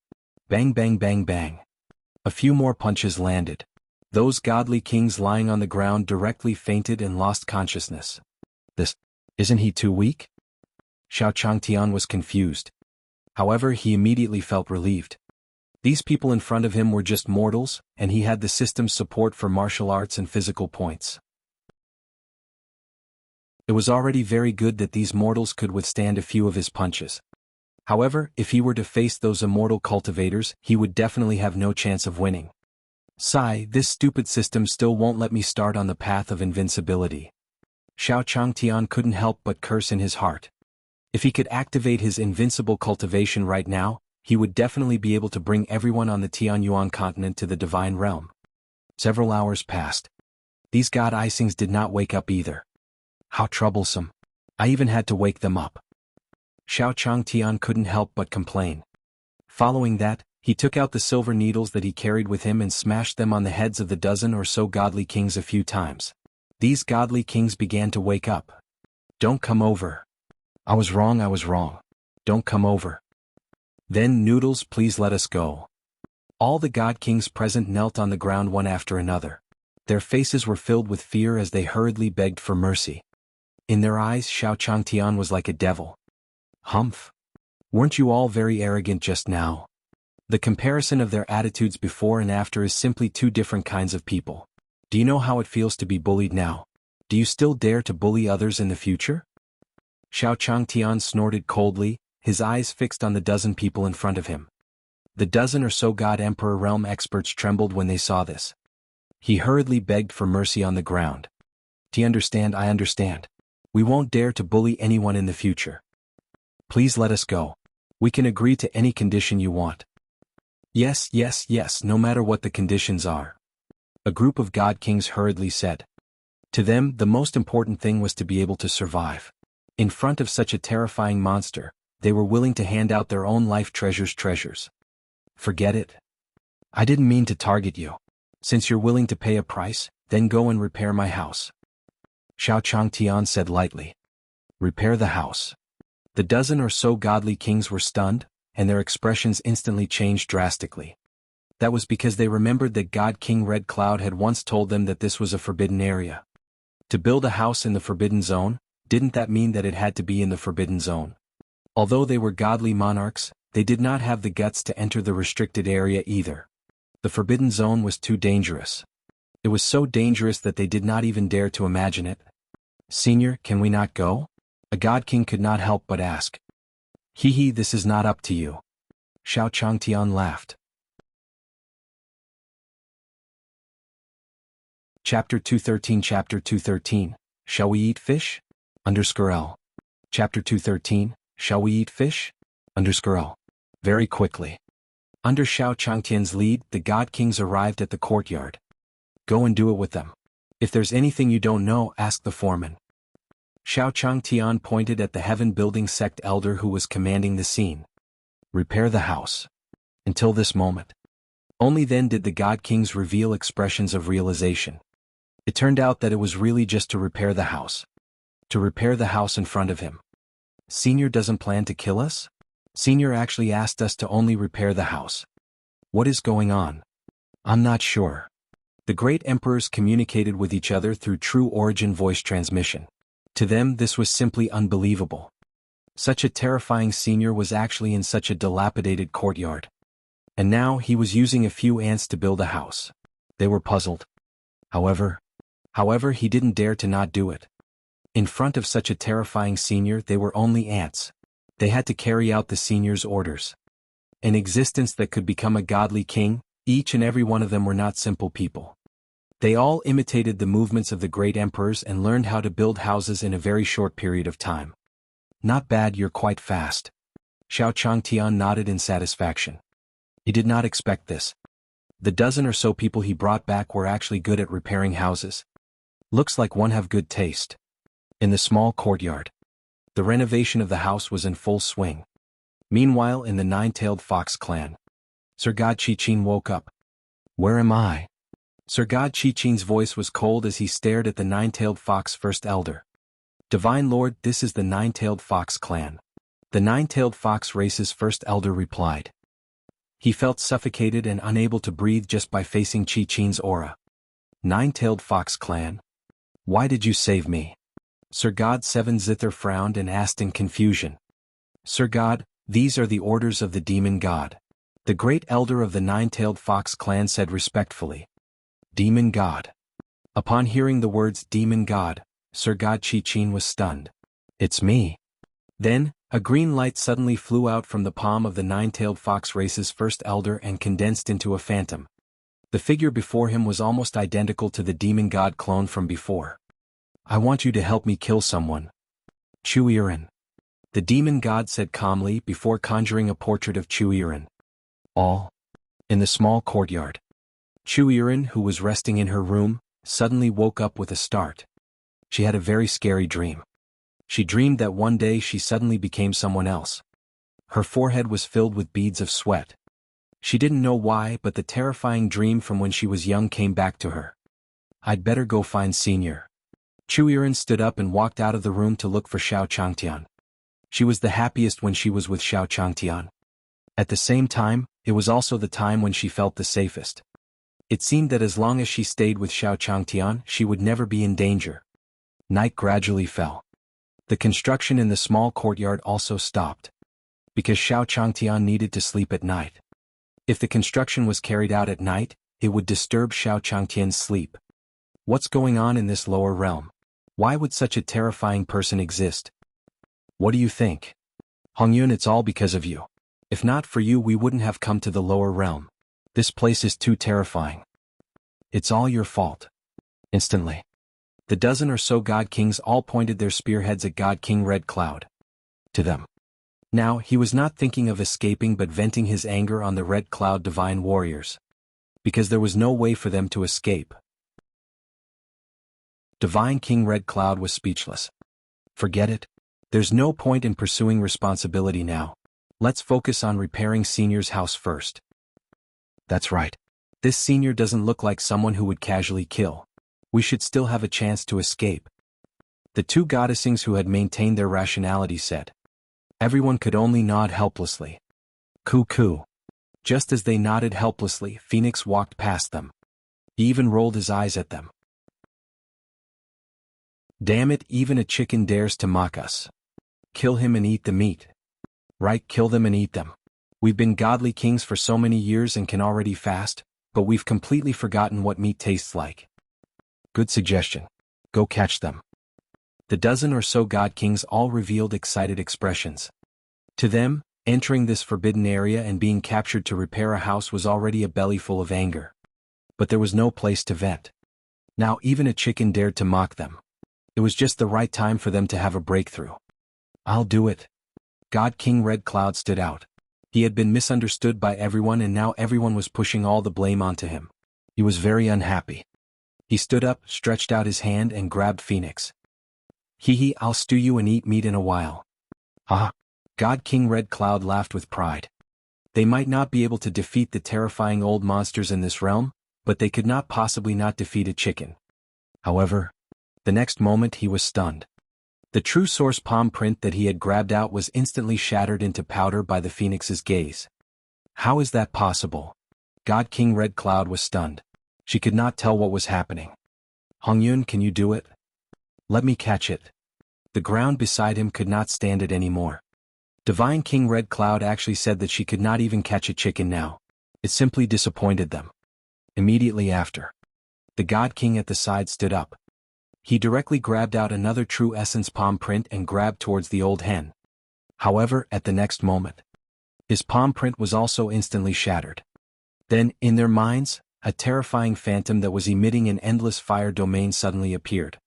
Bang bang bang bang. A few more punches landed. Those godly kings lying on the ground directly fainted and lost consciousness. Isn't he too weak? Xiao Changtian was confused. However, he immediately felt relieved. These people in front of him were just mortals, and he had the system's support for martial arts and physical points. It was already very good that these mortals could withstand a few of his punches. However, if he were to face those immortal cultivators, he would definitely have no chance of winning. Sigh, this stupid system still won't let me start on the path of invincibility. Xiao Changtian couldn't help but curse in his heart. If he could activate his invincible cultivation right now, he would definitely be able to bring everyone on the Tianyuan continent to the divine realm. Several hours passed. These god icings did not wake up either. How troublesome. I even had to wake them up. Xiao Changtian couldn't help but complain. Following that, he took out the silver needles that he carried with him and smashed them on the heads of the dozen or so godly kings a few times. These godly kings began to wake up. Don't come over. I was wrong. Don't come over. Then, Noodles, please let us go. All the god kings present knelt on the ground one after another. Their faces were filled with fear as they hurriedly begged for mercy. In their eyes, Xiao Changtian was like a devil. Humph. Weren't you all very arrogant just now? The comparison of their attitudes before and after is simply two different kinds of people. Do you know how it feels to be bullied now? Do you still dare to bully others in the future? Xiao Changtian snorted coldly, his eyes fixed on the dozen people in front of him. The dozen or so God Emperor realm experts trembled when they saw this. He hurriedly begged for mercy on the ground. I understand. We won't dare to bully anyone in the future. Please let us go. We can agree to any condition you want. Yes, no matter what the conditions are. A group of god kings hurriedly said. To them, the most important thing was to be able to survive. In front of such a terrifying monster, they were willing to hand out their own life treasures. Forget it. I didn't mean to target you. Since you're willing to pay a price, then go and repair my house. Xiao Changtian said lightly. Repair the house. The dozen or so godly kings were stunned, and their expressions instantly changed drastically. That was because they remembered that God King Red Cloud had once told them that this was a forbidden area. To build a house in the forbidden zone, didn't that mean that it had to be in the forbidden zone? Although they were godly monarchs, they did not have the guts to enter the restricted area either. The forbidden zone was too dangerous. It was so dangerous that they did not even dare to imagine it. Senior, can we not go? A god king could not help but ask. This is not up to you. Xiao Changtian laughed. Chapter 213 Shall we eat fish? _L. Chapter 213 Shall we eat fish? _L. Very quickly. Under Xiao Changtian's lead, the god kings arrived at the courtyard. Go and do it with them. If there's anything you don't know, ask the foreman. Xiao Changtian pointed at the heaven-building sect elder who was commanding the scene. Repair the house. Until this moment. Only then did the god kings reveal expressions of realization. It turned out that it was really just to repair the house. To repair the house in front of him. Senior doesn't plan to kill us? Senior actually asked us to only repair the house. What is going on? I'm not sure. The great emperors communicated with each other through true origin voice transmission. To them this was simply unbelievable. Such a terrifying senior was actually in such a dilapidated courtyard. And now he was using a few ants to build a house. They were puzzled. However, he didn't dare to not do it. In front of such a terrifying senior they were only ants. They had to carry out the senior's orders. An existence that could become a godly king, each and every one of them were not simple people. They all imitated the movements of the great emperors and learned how to build houses in a very short period of time. Not bad, you're quite fast. Xiao Changtian nodded in satisfaction. He did not expect this. The dozen or so people he brought back were actually good at repairing houses. Looks like one have good taste. In the small courtyard. The renovation of the house was in full swing. Meanwhile, in the nine-tailed fox clan. Sir God Qichin woke up. Where am I? Sir God Qichin's voice was cold as he stared at the nine-tailed fox first elder. Divine Lord, this is the nine-tailed fox clan. The nine-tailed fox race's first elder replied. He felt suffocated and unable to breathe just by facing Qichin's aura. Nine-tailed fox clan? Why did you save me? Sir God Seven Zither frowned and asked in confusion. Sir God, these are the orders of the demon god. The great elder of the nine-tailed fox clan said respectfully. Demon God. Upon hearing the words demon God, Sir God Chi-Chin was stunned. It's me. Then, a green light suddenly flew out from the palm of the nine-tailed fox race's first elder and condensed into a phantom. The figure before him was almost identical to the demon god clone from before. I want you to help me kill someone. Chuiren. The demon god said calmly before conjuring a portrait of Chuiren. All. In the small courtyard. Chuiren, who was resting in her room, suddenly woke up with a start. She had a very scary dream. She dreamed that one day she suddenly became someone else. Her forehead was filled with beads of sweat. She didn't know why, but the terrifying dream from when she was young came back to her. I'd better go find Senior. Chuiren stood up and walked out of the room to look for Xiao Changtian. She was the happiest when she was with Xiao Changtian. At the same time, it was also the time when she felt the safest. It seemed that as long as she stayed with Xiao Changtian, she would never be in danger. Night gradually fell. The construction in the small courtyard also stopped. Because Xiao Changtian needed to sleep at night. If the construction was carried out at night, it would disturb Xiao Changtian's sleep. What's going on in this lower realm? Why would such a terrifying person exist? What do you think? Hongyun, it's all because of you. If not for you, we wouldn't have come to the lower realm. This place is too terrifying. It's all your fault. Instantly. The dozen or so God Kings all pointed their spearheads at God King Red Cloud. To them. Now, he was not thinking of escaping but venting his anger on the Red Cloud divine warriors. Because there was no way for them to escape. Divine King Red Cloud was speechless. Forget it. There's no point in pursuing responsibility now. Let's focus on repairing Senior's house first. That's right. This Senior doesn't look like someone who would casually kill. We should still have a chance to escape. The two goddessings who had maintained their rationality said. Everyone could only nod helplessly. Coo. Just as they nodded helplessly, Phoenix walked past them. He even rolled his eyes at them. Damn it, even a chicken dares to mock us. Kill him and eat the meat. Right, kill them and eat them. We've been godly kings for so many years and can already fast, but we've completely forgotten what meat tastes like. Good suggestion. Go catch them. The dozen or so god kings all revealed excited expressions. To them, entering this forbidden area and being captured to repair a house was already a belly full of anger. But there was no place to vent. Now even a chicken dared to mock them. It was just the right time for them to have a breakthrough. I'll do it. God King Red Cloud stood out. He had been misunderstood by everyone and now everyone was pushing all the blame onto him. He was very unhappy. He stood up, stretched out his hand and grabbed Phoenix. Hee, I'll stew you and eat meat in a while. Ah! God King Red Cloud laughed with pride. They might not be able to defeat the terrifying old monsters in this realm, but they could not possibly not defeat a chicken. However, the next moment he was stunned. The true source palm print that he had grabbed out was instantly shattered into powder by the Phoenix's gaze. How is that possible? God King Red Cloud was stunned. She could not tell what was happening. Hongyun, can you do it? Let me catch it. The ground beside him could not stand it anymore. Divine King Red Cloud actually said that she could not even catch a chicken now. It simply disappointed them. Immediately after, the God King at the side stood up. He directly grabbed out another true essence palm print and grabbed towards the old hen. However, at the next moment, his palm print was also instantly shattered. Then, in their minds, a terrifying phantom that was emitting an endless fire domain suddenly appeared.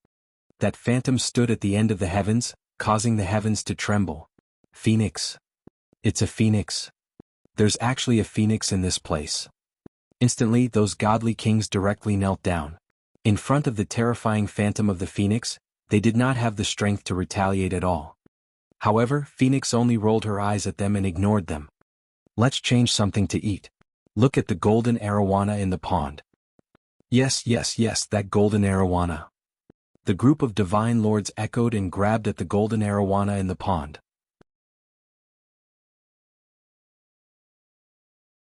That phantom stood at the end of the heavens, causing the heavens to tremble. Phoenix. It's a phoenix. There's actually a phoenix in this place. Instantly, those godly kings directly knelt down. In front of the terrifying phantom of the phoenix, they did not have the strength to retaliate at all. However, Phoenix only rolled her eyes at them and ignored them. Let's change something to eat. Look at the golden arowana in the pond. Yes, that golden arowana. The group of divine lords echoed and grabbed at the golden arowana in the pond.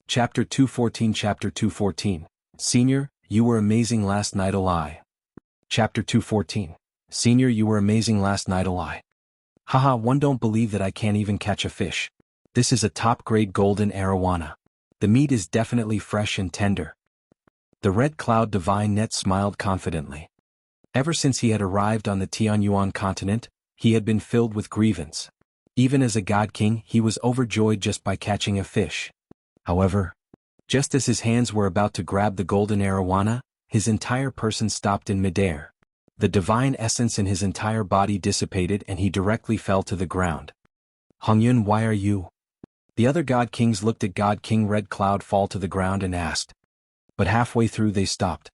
Chapter 214. Senior, you were amazing last night ally. Chapter 214. Senior, you were amazing last night ally. Haha, one don't believe that I can't even catch a fish. This is a top-grade golden arowana. The meat is definitely fresh and tender. The Red Cloud Divine Net smiled confidently. Ever since he had arrived on the Tianyuan continent, he had been filled with grievance. Even as a god king, he was overjoyed just by catching a fish. However, just as his hands were about to grab the golden arowana, his entire person stopped in midair. The divine essence in his entire body dissipated and he directly fell to the ground. Hongyun, why are you? The other god kings looked at God King Red Cloud fall to the ground and asked. But halfway through they stopped.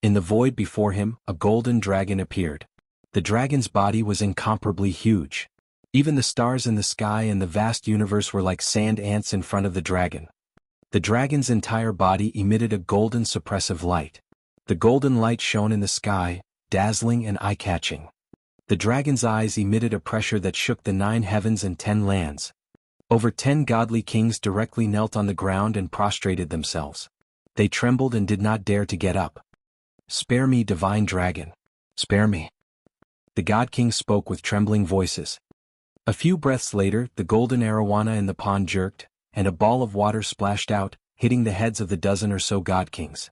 In the void before him, a golden dragon appeared. The dragon's body was incomparably huge. Even the stars in the sky and the vast universe were like sand ants in front of the dragon. The dragon's entire body emitted a golden suppressive light. The golden light shone in the sky, dazzling and eye-catching. The dragon's eyes emitted a pressure that shook the 9 heavens and 10 lands. Over 10 godly kings directly knelt on the ground and prostrated themselves. They trembled and did not dare to get up. Spare me, divine dragon. Spare me. The god king spoke with trembling voices. A few breaths later, the golden arowana in the pond jerked, and a ball of water splashed out, hitting the heads of the dozen or so god kings.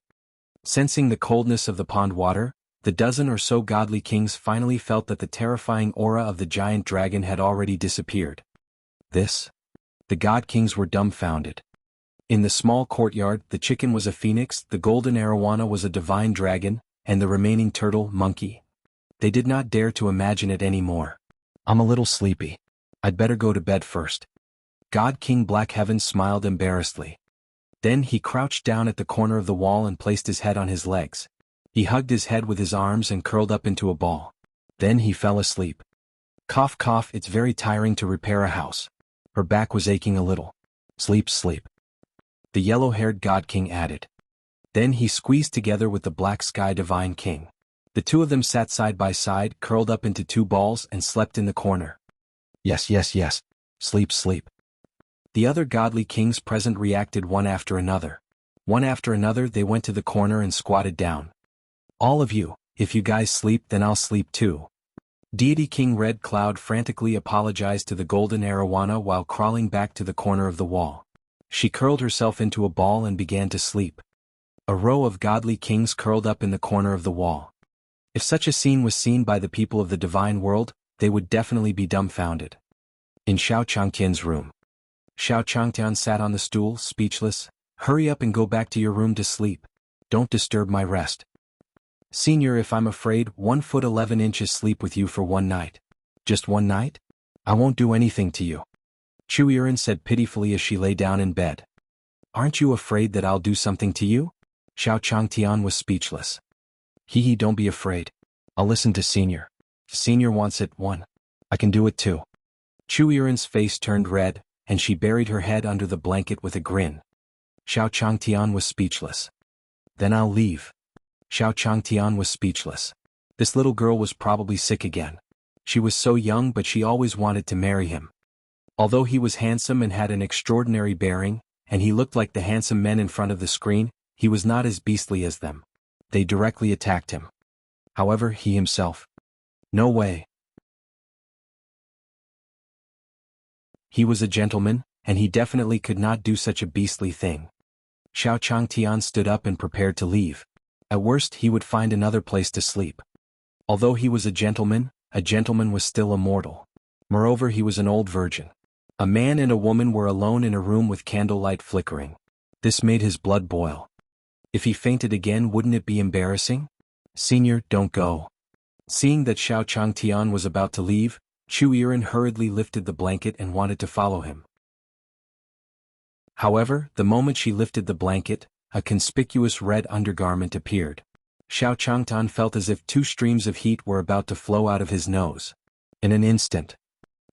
Sensing the coldness of the pond water, the dozen or so godly kings finally felt that the terrifying aura of the giant dragon had already disappeared. This? The god kings were dumbfounded. In the small courtyard, the chicken was a phoenix, the golden arowana was a divine dragon, and the remaining turtle, monkey. They did not dare to imagine it anymore. I'm a little sleepy. I'd better go to bed first. God King Black Heaven smiled embarrassedly. Then he crouched down at the corner of the wall and placed his head on his legs. He hugged his head with his arms and curled up into a ball. Then he fell asleep. Cough cough, it's very tiring to repair a house. Her back was aching a little. Sleep, sleep. The yellow-haired God King added. Then he squeezed together with the Black Sky Divine King. The two of them sat side by side, curled up into 2 balls and slept in the corner. Yes, yes, yes. Sleep, sleep. The other godly kings present reacted one after another. One after another they went to the corner and squatted down. All of you, if you guys sleep then I'll sleep too. Deity King Red Cloud frantically apologized to the golden arowana while crawling back to the corner of the wall. She curled herself into a ball and began to sleep. A row of godly kings curled up in the corner of the wall. If such a scene was seen by the people of the divine world, they would definitely be dumbfounded. In Xiao Changtian's room. Xiao Changtian sat on the stool, speechless. Hurry up and go back to your room to sleep. Don't disturb my rest. Senior, if I'm afraid, 1 foot 11 inches sleep with you for 1 night. Just 1 night? I won't do anything to you. Chu Yuren said pitifully as she lay down in bed. Aren't you afraid that I'll do something to you? Xiao Changtian was speechless. Hee, don't be afraid. I'll listen to Senior. If Senior wants it, 1. I can do it too. Chu Yuren's face turned red, and she buried her head under the blanket with a grin. Xiao Changtian was speechless. Then I'll leave. Xiao Changtian was speechless. This little girl was probably sick again. She was so young but she always wanted to marry him. Although he was handsome and had an extraordinary bearing, and he looked like the handsome men in front of the screen, he was not as beastly as them. They directly attacked him. However, he himself. No way. He was a gentleman, and he definitely could not do such a beastly thing. Xiao Changtian stood up and prepared to leave. At worst he would find another place to sleep. Although he was a gentleman was still a mortal. Moreover, he was an old virgin. A man and a woman were alone in a room with candlelight flickering. This made his blood boil. If he fainted again, wouldn't it be embarrassing? Senior, don't go. Seeing that Xiao Changtian was about to leave, Chu Yuren hurriedly lifted the blanket and wanted to follow him. However, the moment she lifted the blanket, a conspicuous red undergarment appeared. Xiao Changtian felt as if 2 streams of heat were about to flow out of his nose. In an instant,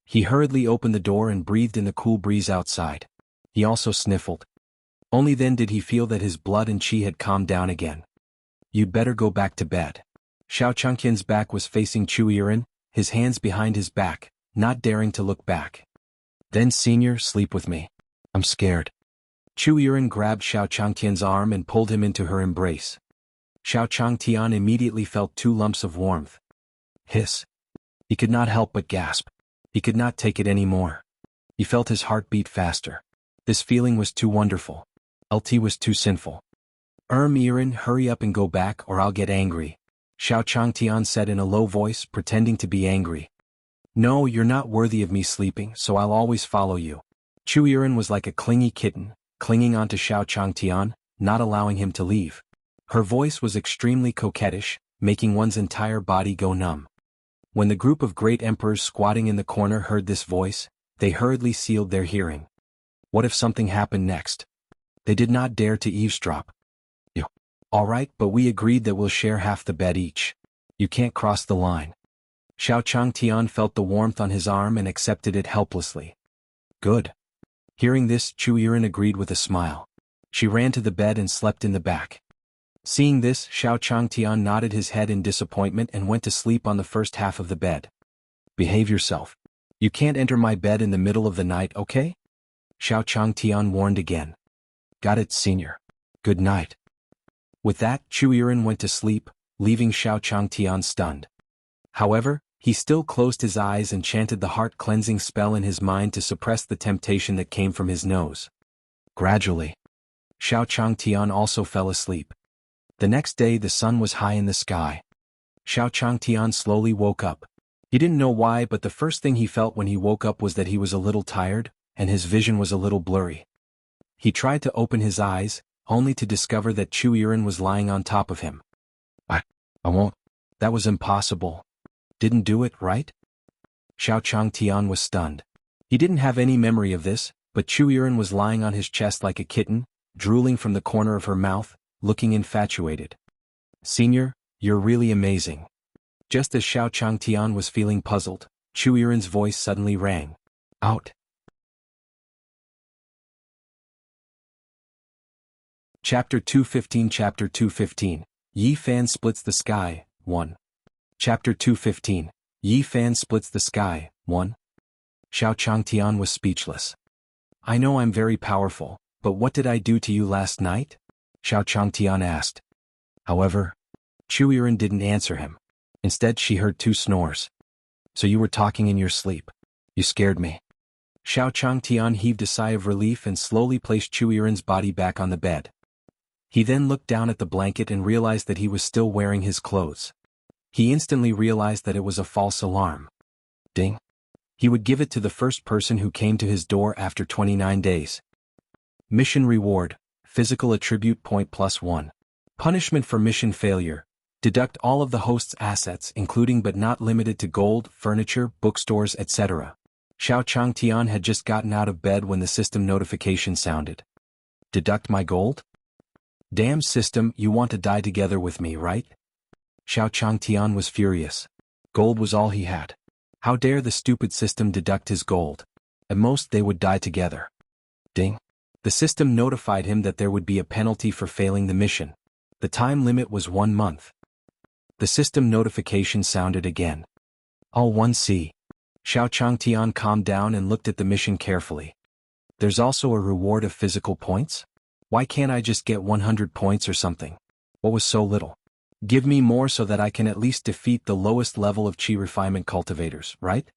he hurriedly opened the door and breathed in the cool breeze outside. He also sniffled. Only then did he feel that his blood and qi had calmed down again. You'd better go back to bed. Xiao Changtian's back was facing Chu Yuren, his hands behind his back, not daring to look back. Then Senior, sleep with me. I'm scared. Chu Yuren grabbed Xiao Changtian's arm and pulled him into her embrace. Xiao Changtian immediately felt 2 lumps of warmth. Hiss. He could not help but gasp. He could not take it anymore. He felt his heart beat faster. This feeling was too wonderful. LT was too sinful. Yiren, hurry up and go back or I'll get angry, Xiao Changtian said in a low voice, pretending to be angry. No, you're not worthy of me sleeping, so I'll always follow you. Chu Yiren was like a clingy kitten, clinging onto Xiao Changtian, not allowing him to leave. Her voice was extremely coquettish, making one's entire body go numb. When the group of great emperors squatting in the corner heard this voice, they hurriedly sealed their hearing. What if something happened next? They did not dare to eavesdrop. All right, but we agreed that we'll share half the bed each. You can't cross the line. Xiao Changtian felt the warmth on his arm and accepted it helplessly. Good. Hearing this, Chu Yiren agreed with a smile. She ran to the bed and slept in the back. Seeing this, Xiao Changtian nodded his head in disappointment and went to sleep on the first half of the bed. Behave yourself. You can't enter my bed in the middle of the night, okay? Xiao Changtian warned again. Got it, senior. Good night. With that, Chu Yiren went to sleep, leaving Xiao Changtian stunned. However, he still closed his eyes and chanted the heart-cleansing spell in his mind to suppress the temptation that came from his nose. Gradually, Xiao Changtian also fell asleep. The next day the sun was high in the sky. Xiao Changtian slowly woke up. He didn't know why, but the first thing he felt when he woke up was that he was a little tired, and his vision was a little blurry. He tried to open his eyes, only to discover that Chu Yiren was lying on top of him. I won't. That was impossible. Didn't do it, right? Xiao Changtian was stunned. He didn't have any memory of this, but Chu Yiren was lying on his chest like a kitten, drooling from the corner of her mouth, looking infatuated. Senior, you're really amazing. Just as Xiao Changtian was feeling puzzled, Chu Yiren's voice suddenly rang out. Chapter 215 Chapter 215, Yi Fan Splits the Sky, 1. Chapter 215, Yi Fan Splits the Sky, 1. Xiao Changtian was speechless. I know I'm very powerful, but what did I do to you last night? Xiao Changtian asked. However, Chu Yiren didn't answer him. Instead she heard two snores. So you were talking in your sleep. You scared me. Xiao Changtian heaved a sigh of relief and slowly placed Chu Yiren's body back on the bed. He then looked down at the blanket and realized that he was still wearing his clothes. He instantly realized that it was a false alarm. Ding. He would give it to the first person who came to his door after 29 days. Mission reward, physical attribute point +1. Punishment for mission failure. Deduct all of the host's assets including but not limited to gold, furniture, bookstores, etc. Xiao Changtian had just gotten out of bed when the system notification sounded. Deduct my gold? Damn system, you want to die together with me, right? Xiao Changtian was furious. Gold was all he had. How dare the stupid system deduct his gold? At most they would die together. Ding. The system notified him that there would be a penalty for failing the mission. The time limit was 1 month. The system notification sounded again. All 1C. Xiao Changtian calmed down and looked at the mission carefully. There's also a reward of physical points? Why can't I just get 100 points or something? What was so little? Give me more so that I can at least defeat the lowest level of chi refinement cultivators, right?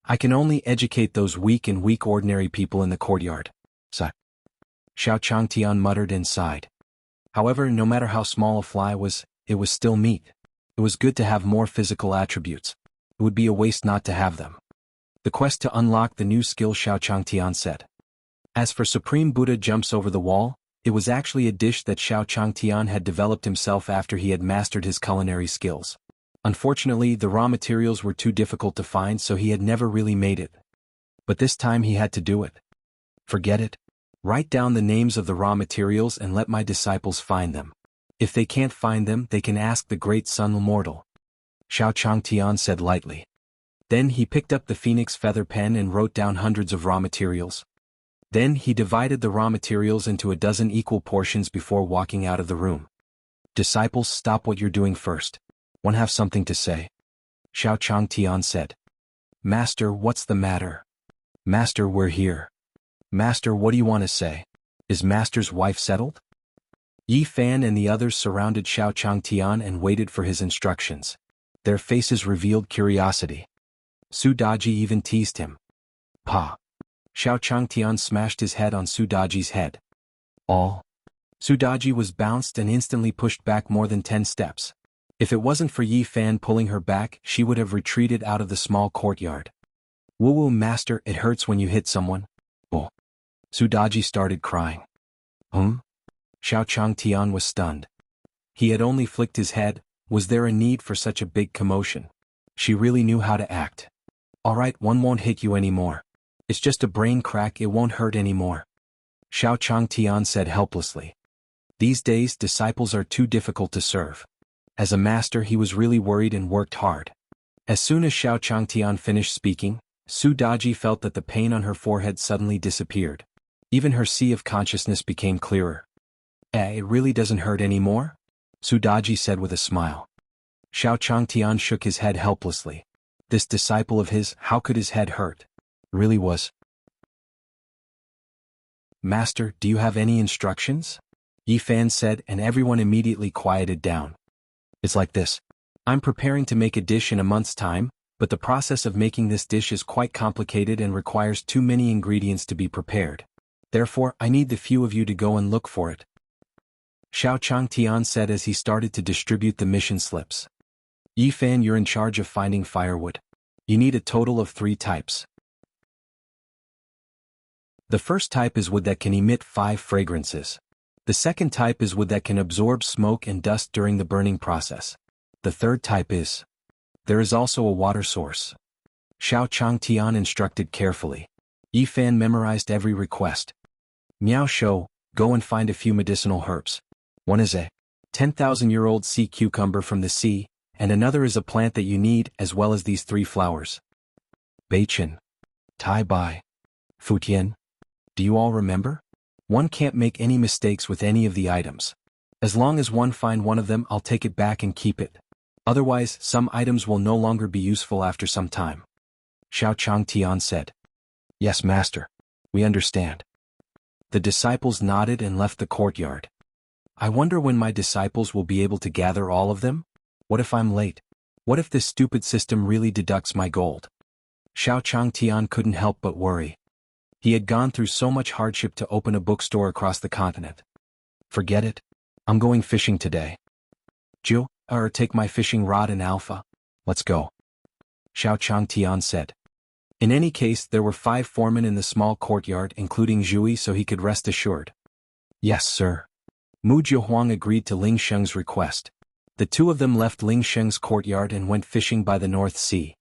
I can only educate those weak ordinary people in the courtyard. Sigh. Xiao Changtian muttered and sighed. However, no matter how small a fly was, it was still meat. It was good to have more physical attributes. It would be a waste not to have them. The quest to unlock the new skill, Xiao Changtian said. As for Supreme Buddha jumps over the wall, it was actually a dish that Xiao Changtian had developed himself after he had mastered his culinary skills. Unfortunately, the raw materials were too difficult to find, so he had never really made it. But this time he had to do it. Forget it. Write down the names of the raw materials and let my disciples find them. If they can't find them, they can ask the great Sun Immortal. Xiao Changtian said lightly. Then he picked up the phoenix feather pen and wrote down hundreds of raw materials. Then he divided the raw materials into a dozen equal portions before walking out of the room. Disciples, stop what you're doing first. One have something to say. Xiao Changtian said. Master, what's the matter? Master, we're here. Master, what do you want to say? Is Master's wife settled? Yi Fan and the others surrounded Xiao Changtian and waited for his instructions. Their faces revealed curiosity. Su Daji even teased him. Pa. Xiao Changtian smashed his head on Su Daji's head. All. Sudaji was bounced and instantly pushed back more than 10 steps. If it wasn't for Yi Fan pulling her back, she would have retreated out of the small courtyard. Woo master, it hurts when you hit someone. Oh. Sudaji started crying. Xiao Changtian was stunned. He had only flicked his head. Was there a need for such a big commotion? She really knew how to act. Alright, one won't hit you anymore. It's just a brain crack, it won't hurt anymore. Xiao Changtian said helplessly. These days, disciples are too difficult to serve. As a master, he was really worried and worked hard. As soon as Xiao Changtian finished speaking, Sudaji felt that the pain on her forehead suddenly disappeared. Even her sea of consciousness became clearer. It really doesn't hurt anymore? Sudaji said with a smile. Xiao Changtian shook his head helplessly. This disciple of his, how could his head hurt? Really was. Master, do you have any instructions? Yi Fan said, and everyone immediately quieted down. It's like this. I'm preparing to make a dish in a month's time, but the process of making this dish is quite complicated and requires too many ingredients to be prepared. Therefore, I need the few of you to go and look for it. Xiao Changtian said as he started to distribute the mission slips. Yi Fan, you're in charge of finding firewood. You need a total of 3 types. The first type is wood that can emit 5 fragrances. The second type is wood that can absorb smoke and dust during the burning process. The third type is. There is also a water source. Xiao Changtian instructed carefully. Yi Fan memorized every request. Miao Shou, go and find a few medicinal herbs. One is a 10,000-year-old sea cucumber from the sea, and another is a plant that you need, as well as these 3 flowers. Beichen. Tai Bai. Futian. Do you all remember? One can't make any mistakes with any of the items. As long as one find one of them, I'll take it back and keep it. Otherwise, some items will no longer be useful after some time. Xiao Changtian said. Yes, master. We understand. The disciples nodded and left the courtyard. I wonder when my disciples will be able to gather all of them? What if I'm late? What if this stupid system really deducts my gold? Xiao Changtian couldn't help but worry. He had gone through so much hardship to open a bookstore across the continent. Forget it. I'm going fishing today. Jiu, take my fishing rod and alpha. Let's go. Xiao Changtian said. In any case, there were 5 foremen in the small courtyard, including Zhui, so he could rest assured. Yes, sir. Mu Jiuhuang agreed to Ling Sheng's request. The 2 of them left Ling Sheng's courtyard and went fishing by the North Sea.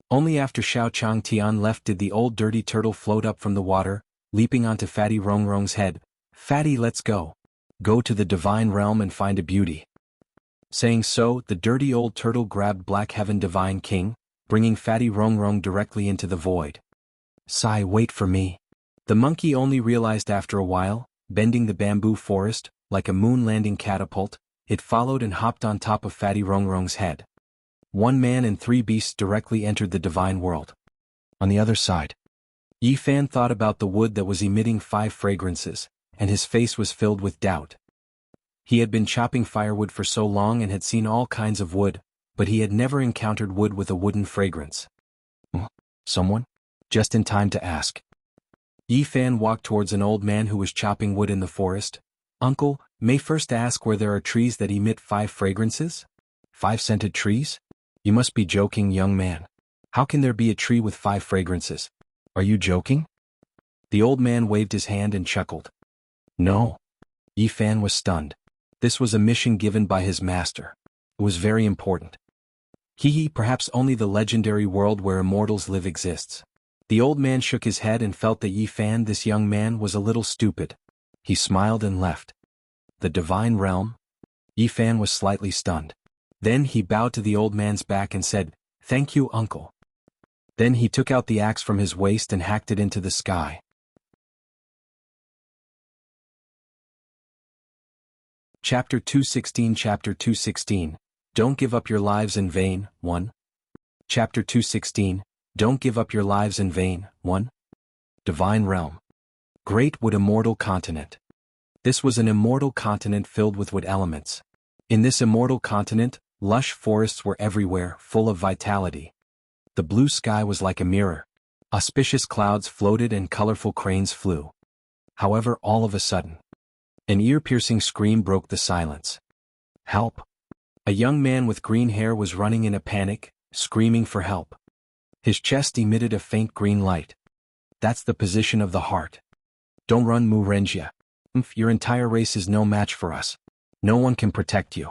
Only after Xiao Changtian left did the old dirty turtle float up from the water, leaping onto Fatty Rongrong's head. Fatty, let's go. Go to the divine realm and find a beauty. Saying so, the dirty old turtle grabbed Black Heaven Divine King, bringing Fatty Rongrong directly into the void. Sai, wait for me. The monkey only realized after a while, bending the bamboo forest, like a moon-landing catapult, it followed and hopped on top of Fatty Rongrong's head. 1 man and 3 beasts directly entered the divine world. On the other side, Yi Fan thought about the wood that was emitting 5 fragrances, and his face was filled with doubt. He had been chopping firewood for so long and had seen all kinds of wood, but he had never encountered wood with a wooden fragrance. Someone? Just in time to ask. Yi Fan walked towards an old man who was chopping wood in the forest. Uncle, may first ask where there are trees that emit 5 fragrances? 5 scented trees? You must be joking, young man. How can there be a tree with 5 fragrances? Are you joking? The old man waved his hand and chuckled. No. Yi Fan was stunned. This was a mission given by his master. It was very important. Perhaps only the legendary world where immortals live exists. The old man shook his head and felt that Yi Fan, this young man, was a little stupid. He smiled and left. The divine realm? Yi Fan was slightly stunned. Then he bowed to the old man's back and said, Thank you, uncle. Then he took out the axe from his waist and hacked it into the sky. Chapter 216 Don't Give Up Your Lives in Vain, 1. Chapter 216 Don't Give Up Your Lives in Vain, 1. Divine Realm. Great Wood Immortal Continent. This was an immortal continent filled with wood elements. In this immortal continent, lush forests were everywhere, full of vitality. The blue sky was like a mirror. Auspicious clouds floated and colorful cranes flew. However, all of a sudden, An ear-piercing scream broke the silence. Help! A young man with green hair was running in a panic, screaming for help. His chest emitted a faint green light. That's the position of the heart. Don't run, Mu Renjia. Your entire race is no match for us. No one can protect you.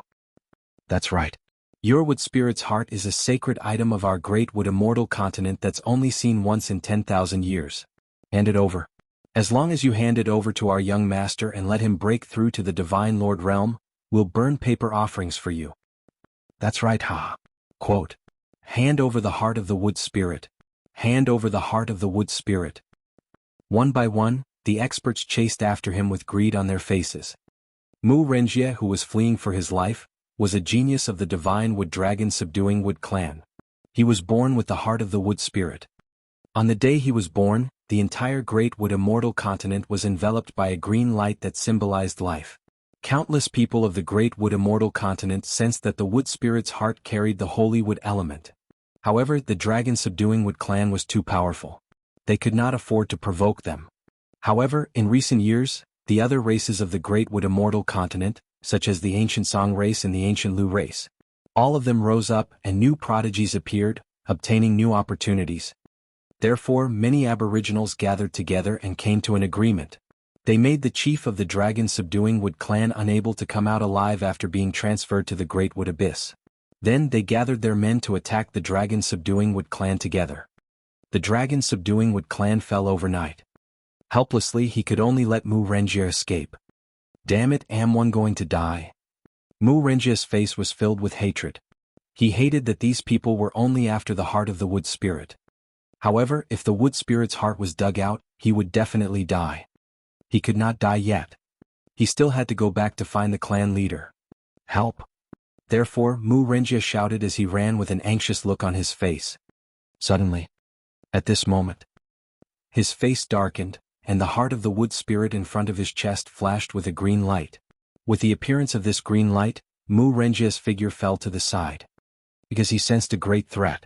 That's right. Your wood spirit's heart is a sacred item of our great wood immortal continent that's only seen once in 10,000 years. Hand it over. As long as you hand it over to our young master and let him break through to the Divine Lord realm, we'll burn paper offerings for you. That's right, ha. Quote. Hand over the heart of the wood spirit. Hand over the heart of the wood spirit. One by one, the experts chased after him with greed on their faces. Mu Renjia, who was fleeing for his life, was a genius of the divine wood dragon subduing wood clan. He was born with the heart of the wood spirit. On the day he was born, the entire great wood immortal continent was enveloped by a green light that symbolized life. Countless people of the great wood immortal continent sensed that the wood spirit's heart carried the holy wood element. However, the dragon subduing wood clan was too powerful. They could not afford to provoke them. However, in recent years, the other races of the great wood immortal continent, such as the ancient Song race and the ancient Lu race, all of them rose up and new prodigies appeared, obtaining new opportunities. Therefore, many aboriginals gathered together and came to an agreement. They made the chief of the dragon subduing wood clan unable to come out alive after being transferred to the great wood abyss. Then they gathered their men to attack the dragon subduing wood clan together. The dragon subduing wood clan fell overnight. Helplessly, he could only let Mu Renjia escape. Damn it, am one going to die? Mu Renjia's face was filled with hatred. He hated that these people were only after the heart of the wood spirit. However, if the wood spirit's heart was dug out, he would definitely die. He could not die yet. He still had to go back to find the clan leader. Help! Therefore, Mu Renjia shouted as he ran with an anxious look on his face. Suddenly, at this moment, his face darkened, and the heart of the wood spirit in front of his chest flashed with a green light. With the appearance of this green light, Mu Renjia's figure fell to the side. Because he sensed a great threat.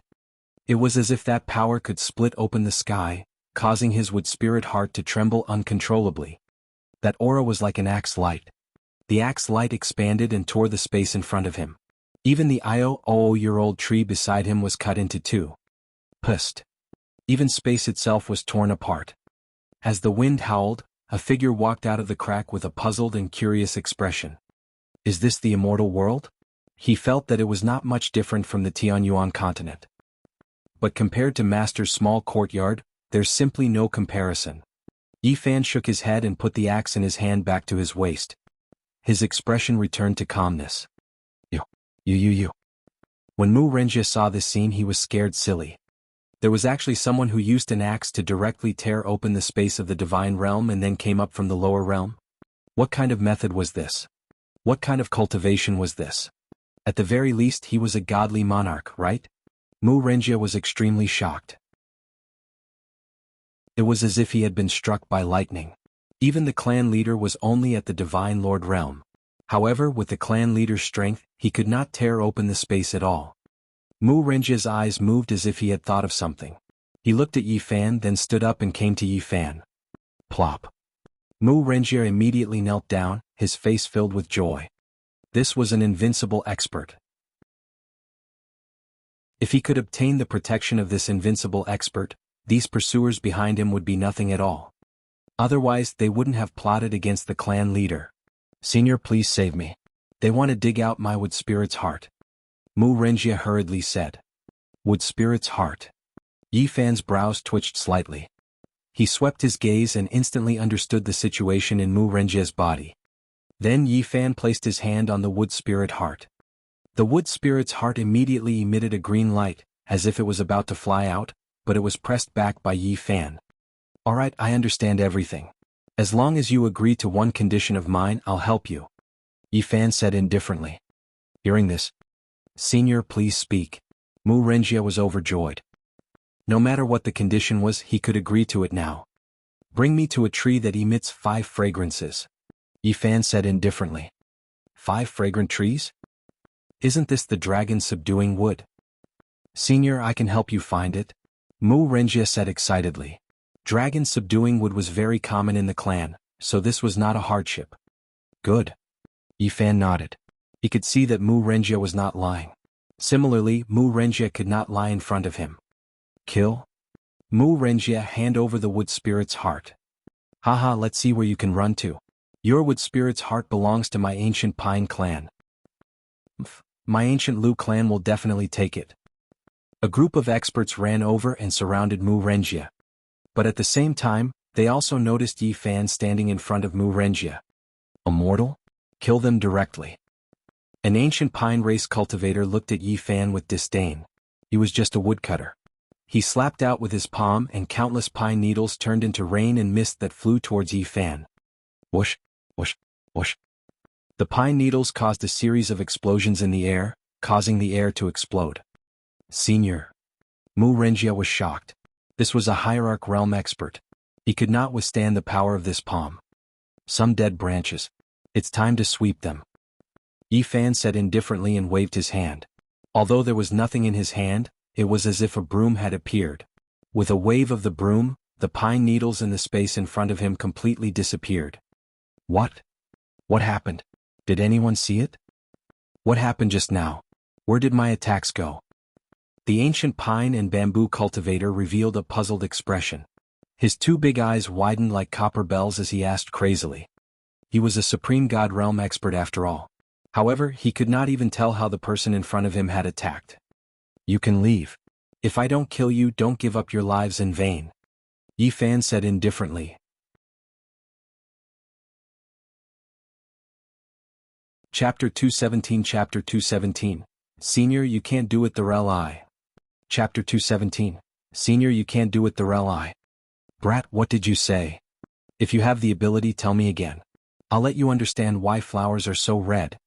It was as if that power could split open the sky, causing his wood spirit heart to tremble uncontrollably. That aura was like an axe light. The axe light expanded and tore the space in front of him. Even the year-old tree beside him was cut into two. Pust. Even space itself was torn apart. As the wind howled, a figure walked out of the crack with a puzzled and curious expression. Is this the immortal world? He felt that it was not much different from the Tianyuan continent. But compared to Master's small courtyard, there's simply no comparison. Yifan shook his head and put the axe in his hand back to his waist. His expression returned to calmness. You. When Mu Renjia saw this scene, he was scared silly. There was actually someone who used an axe to directly tear open the space of the divine realm and then came up from the lower realm? What kind of method was this? What kind of cultivation was this? At the very least, he was a godly monarch, right? Mu Renjia was extremely shocked. It was as if he had been struck by lightning. Even the clan leader was only at the Divine Lord realm. However, with the clan leader's strength, he could not tear open the space at all. Mu Renjia's eyes moved as if he had thought of something. He looked at Yifan, then stood up and came to Yifan. Plop. Mu Renjia immediately knelt down, his face filled with joy. This was an invincible expert. If he could obtain the protection of this invincible expert, these pursuers behind him would be nothing at all. Otherwise, they wouldn't have plotted against the clan leader. Senior, please save me. They want to dig out my wood spirit's heart. Mu Renjia hurriedly said. Wood spirit's heart. Yifan's brows twitched slightly. He swept his gaze and instantly understood the situation in Mu Renjia's body. Then Yifan placed his hand on the wood spirit heart. The wood spirit's heart immediately emitted a green light, as if it was about to fly out, but it was pressed back by Yifan. Alright, I understand everything. As long as you agree to one condition of mine, I'll help you. Yifan said indifferently. Hearing this, Senior, please speak. Mu Renjia was overjoyed. No matter what the condition was, he could agree to it now. Bring me to a tree that emits 5 fragrances. Yifan said indifferently. 5 fragrant trees? Isn't this the dragon subduing wood? Senior, I can help you find it. Mu Renjia said excitedly. Dragon subduing wood was very common in the clan, so this was not a hardship. Good. Yi Fan nodded. He could see that Mu Renjia was not lying. Similarly, Mu Renjia could not lie in front of him. Kill? Mu Renjia, hand over the wood spirit's heart. Haha, let's see where you can run to. Your wood spirit's heart belongs to my ancient Pine clan. My ancient Lu clan will definitely take it. A group of experts ran over and surrounded Mu Renjia. But at the same time, they also noticed Yi Fan standing in front of Mu Renjia. A mortal? Kill them directly. An ancient pine race cultivator looked at Yi Fan with disdain. He was just a woodcutter. He slapped out with his palm and countless pine needles turned into rain and mist that flew towards Yi Fan. Whoosh, whoosh, whoosh. The pine needles caused a series of explosions in the air, causing the air to explode. Senior. Mu Renjia was shocked. This was a hierarch realm expert. He could not withstand the power of this palm. Some dead branches. It's time to sweep them. Yi Fan said indifferently and waved his hand. Although there was nothing in his hand, it was as if a broom had appeared. With a wave of the broom, the pine needles in the space in front of him completely disappeared. What? What happened? Did anyone see it? What happened just now? Where did my attacks go? The ancient pine and bamboo cultivator revealed a puzzled expression. His two big eyes widened like copper bells as he asked crazily. He was a supreme god realm expert after all. However, he could not even tell how the person in front of him had attacked. You can leave. If I don't kill you, don't give up your lives in vain. Yi Fan said indifferently. Chapter 217 Chapter 217. Senior, you can't do it the rel I. Chapter 217. Senior, you can't do it the rel I. Brat, what did you say? If you have the ability, tell me again. I'll let you understand why flowers are so red.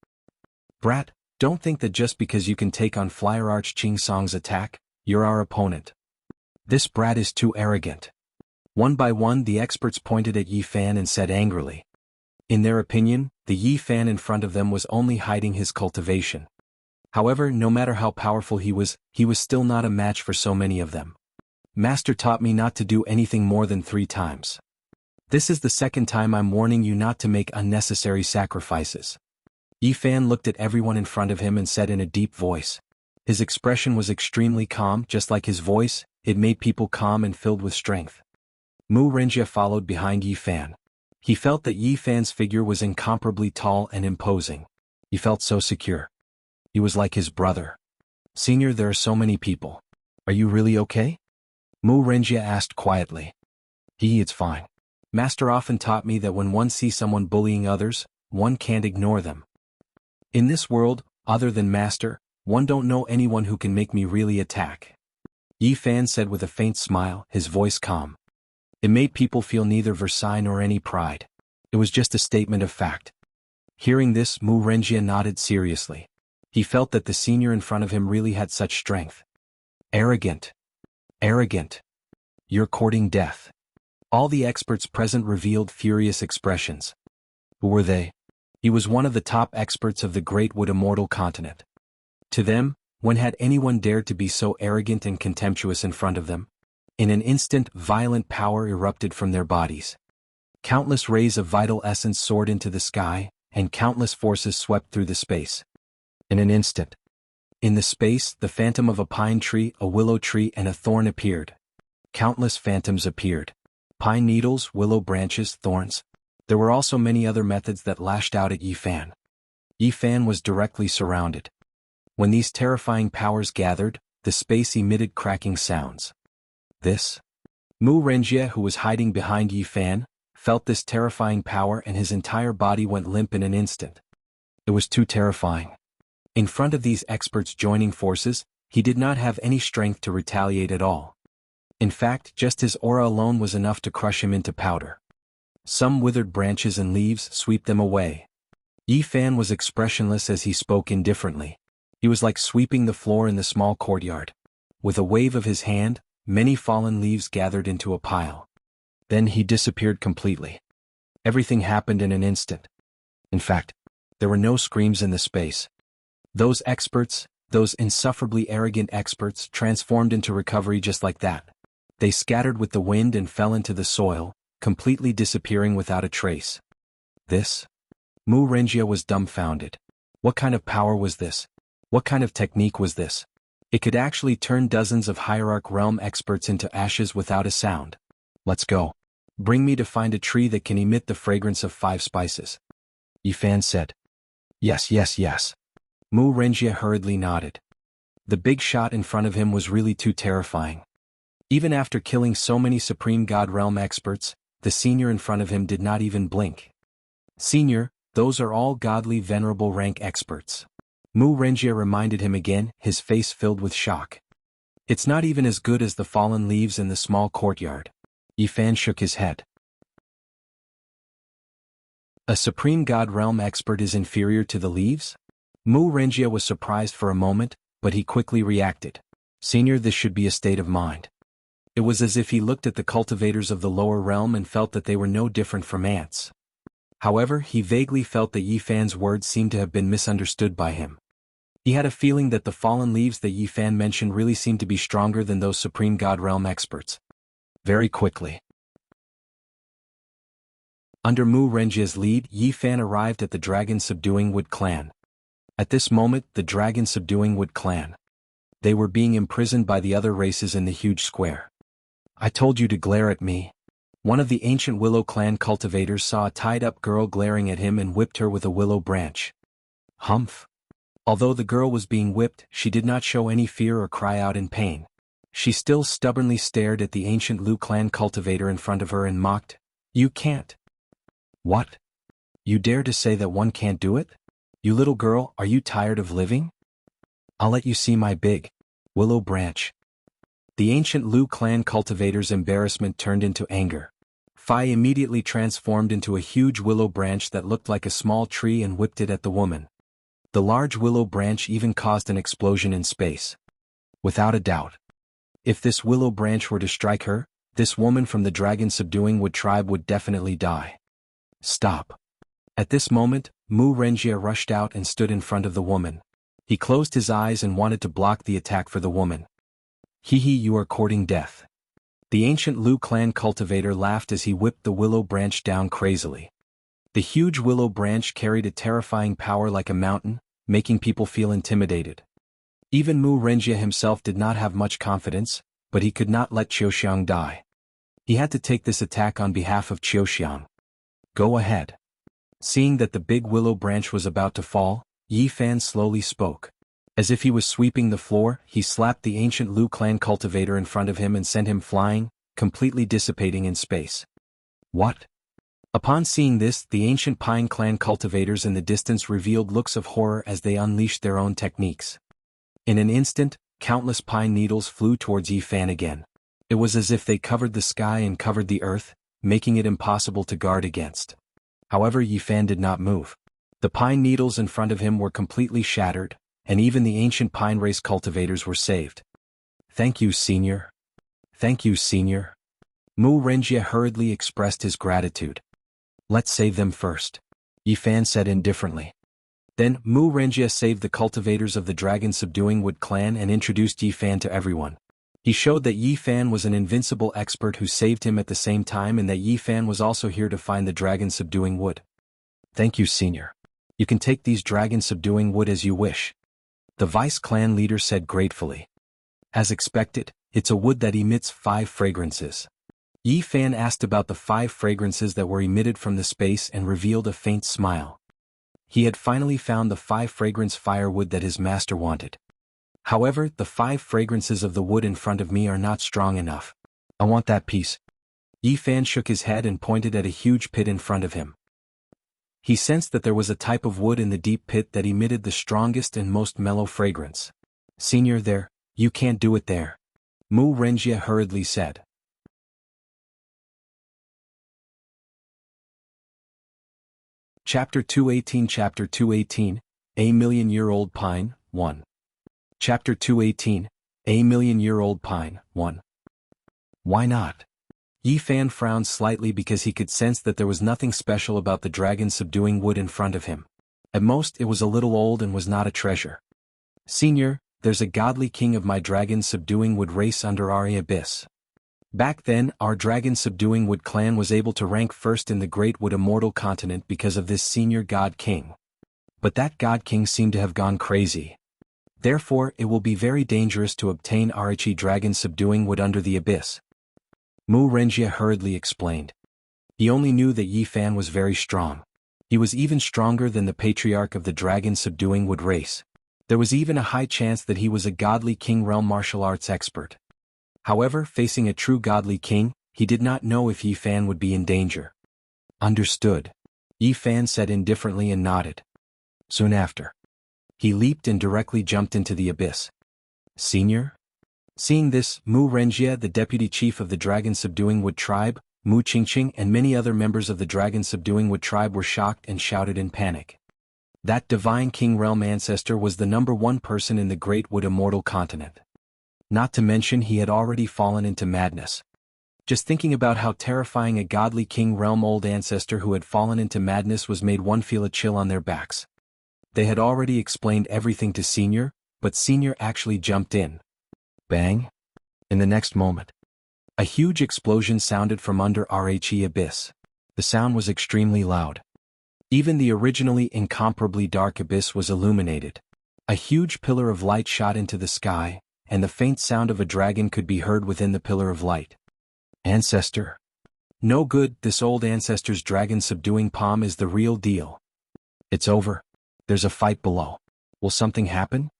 Brat, don't think that just because you can take on Flyer Arch Ching Song's attack, you're our opponent. This brat is too arrogant. One by one the experts pointed at Yi Fan and said angrily. In their opinion, the Yi Fan in front of them was only hiding his cultivation. However, no matter how powerful he was still not a match for so many of them. Master taught me not to do anything more than 3 times. This is the second time I'm warning you not to make unnecessary sacrifices. Yi Fan looked at everyone in front of him and said in a deep voice. His expression was extremely calm, just like his voice, it made people calm and filled with strength. Mu Renjia followed behind Yi Fan. He felt that Yi Fan's figure was incomparably tall and imposing. He felt so secure. He was like his brother. Senior, there are so many people. Are you really okay? Mu Renjia asked quietly. It's fine. Master often taught me that when one sees someone bullying others, one can't ignore them. In this world, other than Master, one don't know anyone who can make me really attack. Yi Fan said with a faint smile, his voice calm. It made people feel neither Versailles nor any pride. It was just a statement of fact. Hearing this, Mu Renjia nodded seriously. He felt that the senior in front of him really had such strength. Arrogant. Arrogant. You're courting death. All the experts present revealed furious expressions. Who were they? He was one of the top experts of the Great Wood Immortal continent. To them, when had anyone dared to be so arrogant and contemptuous in front of them? In an instant, violent power erupted from their bodies. Countless rays of vital essence soared into the sky, and countless forces swept through the space. In an instant. In the space, the phantom of a pine tree, a willow tree, and a thorn appeared. Countless phantoms appeared. Pine needles, willow branches, thorns. There were also many other methods that lashed out at Yi Fan. Yi Fan was directly surrounded. When these terrifying powers gathered, the space emitted cracking sounds. Mu Renjia, who was hiding behind Yi Fan, felt this terrifying power and his entire body went limp in an instant. It was too terrifying. In front of these experts joining forces, he did not have any strength to retaliate at all. In fact, just his aura alone was enough to crush him into powder. Some withered branches and leaves sweep them away. Yi Fan was expressionless as he spoke indifferently. He was like sweeping the floor in the small courtyard. With a wave of his hand, many fallen leaves gathered into a pile. Then he disappeared completely. Everything happened in an instant. In fact, there were no screams in the space. Those experts, those insufferably arrogant experts, transformed into recovery just like that. They scattered with the wind and fell into the soil, completely disappearing without a trace. Mu Renjia was dumbfounded. What kind of power was this? What kind of technique was this? It could actually turn dozens of Hierarch realm experts into ashes without a sound. Let's go. Bring me to find a tree that can emit the fragrance of 5 spices. Yifan said. Yes, yes, yes. Mu Renjia hurriedly nodded. The big shot in front of him was really too terrifying. Even after killing so many Supreme God Realm experts, the senior in front of him did not even blink. Senior, those are all godly venerable rank experts. Mu Renjia reminded him again, his face filled with shock. It's not even as good as the fallen leaves in the small courtyard. Yifan shook his head. A Supreme God Realm expert is inferior to the leaves? Mu Renjia was surprised for a moment, but he quickly reacted. Senior, this should be a state of mind. It was as if he looked at the cultivators of the lower realm and felt that they were no different from ants. However, he vaguely felt that Yifan's words seemed to have been misunderstood by him. He had a feeling that the fallen leaves that Yifan mentioned really seemed to be stronger than those Supreme God Realm experts. Very quickly. Under Mu Renjia's lead, Yifan arrived at the Dragon Subduing Wood clan. At this moment, the Dragon Subduing Wood clan. They were being imprisoned by the other races in the huge square. I told you to glare at me. One of the ancient Willow clan cultivators saw a tied-up girl glaring at him and whipped her with a willow branch. Humph. Although the girl was being whipped, she did not show any fear or cry out in pain. She still stubbornly stared at the ancient Lu clan cultivator in front of her and mocked. You can't. What? You dare to say that one can't do it? You little girl, are you tired of living? I'll let you see my big willow branch. The ancient Lu clan cultivator's embarrassment turned into anger. Fai immediately transformed into a huge willow branch that looked like a small tree and whipped it at the woman. The large willow branch even caused an explosion in space. Without a doubt. If this willow branch were to strike her, this woman from the Dragon Subduing Wood tribe would definitely die. Stop. At this moment, Mu Renjia rushed out and stood in front of the woman. He closed his eyes and wanted to block the attack for the woman. Hee, you are courting death. The ancient Lu clan cultivator laughed as he whipped the willow branch down crazily. The huge willow branch carried a terrifying power like a mountain, making people feel intimidated. Even Mu Renjia himself did not have much confidence, but he could not let Qiuxiang die. He had to take this attack on behalf of Qiuxiang. Go ahead. Seeing that the big willow branch was about to fall, Yifan slowly spoke. As if he was sweeping the floor, he slapped the ancient Lu clan cultivator in front of him and sent him flying, completely dissipating in space. What? Upon seeing this, the ancient Pine clan cultivators in the distance revealed looks of horror as they unleashed their own techniques. In an instant, countless pine needles flew towards Yifan again. It was as if they covered the sky and covered the earth, making it impossible to guard against. However, Yifan did not move. The pine needles in front of him were completely shattered, and even the ancient pine race cultivators were saved. Thank you, Senior. Thank you, Senior. Mu Renjia hurriedly expressed his gratitude. Let's save them first, Yifan said indifferently. Then, Mu Renjia saved the cultivators of the Dragon Subduing Wood clan and introduced Yifan to everyone. He showed that Yifan was an invincible expert who saved him at the same time and that Yifan was also here to find the Dragon Subduing Wood. Thank you, Senior. You can take these Dragon Subduing Wood as you wish, the Vice Clan leader said gratefully. As expected, it's a wood that emits 5 fragrances. Yifan asked about the 5 fragrances that were emitted from the space and revealed a faint smile. He had finally found the 5 fragrance firewood that his master wanted. However, the 5 fragrances of the wood in front of me are not strong enough. I want that piece. Yifan shook his head and pointed at a huge pit in front of him. He sensed that there was a type of wood in the deep pit that emitted the strongest and most mellow fragrance. Senior, there, you can't do it there, Mu Renjia hurriedly said. Chapter 218 A Million-Year-Old Pine, 1. Chapter 218, A Million-Year-Old Pine, 1. Why not? Yifan frowned slightly because he could sense that there was nothing special about the Dragon Subduing Wood in front of him. At most, it was a little old and was not a treasure. Senior, there's a godly king of my Dragon Subduing Wood race under our abyss. Back then, our dragon-subduing Wood clan was able to rank first in the Great Wood Immortal continent because of this senior God King. But that God King seemed to have gone crazy. Therefore, it will be very dangerous to obtain Arachi dragon-subduing Wood under the abyss. Mu Renjia hurriedly explained. He only knew that Yi Fan was very strong. He was even stronger than the patriarch of the dragon-subduing Wood race. There was even a high chance that he was a godly king realm martial arts expert. However, facing a true godly king, he did not know if Yi Fan would be in danger. Understood. Yi Fan said indifferently and nodded. Soon after, he leaped and directly jumped into the abyss. Senior? Seeing this, Mu Renjia, the deputy chief of the dragon-subduing Wood tribe, Mu Qingqing and many other members of the dragon-subduing Wood tribe were shocked and shouted in panic. That divine king realm ancestor was the #1 person in the Great Wood Immortal continent. Not to mention he had already fallen into madness. Just thinking about how terrifying a godly king realm old ancestor who had fallen into madness was made one feel a chill on their backs. They had already explained everything to Senior, but Senior actually jumped in. Bang! In the next moment, a huge explosion sounded from under Rhe abyss. The sound was extremely loud. Even the originally incomparably dark abyss was illuminated. A huge pillar of light shot into the sky, and the faint sound of a dragon could be heard within the pillar of light. Ancestor. No good, this old ancestor's dragon-subduing palm is the real deal. It's over. There's a fight below. Will something happen?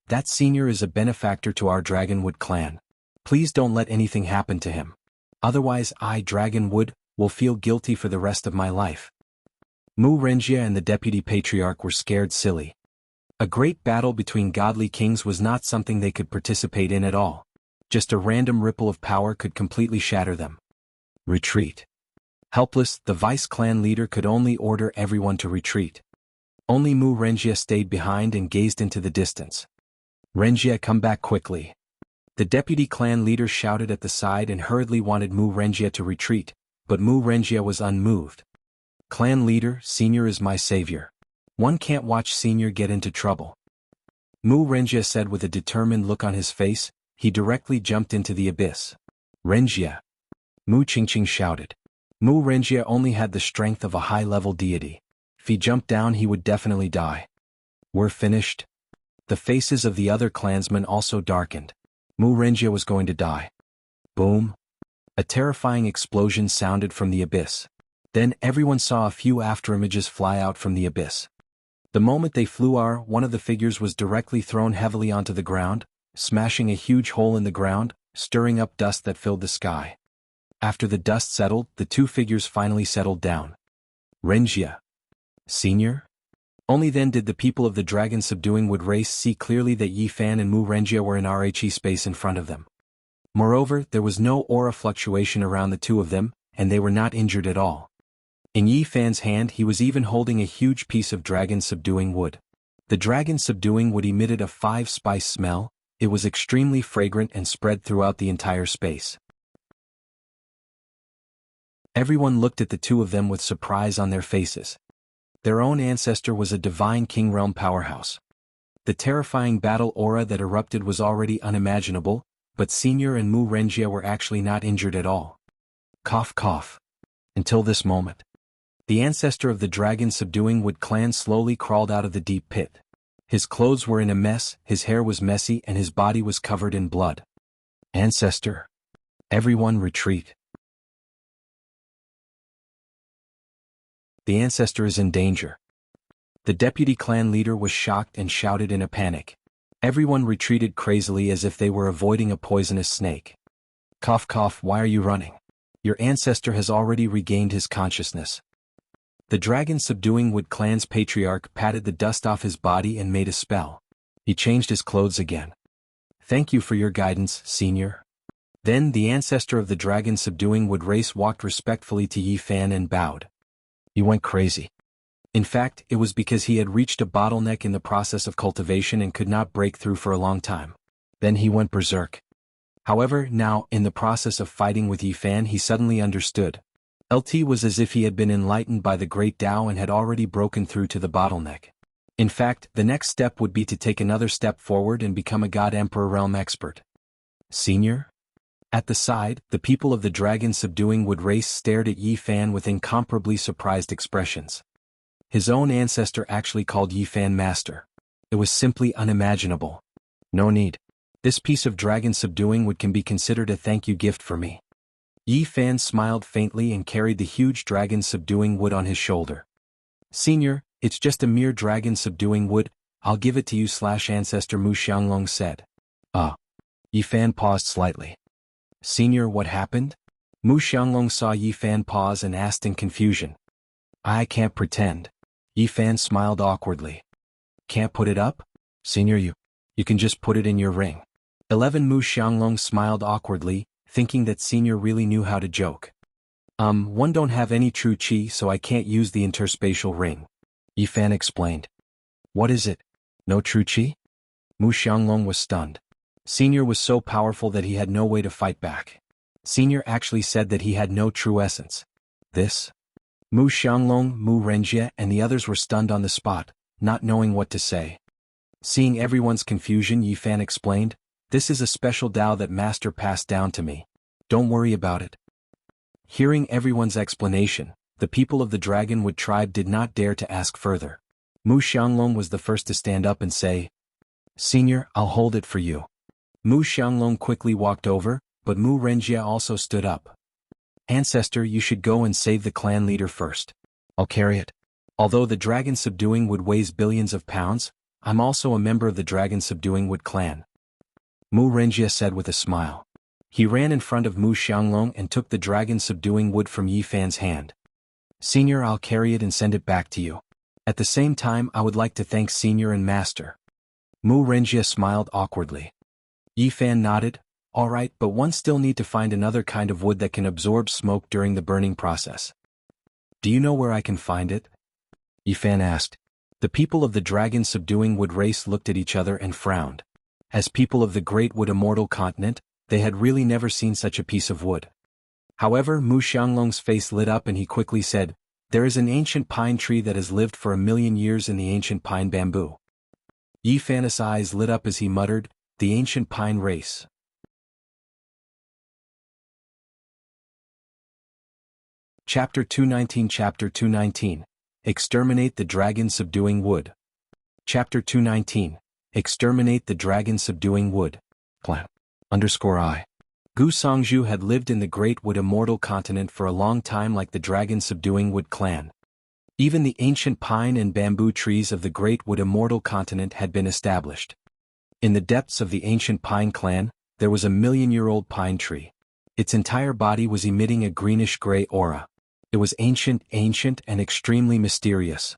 That senior is a benefactor to our Dragonwood clan. Please don't let anything happen to him. Otherwise I, Dragonwood, will feel guilty for the rest of my life. Mu Renjia and the deputy patriarch were scared silly. A great battle between godly kings was not something they could participate in at all. Just a random ripple of power could completely shatter them. Retreat. Helpless, the vice clan leader could only order everyone to retreat. Only Mu Renjia stayed behind and gazed into the distance. Renjia, come back quickly. The deputy clan leader shouted at the side and hurriedly wanted Mu Renjia to retreat, but Mu Renjia was unmoved. Clan leader, Senior is my savior. One can't watch Senior get into trouble. Mu Renjia said with a determined look on his face. He directly jumped into the abyss. Renjia. Mu Qingqing shouted. Mu Renjia only had the strength of a high-level deity. If he jumped down he would definitely die. We're finished. The faces of the other clansmen also darkened. Mu Renjia was going to die. Boom. A terrifying explosion sounded from the abyss. Then everyone saw a few afterimages fly out from the abyss. The moment they flew one of the figures was directly thrown heavily onto the ground, smashing a huge hole in the ground, stirring up dust that filled the sky. After the dust settled, the two figures finally settled down. Renjia. Senior? Only then did the people of the dragon-subduing Wood race see clearly that Yi Fan and Mu Renjia were in Rhe space in front of them. Moreover, there was no aura fluctuation around the two of them, and they were not injured at all. In Yi Fan's hand he was even holding a huge piece of dragon-subduing wood. The dragon-subduing wood emitted a 5-spice smell. It was extremely fragrant and spread throughout the entire space. Everyone looked at the two of them with surprise on their faces. Their own ancestor was a divine king realm powerhouse. The terrifying battle aura that erupted was already unimaginable, but Senior and Mu Renjia were actually not injured at all. Cough cough. Until this moment. The ancestor of the dragon-subduing Wood clan slowly crawled out of the deep pit. His clothes were in a mess, his hair was messy and his body was covered in blood. Ancestor. Everyone retreat. The ancestor is in danger. The deputy clan leader was shocked and shouted in a panic. Everyone retreated crazily as if they were avoiding a poisonous snake. Cough cough, why are you running? Your ancestor has already regained his consciousness. The dragon-subduing Wood clan's patriarch patted the dust off his body and made a spell. He changed his clothes again. Thank you for your guidance, Senior. Then the ancestor of the dragon-subduing Wood race walked respectfully to Yi Fan and bowed. He went crazy. In fact, it was because he had reached a bottleneck in the process of cultivation and could not break through for a long time. Then he went berserk. However, now, in the process of fighting with Yi Fan he suddenly understood. LT was as if he had been enlightened by the great Tao and had already broken through to the bottleneck. In fact, the next step would be to take another step forward and become a God Emperor realm expert. Senior? At the side, the people of the dragon subduing wood race stared at Yi Fan with incomparably surprised expressions. His own ancestor actually called Yi Fan master. It was simply unimaginable. No need. This piece of dragon subduing wood can be considered a thank you gift for me. Yi Fan smiled faintly and carried the huge dragon subduing wood on his shoulder. Senior, it's just a mere dragon subduing wood, I'll give it to you /ancestor Mu Xianglong said. Yi Fan paused slightly. Senior, what happened? Mu Xianglong saw Yi Fan pause and asked in confusion. I can't pretend. Yi Fan smiled awkwardly. Can't put it up? Senior, you can just put it in your ring. 11 Mu Xianglong smiled awkwardly, thinking that Senior really knew how to joke. One don't have any true qi so I can't use the interspatial ring. Yi Fan explained. What is it? No true qi? Mu Xianglong was stunned. Senior was so powerful that he had no way to fight back. Senior actually said that he had no true essence. This? Mu Xianglong, Mu Renjie and the others were stunned on the spot, not knowing what to say. Seeing everyone's confusion, Yi Fan explained, this is a special Dao that Master passed down to me. Don't worry about it. Hearing everyone's explanation, the people of the Dragonwood tribe did not dare to ask further. Mu Xianglong was the first to stand up and say, Senior, I'll hold it for you. Mu Xianglong quickly walked over, but Mu Renjie also stood up. Ancestor, you should go and save the clan leader first. I'll carry it. Although the dragon subduing wood weighs billions of pounds, I'm also a member of the dragon subduing wood clan. Mu Renjie said with a smile. He ran in front of Mu Xianglong and took the dragon subduing wood from Yi Fan's hand. Senior, I'll carry it and send it back to you. At the same time, I would like to thank Senior and Master. Mu Renjie smiled awkwardly. Yi Fan nodded. All right, but one still need to find another kind of wood that can absorb smoke during the burning process. Do you know where I can find it? Yi Fan asked. The people of the dragon subduing wood race looked at each other and frowned. As people of the great wood immortal continent, they had really never seen such a piece of wood. However, Mu Xianglong's face lit up and he quickly said, there is an ancient pine tree that has lived for 1,000,000 years in the ancient pine bamboo. Yi Fan's eyes lit up as he muttered, the ancient pine race. Chapter 219 Exterminate the Dragon Subduing Wood. Chapter 219 Exterminate the Dragon Subduing Wood. Plan. _I. Gu Songzhu had lived in the Great Wood Immortal Continent for a long time like the Dragon Subduing Wood clan. Even the ancient pine and bamboo trees of the Great Wood Immortal Continent had been established. In the depths of the ancient pine clan, there was a 1,000,000-year-old pine tree. Its entire body was emitting a greenish-gray aura. It was ancient and extremely mysterious.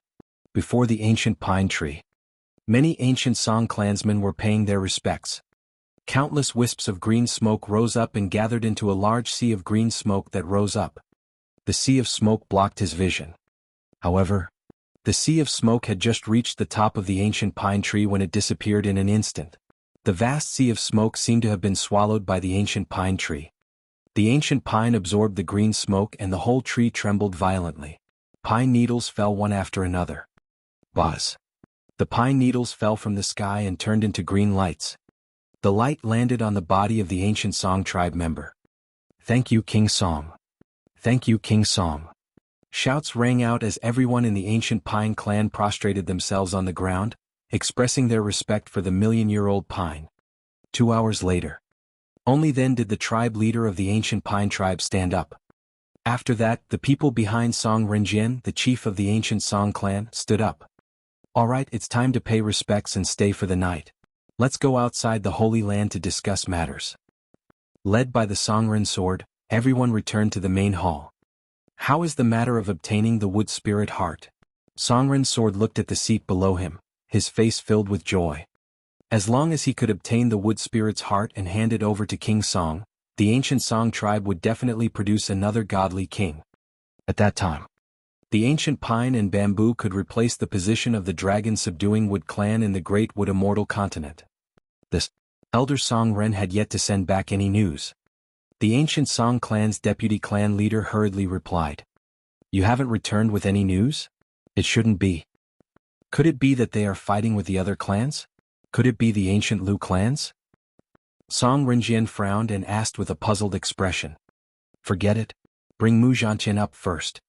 Before the ancient pine tree, many ancient Song clansmen were paying their respects. Countless wisps of green smoke rose up and gathered into a large sea of green smoke that rose up. The sea of smoke blocked his vision. However, the sea of smoke had just reached the top of the ancient pine tree when it disappeared in an instant. The vast sea of smoke seemed to have been swallowed by the ancient pine tree. The ancient pine absorbed the green smoke and the whole tree trembled violently. Pine needles fell one after another. Buzz. The pine needles fell from the sky and turned into green lights. The light landed on the body of the ancient Song tribe member. Thank you, King Song. Thank you, King Song. Shouts rang out as everyone in the ancient pine clan prostrated themselves on the ground, expressing their respect for the 1,000,000-year-old pine. 2 hours later. Only then did the tribe leader of the ancient pine tribe stand up. After that, the people behind Song Renjian, the chief of the ancient Song clan, stood up. All right, it's time to pay respects and stay for the night. Let's go outside the Holy Land to discuss matters. Led by the Songren sword, everyone returned to the main hall. How is the matter of obtaining the wood spirit heart? Songren's sword looked at the seat below him, his face filled with joy. As long as he could obtain the wood spirit's heart and hand it over to King Song, the ancient Song tribe would definitely produce another godly king. At that time, the ancient pine and bamboo could replace the position of the dragon subduing wood clan in the Great Wood Immortal Continent. This elder Song Ren had yet to send back any news. The ancient Song clan's deputy clan leader hurriedly replied. You haven't returned with any news? It shouldn't be. Could it be that they are fighting with the other clans? Could it be the ancient Lu clans? Song Renjian frowned and asked with a puzzled expression. Forget it. Bring Mu Zhantian up first.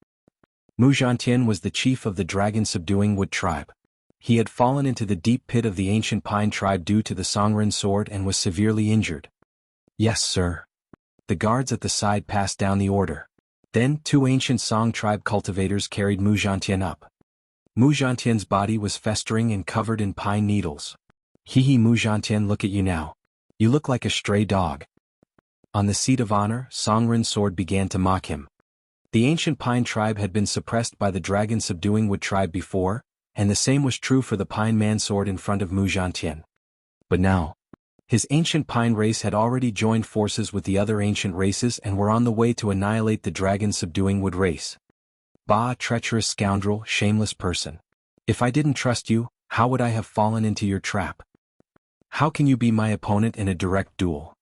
Mu Zhantian was the chief of the dragon-subduing wood tribe. He had fallen into the deep pit of the ancient pine tribe due to the Songren sword and was severely injured. Yes, sir. The guards at the side passed down the order. Then 2 ancient Song tribe cultivators carried Mu Zhantian up. Mu Zhantian's body was festering and covered in pine needles. Hee Mu Zhantian, look at you now. You look like a stray dog. On the seat of honor, Songren's sword began to mock him. The ancient pine tribe had been suppressed by the dragon-subduing wood tribe before, and the same was true for the pine man sword in front of Mu Zhantian. But now, his ancient pine race had already joined forces with the other ancient races and were on the way to annihilate the dragon-subduing wood race. Bah, treacherous scoundrel, shameless person. If I didn't trust you, how would I have fallen into your trap? How can you be my opponent in a direct duel?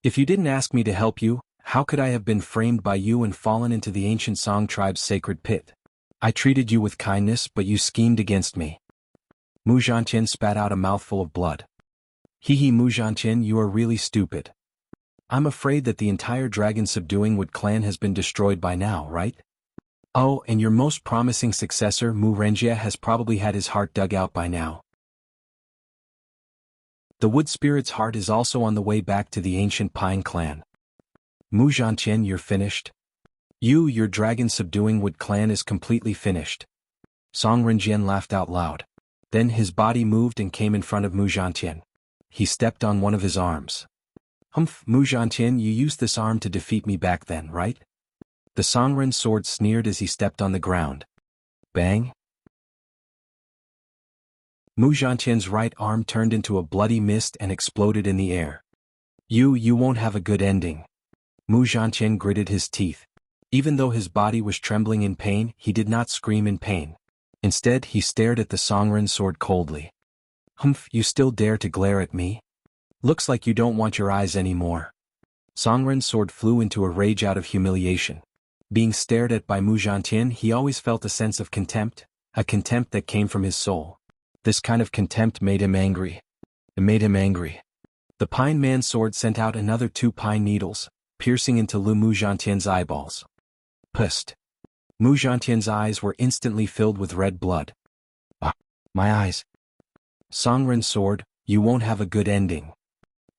If you didn't ask me to help you, how could I have been framed by you and fallen into the ancient Song tribe's sacred pit? I treated you with kindness, but you schemed against me. Mu Zhantian spat out a mouthful of blood. Hee Mu Zhantian, you are really stupid. I'm afraid that the entire dragon-subduing wood clan has been destroyed by now, right? Oh, and your most promising successor Mu Renjia has probably had his heart dug out by now. The wood spirit's heart is also on the way back to the ancient pine clan. Mu Zhantian, you're finished. Your dragon-subduing wood clan is completely finished. Song Renjian laughed out loud. Then his body moved and came in front of Mu Zhantian. He stepped on one of his arms. Humph, Mu Zhantian, you used this arm to defeat me back then, right? The Songren sword sneered as he stepped on the ground. Bang! Mu Zhantian's right arm turned into a bloody mist and exploded in the air. You won't have a good ending. Mu Zhantian gritted his teeth. Even though his body was trembling in pain, he did not scream in pain. Instead, he stared at the Songren sword coldly. Humph, you still dare to glare at me? Looks like you don't want your eyes anymore. Songren's sword flew into a rage out of humiliation. Being stared at by Mu Zhantian, he always felt a sense of contempt, a contempt that came from his soul. This kind of contempt made him angry. It made him angry. The pine man's sword sent out another 2 pine needles, piercing into Mu Zhantian's eyeballs. Pust. Mu Zhantian's eyes were instantly filled with red blood. Ah, my eyes. Songren's sword, you won't have a good ending.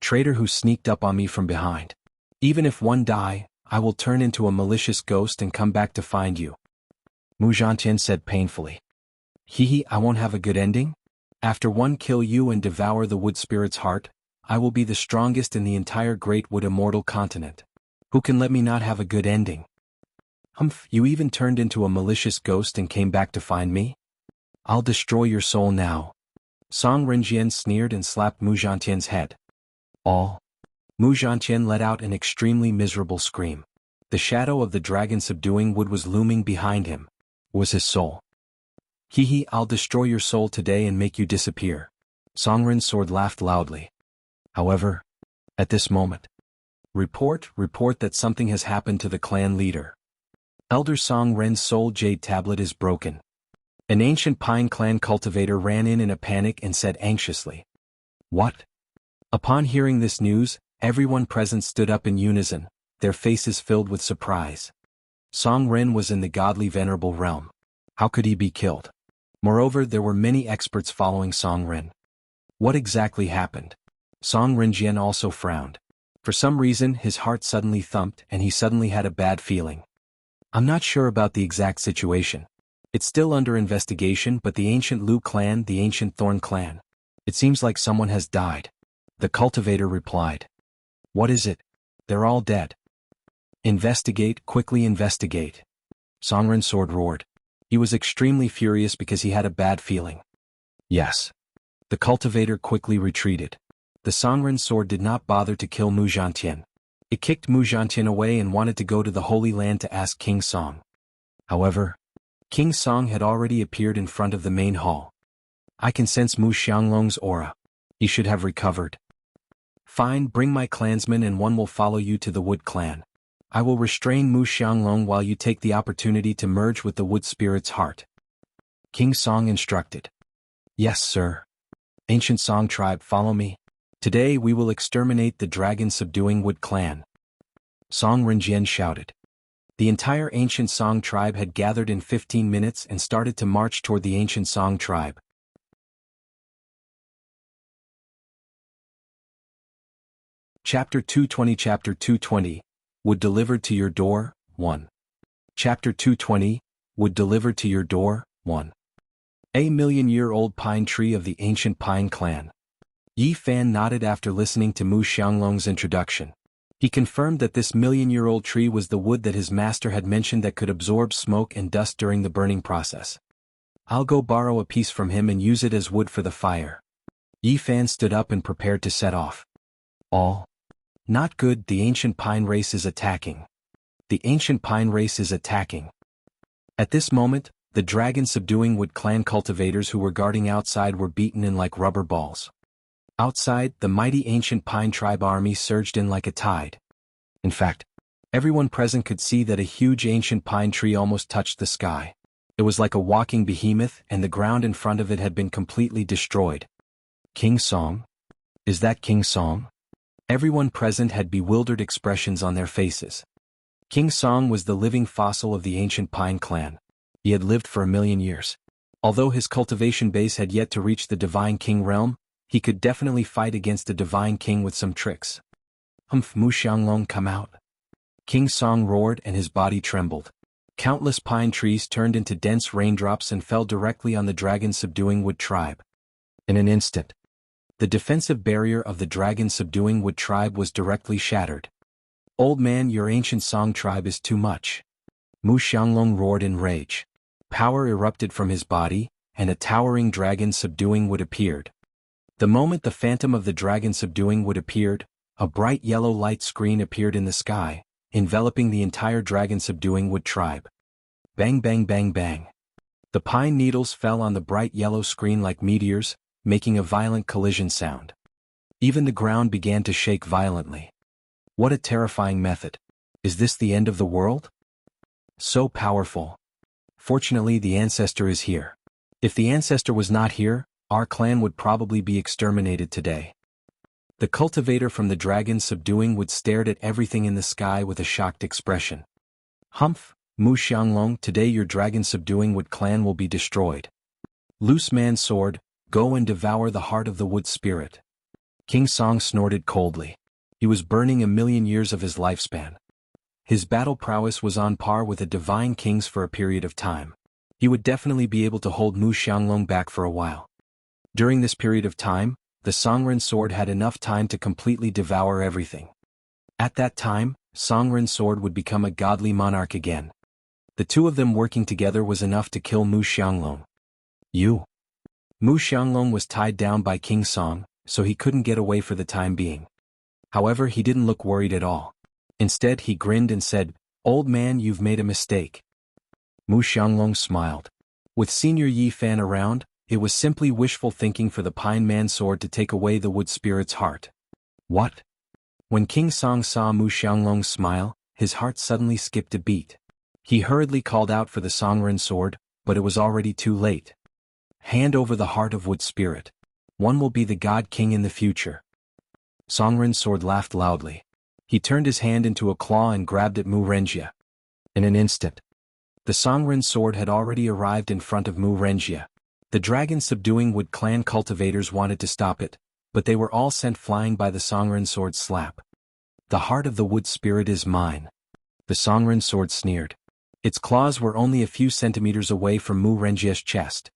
Traitor who sneaked up on me from behind. Even if one die, I will turn into a malicious ghost and come back to find you. Mu Zhantian said painfully. I won't have a good ending? After one kill you and devour the wood spirit's heart, I will be the strongest in the entire great wood immortal continent. Who can let me not have a good ending? Humph, you even turned into a malicious ghost and came back to find me? I'll destroy your soul now. Song Renjian sneered and slapped Mu Zhantian's head. All. Mu Zhantian let out an extremely miserable scream. The shadow of the dragon-subduing wood was looming behind him. Was his soul. I'll destroy your soul today and make you disappear. Songren's sword laughed loudly. However, at this moment, report that something has happened to the clan leader. Elder Songren's soul jade tablet is broken. An ancient pine clan cultivator ran in a panic and said anxiously. What? Upon hearing this news, everyone present stood up in unison, their faces filled with surprise. Songren was in the godly venerable realm. How could he be killed? Moreover, there were many experts following Songren. What exactly happened? Song Renjian also frowned. For some reason, his heart suddenly thumped and he suddenly had a bad feeling. I'm not sure about the exact situation. It's still under investigation, but the ancient Lu clan, the ancient Thorn clan. It seems like someone has died. The cultivator replied. What is it? They're all dead. Investigate, quickly investigate. Songren's sword roared. He was extremely furious because he had a bad feeling. Yes. The cultivator quickly retreated. The Songren sword did not bother to kill Mu Zhantian. It kicked Mu Zhantian away and wanted to go to the Holy Land to ask King Song. However, King Song had already appeared in front of the main hall. I can sense Mu Xianglong's aura. He should have recovered. Fine, bring my clansmen and one will follow you to the Wood Clan. I will restrain Mu Xianglong while you take the opportunity to merge with the Wood Spirit's heart. King Song instructed. Yes, sir. Ancient Song tribe, follow me. Today we will exterminate the dragon-subduing Wood clan. Song Renjian shouted. The entire ancient Song tribe had gathered in 15 minutes and started to march toward the ancient Song tribe. Chapter 220 Chapter 220, Wood delivered to your door, 1. Chapter 220, Wood delivered to your door, 1. A million-year-old pine tree of the ancient Pine clan. Yi Fan nodded after listening to Mu Xianglong's introduction. He confirmed that this million-year-old tree was the wood that his master had mentioned that could absorb smoke and dust during the burning process. I'll go borrow a piece from him and use it as wood for the fire. Yi Fan stood up and prepared to set off. All. Not good, the ancient pine race is attacking. The ancient pine race is attacking. At this moment, the dragon-subduing Wood clan cultivators who were guarding outside were beaten in like rubber balls. Outside, the mighty ancient Pine tribe army surged in like a tide. In fact, everyone present could see that a huge ancient pine tree almost touched the sky. It was like a walking behemoth, and the ground in front of it had been completely destroyed. King Song? Is that King Song? Everyone present had bewildered expressions on their faces. King Song was the living fossil of the ancient Pine clan. He had lived for 1,000,000 years. Although his cultivation base had yet to reach the Divine King realm, he could definitely fight against the Divine King with some tricks. Humph, Mu Xianglong, come out. King Song roared and his body trembled. Countless pine trees turned into dense raindrops and fell directly on the dragon-subduing Wood tribe. In an instant, the defensive barrier of the dragon-subduing Wood tribe was directly shattered. Old man, your ancient Song tribe is too much. Mu Xianglong roared in rage. Power erupted from his body, and a towering dragon-subduing Wood appeared. The moment the phantom of the dragon-subduing Wood appeared, a bright yellow light screen appeared in the sky, enveloping the entire dragon-subduing Wood tribe. Bang bang bang bang. The pine needles fell on the bright yellow screen like meteors, making a violent collision sound. Even the ground began to shake violently. What a terrifying method. Is this the end of the world? So powerful. Fortunately, the ancestor is here. If the ancestor was not here, our clan would probably be exterminated today. The cultivator from the dragon-subduing Wood stared at everything in the sky with a shocked expression. Humph, Mu Xianglong, today your dragon-subduing Wood clan will be destroyed. Loose man's sword, go and devour the heart of the Wood spirit. King Song snorted coldly. He was burning 1,000,000 years of his lifespan. His battle prowess was on par with a divine king's for a period of time. He would definitely be able to hold Mu Xianglong back for a while. During this period of time, the Songren sword had enough time to completely devour everything. At that time, Songren's sword would become a godly monarch again. The two of them working together was enough to kill Mu Xianglong. Mu Xianglong was tied down by King Song, so he couldn't get away for the time being. However, he didn't look worried at all. Instead, he grinned and said, "Old man, you've made a mistake." Mu Xianglong smiled. With Senior Yi Fan around, it was simply wishful thinking for the Pine Man's sword to take away the Wood spirit's heart. What? When King Song saw Mu Xianglong's smile, his heart suddenly skipped a beat. He hurriedly called out for the Songren sword, but it was already too late. Hand over the heart of Wood spirit. One will be the God King in the future. Songren's sword laughed loudly. He turned his hand into a claw and grabbed at Mu Renjia. In an instant, the Songren sword had already arrived in front of Mu Renjia. The dragon-subduing Wood clan cultivators wanted to stop it, but they were all sent flying by the Songren sword's slap. The heart of the Wood spirit is mine. The Songren sword sneered. Its claws were only a few centimeters away from Mu Renjia's chest.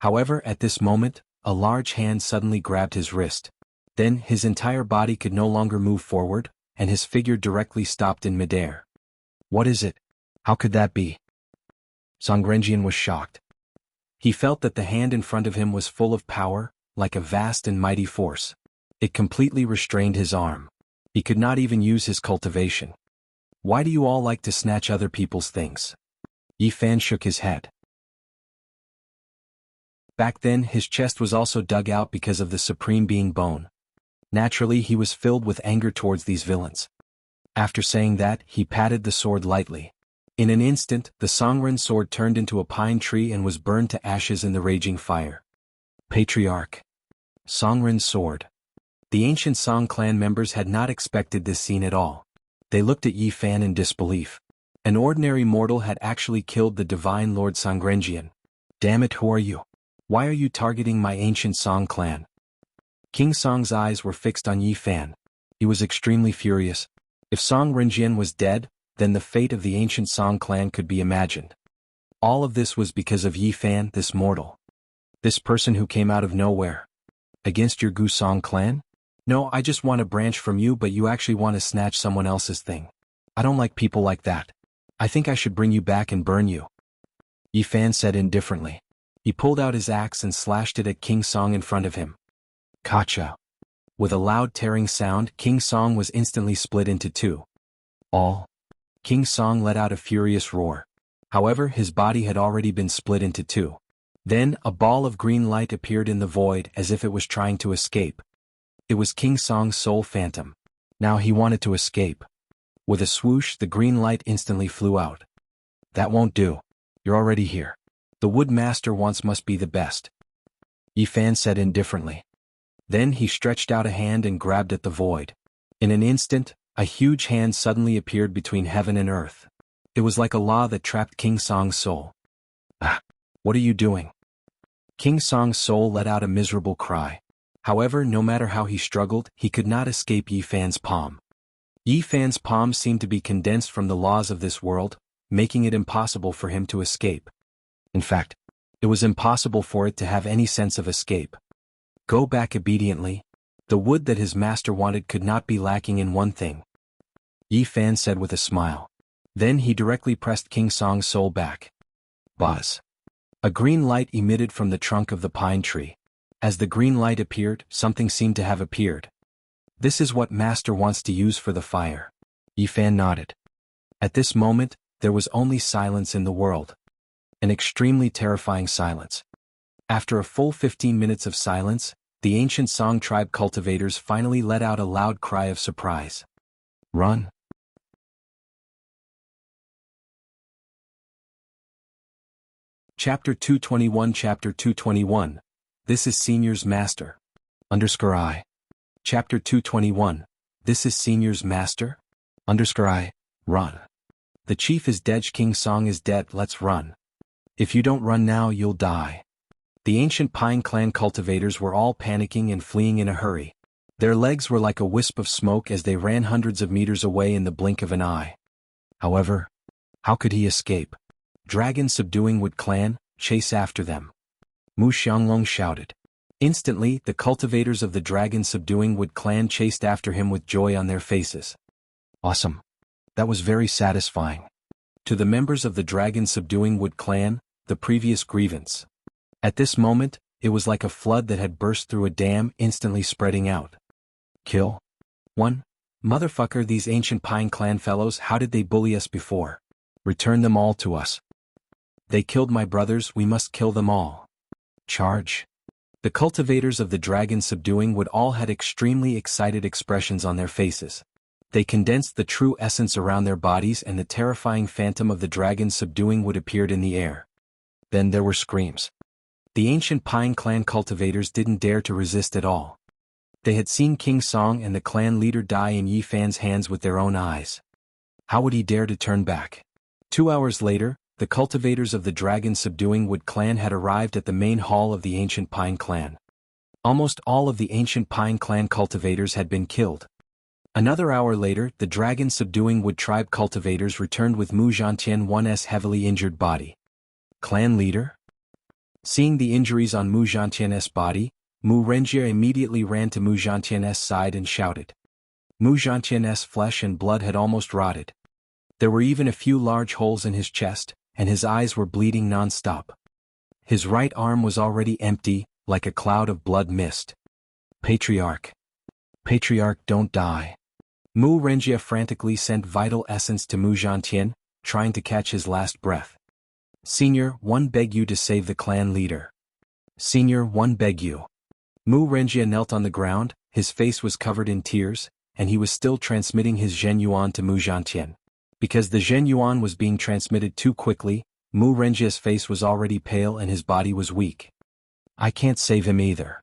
However, at this moment, a large hand suddenly grabbed his wrist. Then, his entire body could no longer move forward, and his figure directly stopped in midair. What is it? How could that be? Songrenjian was shocked. He felt that the hand in front of him was full of power, like a vast and mighty force. It completely restrained his arm. He could not even use his cultivation. Why do you all like to snatch other people's things? Yi Fan shook his head. Back then, his chest was also dug out because of the Supreme Being bone. Naturally, he was filled with anger towards these villains. After saying that, he patted the sword lightly. In an instant, the Songren sword turned into a pine tree and was burned to ashes in the raging fire. Patriarch. Songren's sword. The ancient Song clan members had not expected this scene at all. They looked at Yi Fan in disbelief. An ordinary mortal had actually killed the divine Lord Songrenjian. Damn it, who are you? Why are you targeting my ancient Song clan? King Song's eyes were fixed on Yi Fan. He was extremely furious. If Songrenjian was dead, then the fate of the ancient Song clan could be imagined. All of this was because of Yi Fan, this mortal. This person who came out of nowhere. Against your Gu Song clan? No, I just want a branch from you, but you actually want to snatch someone else's thing. I don't like people like that. I think I should bring you back and burn you. Yi Fan said indifferently. He pulled out his axe and slashed it at King Song in front of him. Kacha. With a loud tearing sound, King Song was instantly split into two. All. King Song let out a furious roar. However, his body had already been split into two. Then, a ball of green light appeared in the void as if it was trying to escape. It was King Song's soul phantom. Now he wanted to escape. With a swoosh, the green light instantly flew out. That won't do. You're already here. The Wood Master once must be the best. Yi Fan said indifferently. Then he stretched out a hand and grabbed at the void. In an instant, a huge hand suddenly appeared between heaven and earth. It was like a law that trapped King Song's soul. Ah! What are you doing? King Song's soul let out a miserable cry. However, no matter how he struggled, he could not escape Yi Fan's palm. Yi Fan's palm seemed to be condensed from the laws of this world, making it impossible for him to escape. In fact, it was impossible for it to have any sense of escape. Go back obediently. The wood that his master wanted could not be lacking in one thing. Yi Fan said with a smile. Then he directly pressed King Song's soul back. Buzz. A green light emitted from the trunk of the pine tree. As the green light appeared, something seemed to have appeared. This is what Master wants to use for the fire. Yi Fan nodded. At this moment, there was only silence in the world. An extremely terrifying silence. After a full 15 minutes of silence, the ancient Song tribe cultivators finally let out a loud cry of surprise. Run. Chapter 221 Chapter 221. This is Senior's Master. _I. Chapter 221. This is Senior's Master? _I. Run. The chief is dead, King Song is dead, let's run. If you don't run now, you'll die. The ancient Pine Clan cultivators were all panicking and fleeing in a hurry. Their legs were like a wisp of smoke as they ran hundreds of meters away in the blink of an eye. However, how could he escape? Dragon Subduing Wood Clan, chase after them. Mu Xianglong shouted. Instantly, the cultivators of the Dragon Subduing Wood Clan chased after him with joy on their faces. Awesome. That was very satisfying. To the members of the Dragon Subduing Wood Clan, the previous grievance. At this moment, it was like a flood that had burst through a dam, instantly spreading out. Kill. 1. Motherfucker, these ancient Pine Clan fellows, how did they bully us before? Return them all to us. They killed my brothers, we must kill them all. Charge. The cultivators of the Dragon Subduing Wood all had extremely excited expressions on their faces. They condensed the true essence around their bodies, and the terrifying phantom of the Dragon Subduing Wood appeared in the air. Then there were screams. The ancient Pine Clan cultivators didn't dare to resist at all. They had seen King Song and the clan leader die in Yi Fan's hands with their own eyes. How would he dare to turn back? 2 hours later, the cultivators of the Dragon Subduing Wood Clan had arrived at the main hall of the ancient Pine Clan. Almost all of the ancient Pine Clan cultivators had been killed. Another hour later, the Dragon Subduing Wood tribe cultivators returned with Mu Zhantian's heavily injured body. Clan leader? Seeing the injuries on Mu Zhantian's body, Mu Renjie immediately ran to Mu Zhantian's side and shouted. Mu Zhantian's flesh and blood had almost rotted. There were even a few large holes in his chest, and his eyes were bleeding non-stop. His right arm was already empty, like a cloud of blood mist. Patriarch. Patriarch, don't die. Mu Renjie frantically sent vital essence to Mu Zhantian, trying to catch his last breath. Senior, one beg you to save the clan leader. Senior, one beg you. Mu Renjie knelt on the ground, his face was covered in tears, and he was still transmitting his Zhen Yuan to Mu Zhantian. Because the Zhen Yuan was being transmitted too quickly, Mu Renjie's face was already pale and his body was weak. I can't save him either.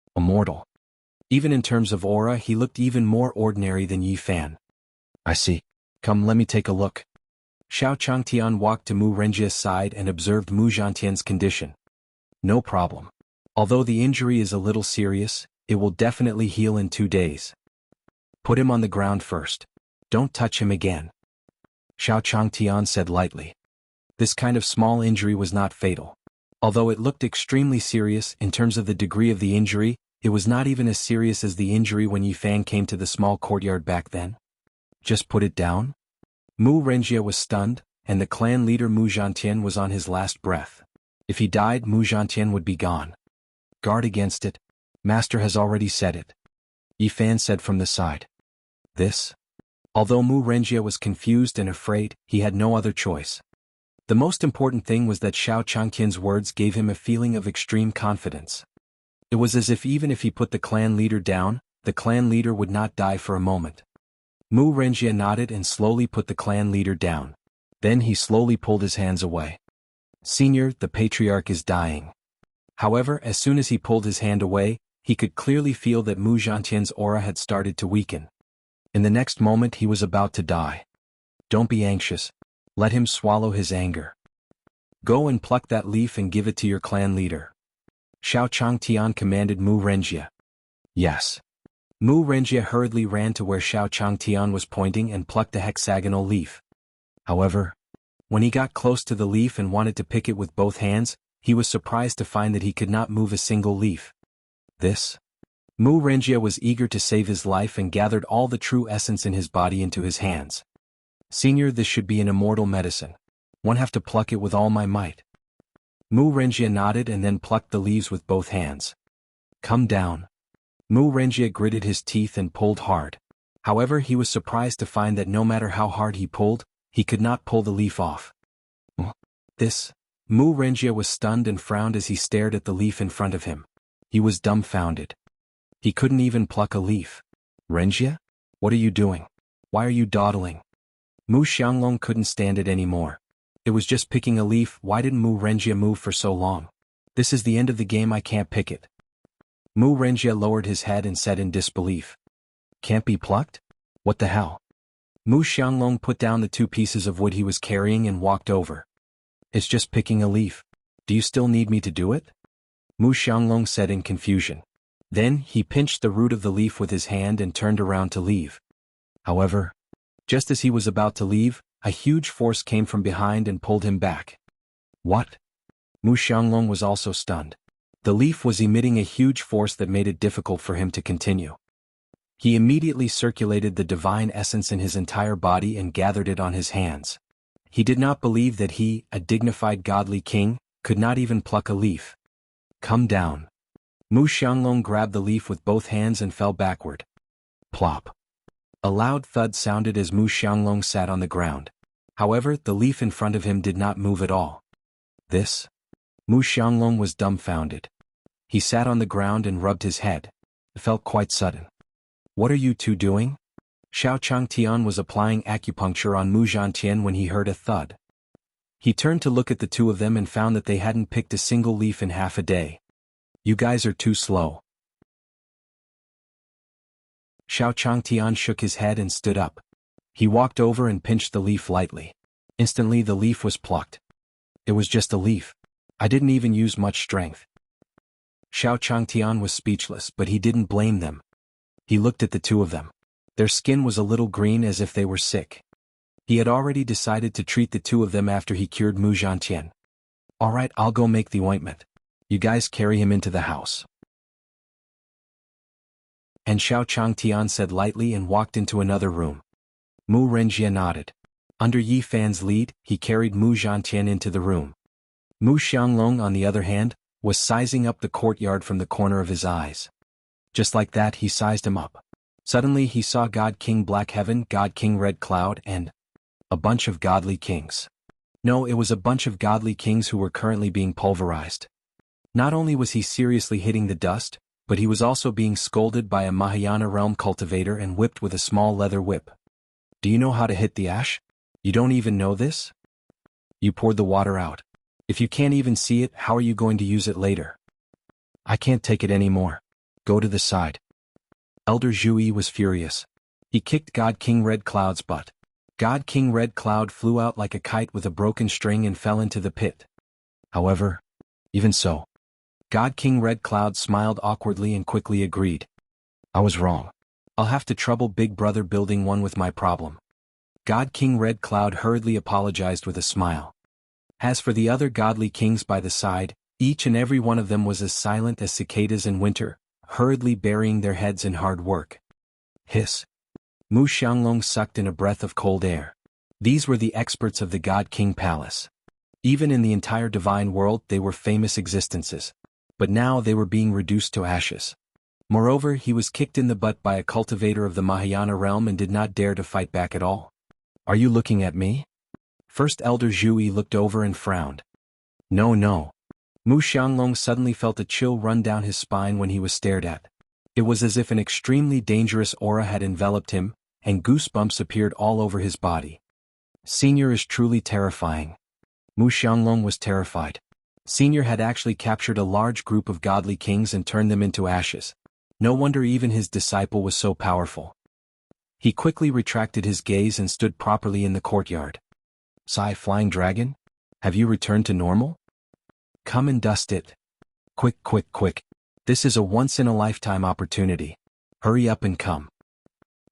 Immortal. Even in terms of aura, he looked even more ordinary than Yi Fan. I see. Come, let me take a look. Xiao Changtian walked to Mu Renjia's side and observed Mu Zhantian's condition. No problem. Although the injury is a little serious, it will definitely heal in 2 days. Put him on the ground first. Don't touch him again. Xiao Changtian said lightly. This kind of small injury was not fatal. Although it looked extremely serious in terms of the degree of the injury, it was not even as serious as the injury when Yi Fan came to the small courtyard back then. Just put it down? Mu Renjia was stunned, and the clan leader Mu Zhantian was on his last breath. If he died, Mu Zhantian would be gone. Guard against it. Master has already said it. Yi Fan said from the side. This? Although Mu Renjia was confused and afraid, he had no other choice. The most important thing was that Xiao Changtian's words gave him a feeling of extreme confidence. It was as if even if he put the clan leader down, the clan leader would not die for a moment. Mu Renjia nodded and slowly put the clan leader down. Then he slowly pulled his hands away. Senior, the patriarch is dying. However, as soon as he pulled his hand away, he could clearly feel that Mu Zhantian's aura had started to weaken. In the next moment he was about to die. Don't be anxious. Let him swallow his anger. Go and pluck that leaf and give it to your clan leader. Xiao Changtian commanded Mu Renjia. Yes. Mu Renjia hurriedly ran to where Xiao Changtian was pointing and plucked a hexagonal leaf. However, when he got close to the leaf and wanted to pick it with both hands, he was surprised to find that he could not move a single leaf. This? Mu Renjia was eager to save his life and gathered all the true essence in his body into his hands. Senior, this should be an immortal medicine. One have to pluck it with all my might. Mu Renjia nodded and then plucked the leaves with both hands. Come down. Mu Renjia gritted his teeth and pulled hard. However, he was surprised to find that no matter how hard he pulled, he could not pull the leaf off. This? Mu Renjia was stunned and frowned as he stared at the leaf in front of him. He was dumbfounded. He couldn't even pluck a leaf. Renjia? What are you doing? Why are you dawdling? Mu Xianglong couldn't stand it anymore. It was just picking a leaf. Why didn't Mu Renjia move for so long? This is the end of the game, I can't pick it. Mu Renjia lowered his head and said in disbelief. Can't be plucked? What the hell? Mu Xianglong put down the 2 pieces of wood he was carrying and walked over. It's just picking a leaf. Do you still need me to do it? Mu Xianglong said in confusion. Then, he pinched the root of the leaf with his hand and turned around to leave. However, just as he was about to leave, a huge force came from behind and pulled him back. What? Mu Xianglong was also stunned. The leaf was emitting a huge force that made it difficult for him to continue. He immediately circulated the divine essence in his entire body and gathered it on his hands. He did not believe that he, a dignified godly king, could not even pluck a leaf. Come down. Mu Xianglong grabbed the leaf with both hands and fell backward. Plop. A loud thud sounded as Mu Xianglong sat on the ground. However, the leaf in front of him did not move at all. This? Mu Xianglong was dumbfounded. He sat on the ground and rubbed his head. It felt quite sudden. What are you two doing? Xiao Changtian was applying acupuncture on Mu Zhantian when he heard a thud. He turned to look at the 2 of them and found that they hadn't picked a single leaf in half a day. You guys are too slow. Xiao Changtian shook his head and stood up. He walked over and pinched the leaf lightly. Instantly the leaf was plucked. It was just a leaf. I didn't even use much strength. Xiao Changtian was speechless, but he didn't blame them. He looked at the 2 of them. Their skin was a little green as if they were sick. He had already decided to treat the 2 of them after he cured Mu Zhantian. Alright, I'll go make the ointment. You guys carry him into the house. And Xiao Changtian said lightly and walked into another room. Mu Renjia nodded. Under Yi Fan's lead, he carried Mu Zhantian into the room. Mu Xianglong, on the other hand, was sizing up the courtyard from the corner of his eyes. Just like that, he sized him up. Suddenly he saw God King Black Heaven, God King Red Cloud, and a bunch of godly kings. No, it was a bunch of godly kings who were currently being pulverized. Not only was he seriously hitting the dust, but he was also being scolded by a Mahayana realm cultivator and whipped with a small leather whip. Do you know how to hit the ash? You don't even know this? You poured the water out. If you can't even see it, how are you going to use it later? I can't take it anymore. Go to the side. Elder Zhui was furious. He kicked God King Red Cloud's butt. God King Red Cloud flew out like a kite with a broken string and fell into the pit. However, even so, God King Red Cloud smiled awkwardly and quickly agreed. I was wrong. I'll have to trouble Big Brother building one with my problem. God King Red Cloud hurriedly apologized with a smile. As for the other godly kings by the side, each and every one of them was as silent as cicadas in winter, hurriedly burying their heads in hard work. Hiss. Mu Xianglong sucked in a breath of cold air. These were the experts of the God King Palace. Even in the entire divine world they were famous existences. But now they were being reduced to ashes. Moreover, he was kicked in the butt by a cultivator of the Mahayana realm and did not dare to fight back at all. Are you looking at me? First Elder Zhui looked over and frowned. No. Mu Xianglong suddenly felt a chill run down his spine when he was stared at. It was as if an extremely dangerous aura had enveloped him, and goosebumps appeared all over his body. Senior is truly terrifying. Mu Xianglong was terrified. Senior had actually captured a large group of godly kings and turned them into ashes. No wonder even his disciple was so powerful. He quickly retracted his gaze and stood properly in the courtyard. Sai Flying Dragon? Have you returned to normal? Come and dust it. Quick. This is a once-in-a-lifetime opportunity. Hurry up and come.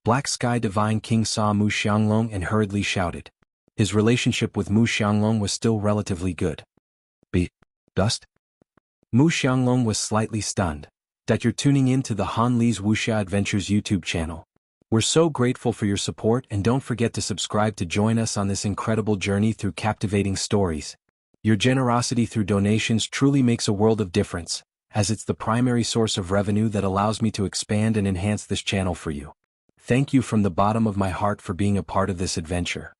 Black Sky Divine King saw Mu Xianglong and hurriedly shouted. His relationship with Mu Xianglong was still relatively good. Dust? Mu Xianglong was slightly stunned. That you're tuning in to the Han Li's Wuxia Adventures YouTube channel. We're so grateful for your support, and don't forget to subscribe to join us on this incredible journey through captivating stories. Your generosity through donations truly makes a world of difference, as it's the primary source of revenue that allows me to expand and enhance this channel for you. Thank you from the bottom of my heart for being a part of this adventure.